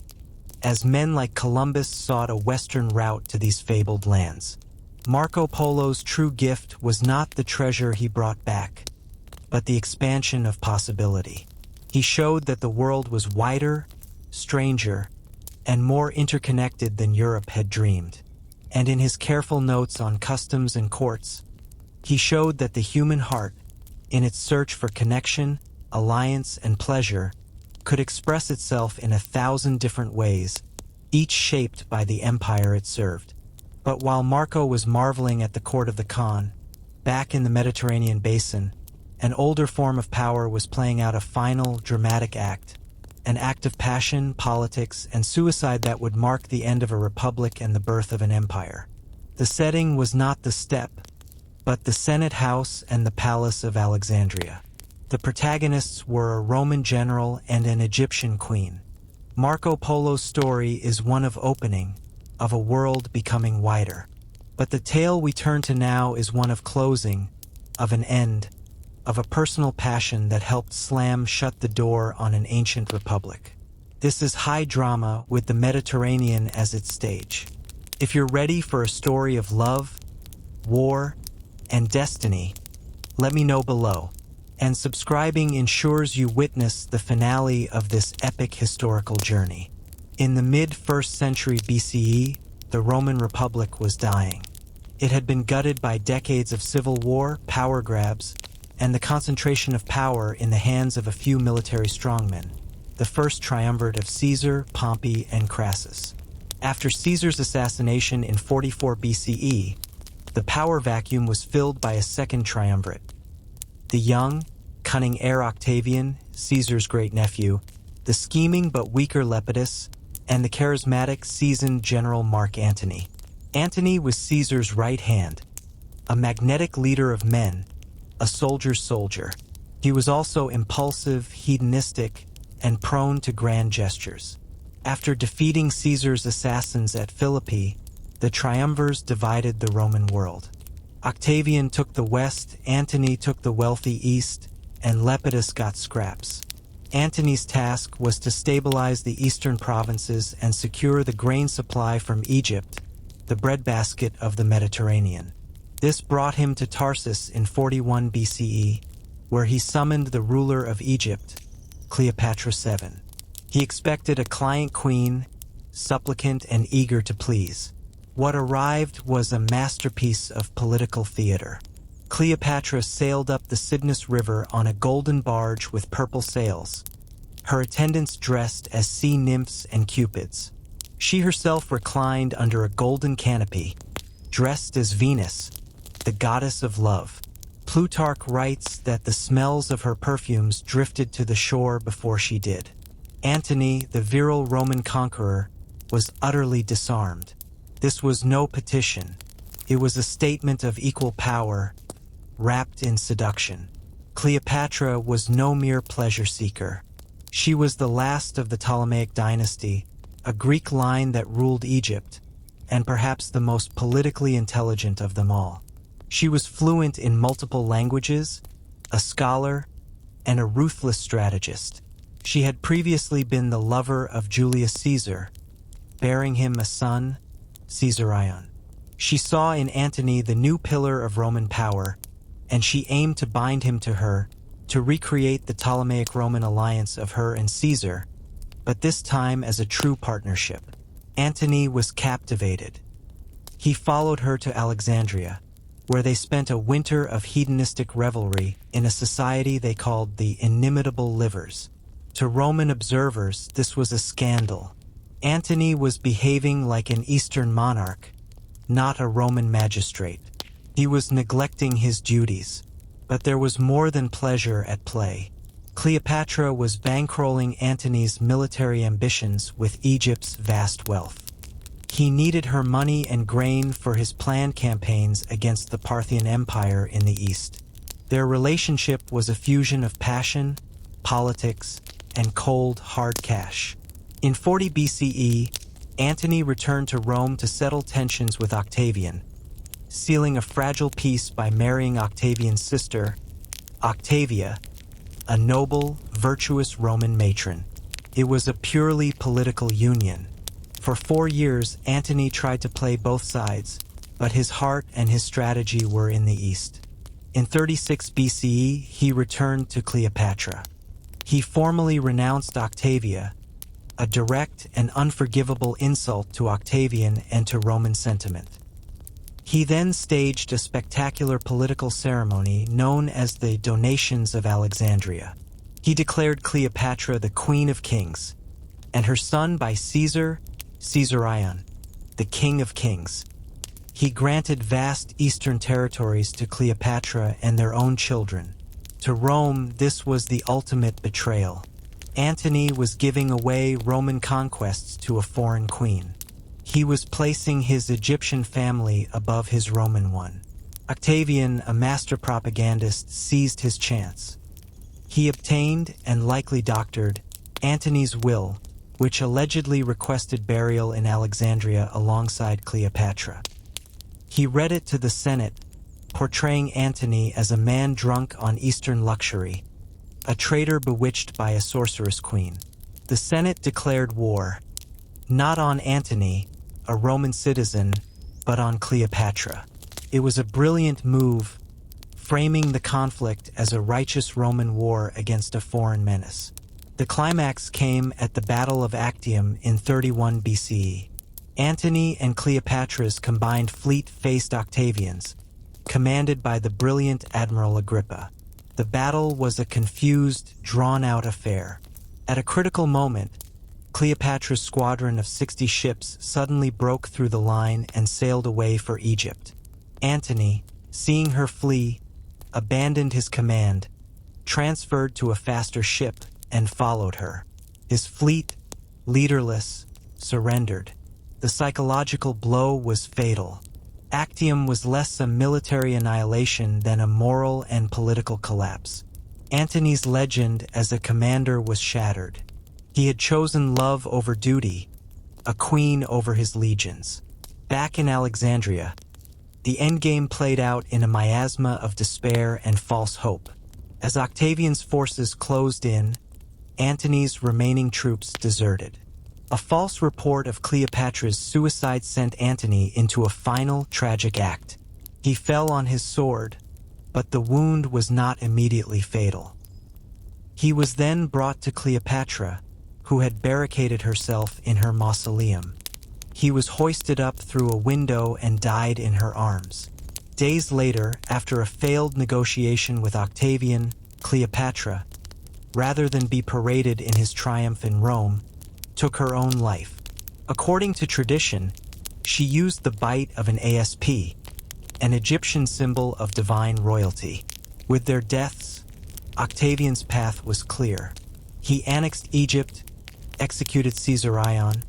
as men like Columbus sought a western route to these fabled lands. Marco Polo's true gift was not the treasure he brought back, but the expansion of possibility. He showed that the world was wider, stranger, and more interconnected than Europe had dreamed. And in his careful notes on customs and courts, he showed that the human heart, in its search for connection, alliance, and pleasure, could express itself in 1,000 different ways, each shaped by the empire it served. But while Marco was marveling at the court of the Khan, back in the Mediterranean basin, an older form of power was playing out a final, dramatic act, an act of passion, politics, and suicide that would mark the end of a republic and the birth of an empire. The setting was not the steppe, but the Senate House and the Palace of Alexandria. The protagonists were a Roman general and an Egyptian queen. Marco Polo's story is one of opening, of a world becoming wider. But the tale we turn to now is one of closing, of an end, of a personal passion that helped slam shut the door on an ancient republic. This is high drama with the Mediterranean as its stage. If you're ready for a story of love, war, and destiny, let me know below. And subscribing ensures you witness the finale of this epic historical journey. In the mid-1st century BCE, the Roman Republic was dying. It had been gutted by decades of civil war, power grabs, and the concentration of power in the hands of a few military strongmen, the first triumvirate of Caesar, Pompey, and Crassus. After Caesar's assassination in 44 BCE, the power vacuum was filled by a second triumvirate. The young, cunning heir Octavian, Caesar's great-nephew, the scheming but weaker Lepidus, and the charismatic, seasoned general Mark Antony. Antony was Caesar's right hand, a magnetic leader of men, a soldier's soldier. He was also impulsive, hedonistic, and prone to grand gestures. After defeating Caesar's assassins at Philippi, the triumvirs divided the Roman world. Octavian took the west, Antony took the wealthy east, and Lepidus got scraps. Antony's task was to stabilize the eastern provinces and secure the grain supply from Egypt, the breadbasket of the Mediterranean. This brought him to Tarsus in 41 BCE, where he summoned the ruler of Egypt, Cleopatra VII. He expected a client queen, supplicant and eager to please. What arrived was a masterpiece of political theater. Cleopatra sailed up the Cydnus River on a golden barge with purple sails, her attendants dressed as sea nymphs and cupids. She herself reclined under a golden canopy, dressed as Venus, the goddess of love. Plutarch writes that the smells of her perfumes drifted to the shore before she did. Antony, the virile Roman conqueror, was utterly disarmed. This was no petition. It was a statement of equal power, wrapped in seduction. Cleopatra was no mere pleasure seeker. She was the last of the Ptolemaic dynasty, a Greek line that ruled Egypt, and perhaps the most politically intelligent of them all. She was fluent in multiple languages, a scholar, and a ruthless strategist. She had previously been the lover of Julius Caesar, bearing him a son, Caesarion. She saw in Antony the new pillar of Roman power, and she aimed to bind him to her, to recreate the Ptolemaic Roman alliance of her and Caesar, but this time as a true partnership. Antony was captivated. He followed her to Alexandria, where they spent a winter of hedonistic revelry in a society they called the inimitable livers. To Roman observers, this was a scandal. Antony was behaving like an Eastern monarch, not a Roman magistrate. He was neglecting his duties. But there was more than pleasure at play. Cleopatra was bankrolling Antony's military ambitions with Egypt's vast wealth. He needed her money and grain for his planned campaigns against the Parthian Empire in the east. Their relationship was a fusion of passion, politics, and cold, hard cash. In 40 BCE, Antony returned to Rome to settle tensions with Octavian, sealing a fragile peace by marrying Octavian's sister, Octavia, a noble, virtuous Roman matron. It was a purely political union. For 4 years, Antony tried to play both sides, but his heart and his strategy were in the east. In 36 BCE, he returned to Cleopatra. He formally renounced Octavia, a direct and unforgivable insult to Octavian and to Roman sentiment. He then staged a spectacular political ceremony known as the Donations of Alexandria. He declared Cleopatra the Queen of Kings, and her son by Caesar, Caesarion, the King of Kings. He granted vast eastern territories to Cleopatra and their own children. To Rome, this was the ultimate betrayal. Antony was giving away Roman conquests to a foreign queen. He was placing his Egyptian family above his Roman one. Octavian, a master propagandist, seized his chance. He obtained, and likely doctored, Antony's will, which allegedly requested burial in Alexandria alongside Cleopatra. He read it to the Senate, portraying Antony as a man drunk on Eastern luxury, a traitor bewitched by a sorceress queen. The Senate declared war, not on Antony, a Roman citizen, but on Cleopatra. It was a brilliant move, framing the conflict as a righteous Roman war against a foreign menace. The climax came at the Battle of Actium in 31 BCE. Antony and Cleopatra's combined fleet faced Octavian's, commanded by the brilliant Admiral Agrippa. The battle was a confused, drawn-out affair. At a critical moment, Cleopatra's squadron of 60 ships suddenly broke through the line and sailed away for Egypt. Antony, seeing her flee, abandoned his command, transferred to a faster ship, and followed her. His fleet, leaderless, surrendered. The psychological blow was fatal. Actium was less a military annihilation than a moral and political collapse. Antony's legend as a commander was shattered. He had chosen love over duty, a queen over his legions. Back in Alexandria, the endgame played out in a miasma of despair and false hope. As Octavian's forces closed in, Antony's remaining troops deserted. A false report of Cleopatra's suicide sent Antony into a final tragic act. He fell on his sword, but the wound was not immediately fatal. He was then brought to Cleopatra, who had barricaded herself in her mausoleum. He was hoisted up through a window and died in her arms. Days later, after a failed negotiation with Octavian, Cleopatra, rather than be paraded in his triumph in Rome, took her own life. According to tradition, she used the bite of an asp, an Egyptian symbol of divine royalty. With their deaths, Octavian's path was clear. He annexed Egypt, executed Caesarion,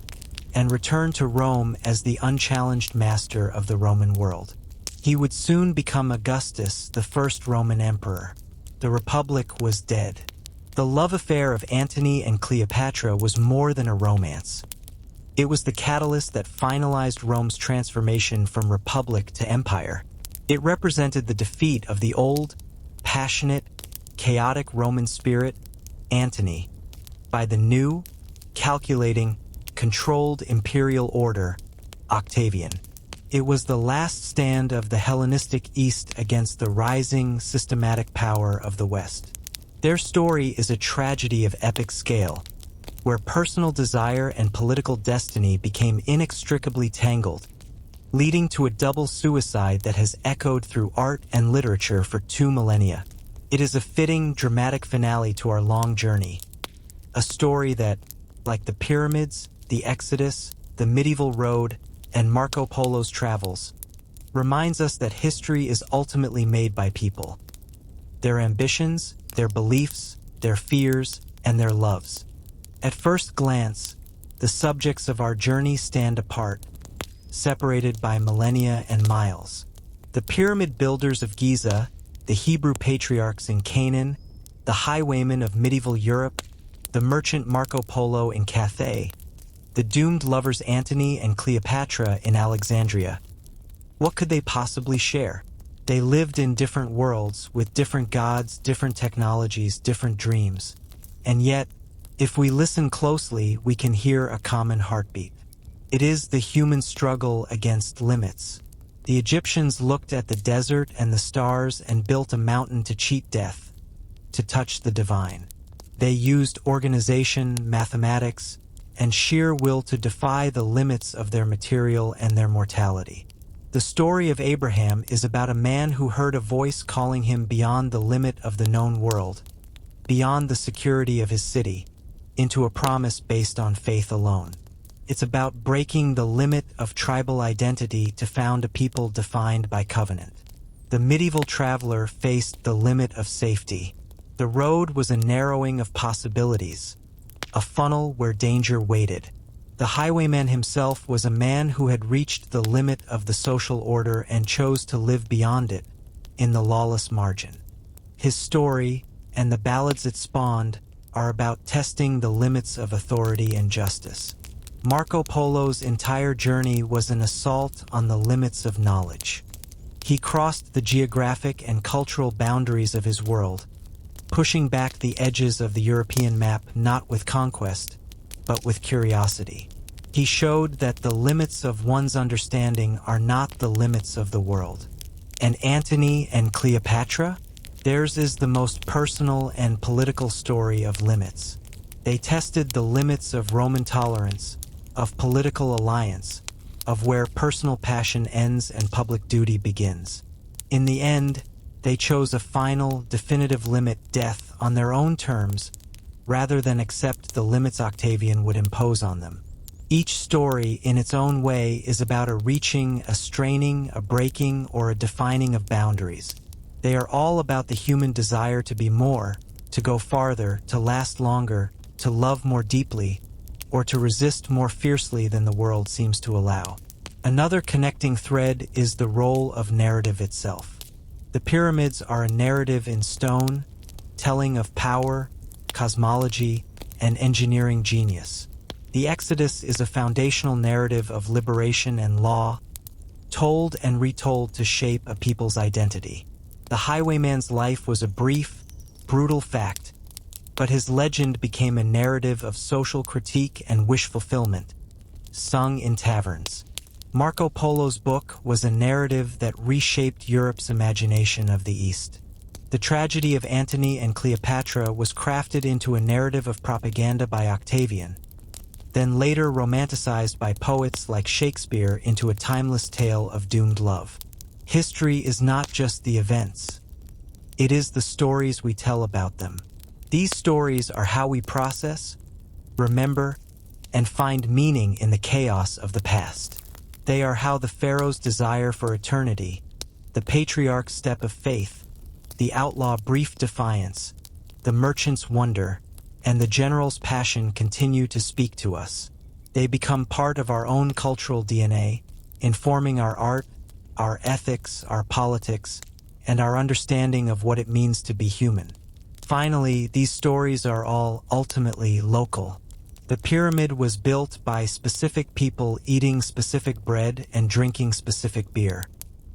and returned to Rome as the unchallenged master of the Roman world. He would soon become Augustus, the first Roman emperor. The Republic was dead. The love affair of Antony and Cleopatra was more than a romance. It was the catalyst that finalized Rome's transformation from republic to empire. It represented the defeat of the old, passionate, chaotic Roman spirit, Antony, by the new, calculating, controlled imperial order, Octavian. It was the last stand of the Hellenistic East against the rising, systematic power of the West. Their story is a tragedy of epic scale, where personal desire and political destiny became inextricably tangled, leading to a double suicide that has echoed through art and literature for 2 millennia. It is a fitting, dramatic finale to our long journey. A story that, like the pyramids, the Exodus, the medieval road, and Marco Polo's travels, reminds us that history is ultimately made by people. Their ambitions, their beliefs, their fears, and their loves. At first glance, the subjects of our journey stand apart, separated by millennia and miles. The pyramid builders of Giza, the Hebrew patriarchs in Canaan, the highwaymen of medieval Europe, the merchant Marco Polo in Cathay, the doomed lovers Antony and Cleopatra in Alexandria. What could they possibly share? They lived in different worlds, with different gods, different technologies, different dreams. And yet, if we listen closely, we can hear a common heartbeat. It is the human struggle against limits. The Egyptians looked at the desert and the stars and built a mountain to cheat death, to touch the divine. They used organization, mathematics, and sheer will to defy the limits of their material and their mortality. The story of Abraham is about a man who heard a voice calling him beyond the limit of the known world, beyond the security of his city, into a promise based on faith alone. It's about breaking the limit of tribal identity to found a people defined by covenant. The medieval traveler faced the limit of safety. The road was a narrowing of possibilities, a funnel where danger waited. The highwayman himself was a man who had reached the limit of the social order and chose to live beyond it, in the lawless margin. His story, and the ballads it spawned, are about testing the limits of authority and justice. Marco Polo's entire journey was an assault on the limits of knowledge. He crossed the geographic and cultural boundaries of his world, pushing back the edges of the European map not with conquest, but with curiosity. He showed that the limits of one's understanding are not the limits of the world. And Antony and Cleopatra? Theirs is the most personal and political story of limits. They tested the limits of Roman tolerance, of political alliance, of where personal passion ends and public duty begins. In the end, they chose a final, definitive limit, death, on their own terms, rather than accept the limits Octavian would impose on them. Each story, in its own way, is about a reaching, a straining, a breaking, or a defining of boundaries. They are all about the human desire to be more, to go farther, to last longer, to love more deeply, or to resist more fiercely than the world seems to allow. Another connecting thread is the role of narrative itself. The pyramids are a narrative in stone, telling of power, cosmology, and engineering genius. The Exodus is a foundational narrative of liberation and law, told and retold to shape a people's identity. The highwayman's life was a brief, brutal fact, but his legend became a narrative of social critique and wish fulfillment, sung in taverns. Marco Polo's book was a narrative that reshaped Europe's imagination of the East. The tragedy of Antony and Cleopatra was crafted into a narrative of propaganda by Octavian, then later romanticized by poets like Shakespeare into a timeless tale of doomed love. History is not just the events. It is the stories we tell about them. These stories are how we process, remember, and find meaning in the chaos of the past. They are how the pharaoh's desire for eternity, the patriarch's step of faith, the outlaw brief defiance, the merchant's wonder, and the general's passion continue to speak to us. They become part of our own cultural DNA, informing our art, our ethics, our politics, and our understanding of what it means to be human. Finally, these stories are all ultimately local. The pyramid was built by specific people eating specific bread and drinking specific beer.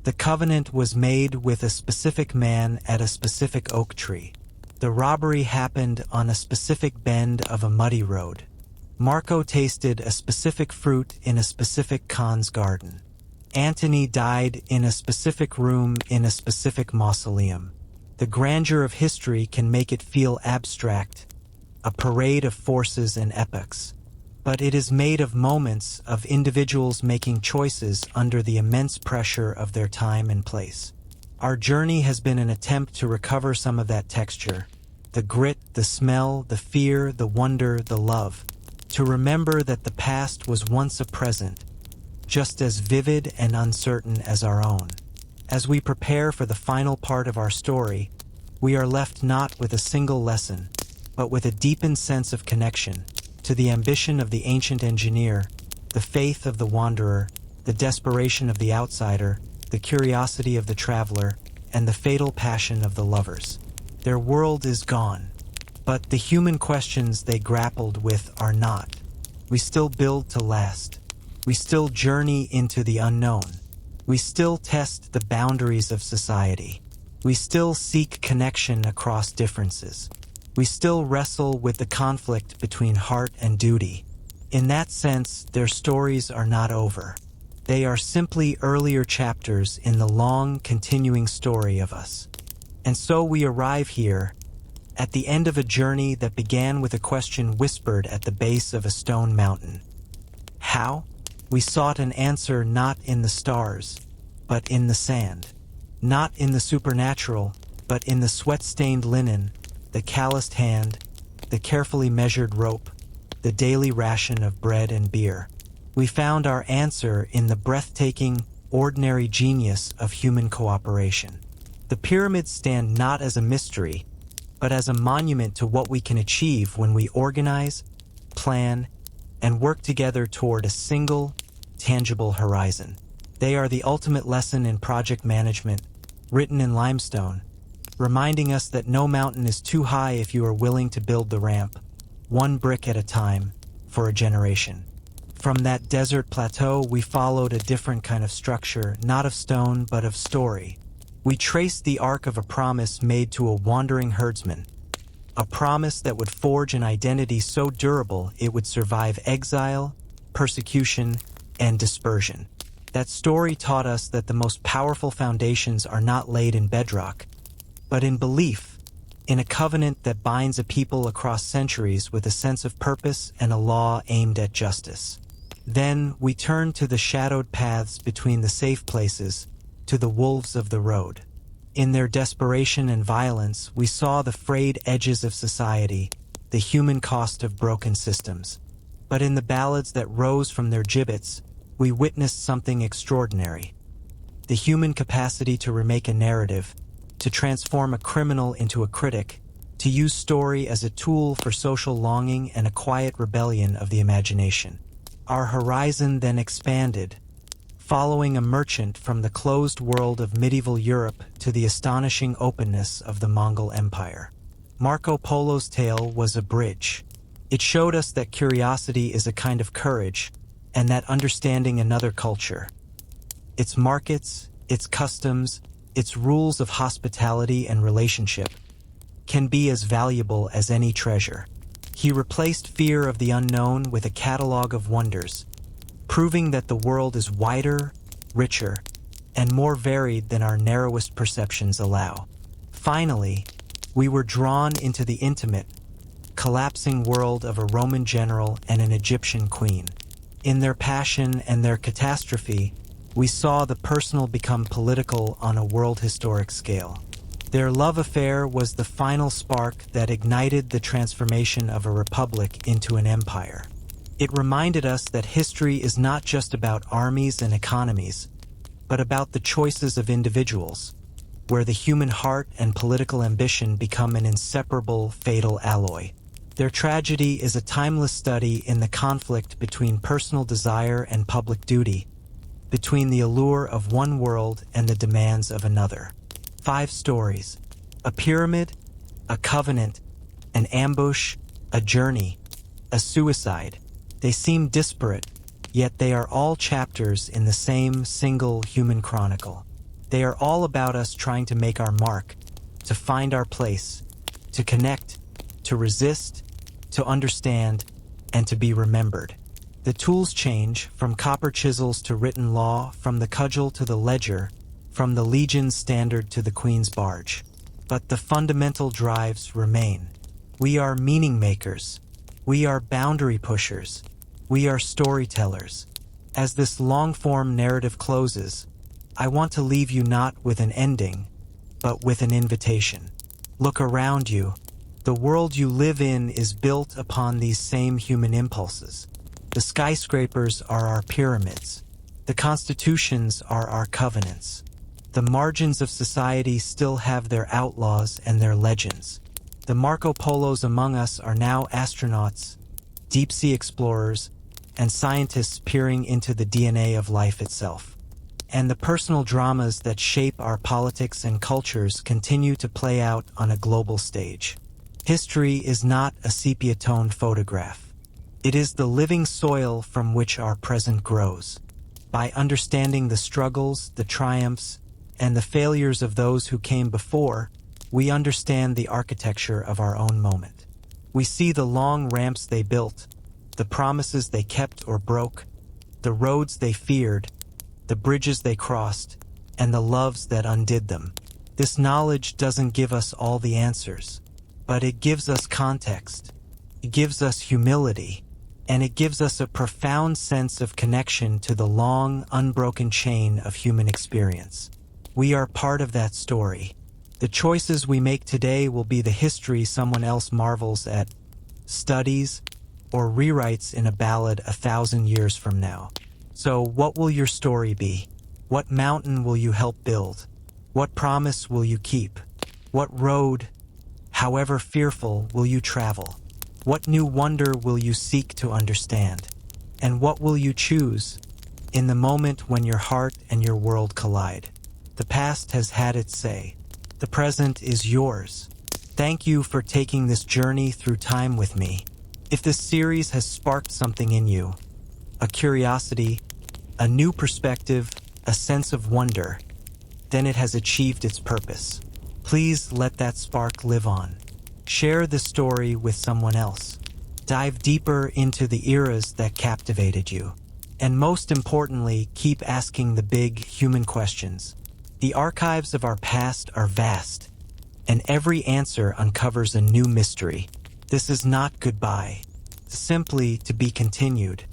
The covenant was made with a specific man at a specific oak tree. The robbery happened on a specific bend of a muddy road. Marco tasted a specific fruit in a specific Khan's garden. Antony died in a specific room in a specific mausoleum. The grandeur of history can make it feel abstract, a parade of forces and epochs. But it is made of moments of individuals making choices under the immense pressure of their time and place. Our journey has been an attempt to recover some of that texture, the grit, the smell, the fear, the wonder, the love, to remember that the past was once a present, just as vivid and uncertain as our own. As we prepare for the final part of our story, we are left not with a single lesson, but with a deepened sense of connection to the ambition of the ancient engineer, the faith of the wanderer, the desperation of the outsider, the curiosity of the traveler, and the fatal passion of the lovers. Their world is gone, but the human questions they grappled with are not. We still build to last. We still journey into the unknown. We still test the boundaries of society. We still seek connection across differences. We still wrestle with the conflict between heart and duty. In that sense, their stories are not over. They are simply earlier chapters in the long, continuing story of us. And so we arrive here, at the end of a journey that began with a question whispered at the base of a stone mountain. How? We sought an answer not in the stars, but in the sand. Not in the supernatural, but in the sweat-stained linen, the calloused hand, the carefully measured rope, the daily ration of bread and beer. We found our answer in the breathtaking, ordinary genius of human cooperation. The pyramids stand not as a mystery, but as a monument to what we can achieve when we organize, plan, and work together toward a single, tangible horizon. They are the ultimate lesson in project management, written in limestone, reminding us that no mountain is too high if you are willing to build the ramp, one brick at a time, for a generation. From that desert plateau, we followed a different kind of structure, not of stone, but of story. We traced the arc of a promise made to a wandering herdsman, a promise that would forge an identity so durable it would survive exile, persecution, and dispersion. That story taught us that the most powerful foundations are not laid in bedrock, but in belief, in a covenant that binds a people across centuries with a sense of purpose and a law aimed at justice. Then we turned to the shadowed paths between the safe places, to the wolves of the road. In their desperation and violence, we saw the frayed edges of society, the human cost of broken systems. But in the ballads that rose from their gibbets, we witnessed something extraordinary. The human capacity to remake a narrative, to transform a criminal into a critic, to use story as a tool for social longing and a quiet rebellion of the imagination. Our horizon then expanded, following a merchant from the closed world of medieval Europe to the astonishing openness of the Mongol Empire. Marco Polo's tale was a bridge. It showed us that curiosity is a kind of courage, and that understanding another culture, its markets, its customs, its rules of hospitality and relationship, can be as valuable as any treasure. He replaced fear of the unknown with a catalog of wonders, proving that the world is wider, richer, and more varied than our narrowest perceptions allow. Finally, we were drawn into the intimate, collapsing world of a Roman general and an Egyptian queen. In their passion and their catastrophe, we saw the personal become political on a world historic scale. Their love affair was the final spark that ignited the transformation of a republic into an empire. It reminded us that history is not just about armies and economies, but about the choices of individuals, where the human heart and political ambition become an inseparable, fatal alloy. Their tragedy is a timeless study in the conflict between personal desire and public duty, between the allure of one world and the demands of another. 5 stories: a pyramid, a covenant, an ambush, a journey, a suicide. They seem disparate, yet they are all chapters in the same single human chronicle. They are all about us trying to make our mark, to find our place, to connect, to resist, to understand, and to be remembered. The tools change, from copper chisels to written law, from the cudgel to the ledger, from the legion's standard to the queen's barge. But the fundamental drives remain. We are meaning makers. We are boundary pushers. We are storytellers. As this long-form narrative closes, I want to leave you not with an ending, but with an invitation. Look around you. The world you live in is built upon these same human impulses. The skyscrapers are our pyramids. The constitutions are our covenants. The margins of society still have their outlaws and their legends. The Marco Polos among us are now astronauts, deep-sea explorers, and scientists peering into the DNA of life itself. And the personal dramas that shape our politics and cultures continue to play out on a global stage. History is not a sepia-toned photograph. It is the living soil from which our present grows. By understanding the struggles, the triumphs, and the failures of those who came before, we understand the architecture of our own moment. We see the long ramps they built, the promises they kept or broke, the roads they feared, the bridges they crossed, and the loves that undid them. This knowledge doesn't give us all the answers, but it gives us context. It gives us humility, and it gives us a profound sense of connection to the long, unbroken chain of human experience. We are part of that story. The choices we make today will be the history someone else marvels at, studies, or rewrites in a ballad 1,000 years from now. So what will your story be? What mountain will you help build? What promise will you keep? What road, however fearful, will you travel? What new wonder will you seek to understand? And what will you choose in the moment when your heart and your world collide? The past has had its say. The present is yours. Thank you for taking this journey through time with me. If this series has sparked something in you, a curiosity, a new perspective, a sense of wonder, then it has achieved its purpose. Please let that spark live on. Share the story with someone else. Dive deeper into the eras that captivated you. And most importantly, keep asking the big human questions. The archives of our past are vast, and every answer uncovers a new mystery. This is not goodbye, simply to be continued.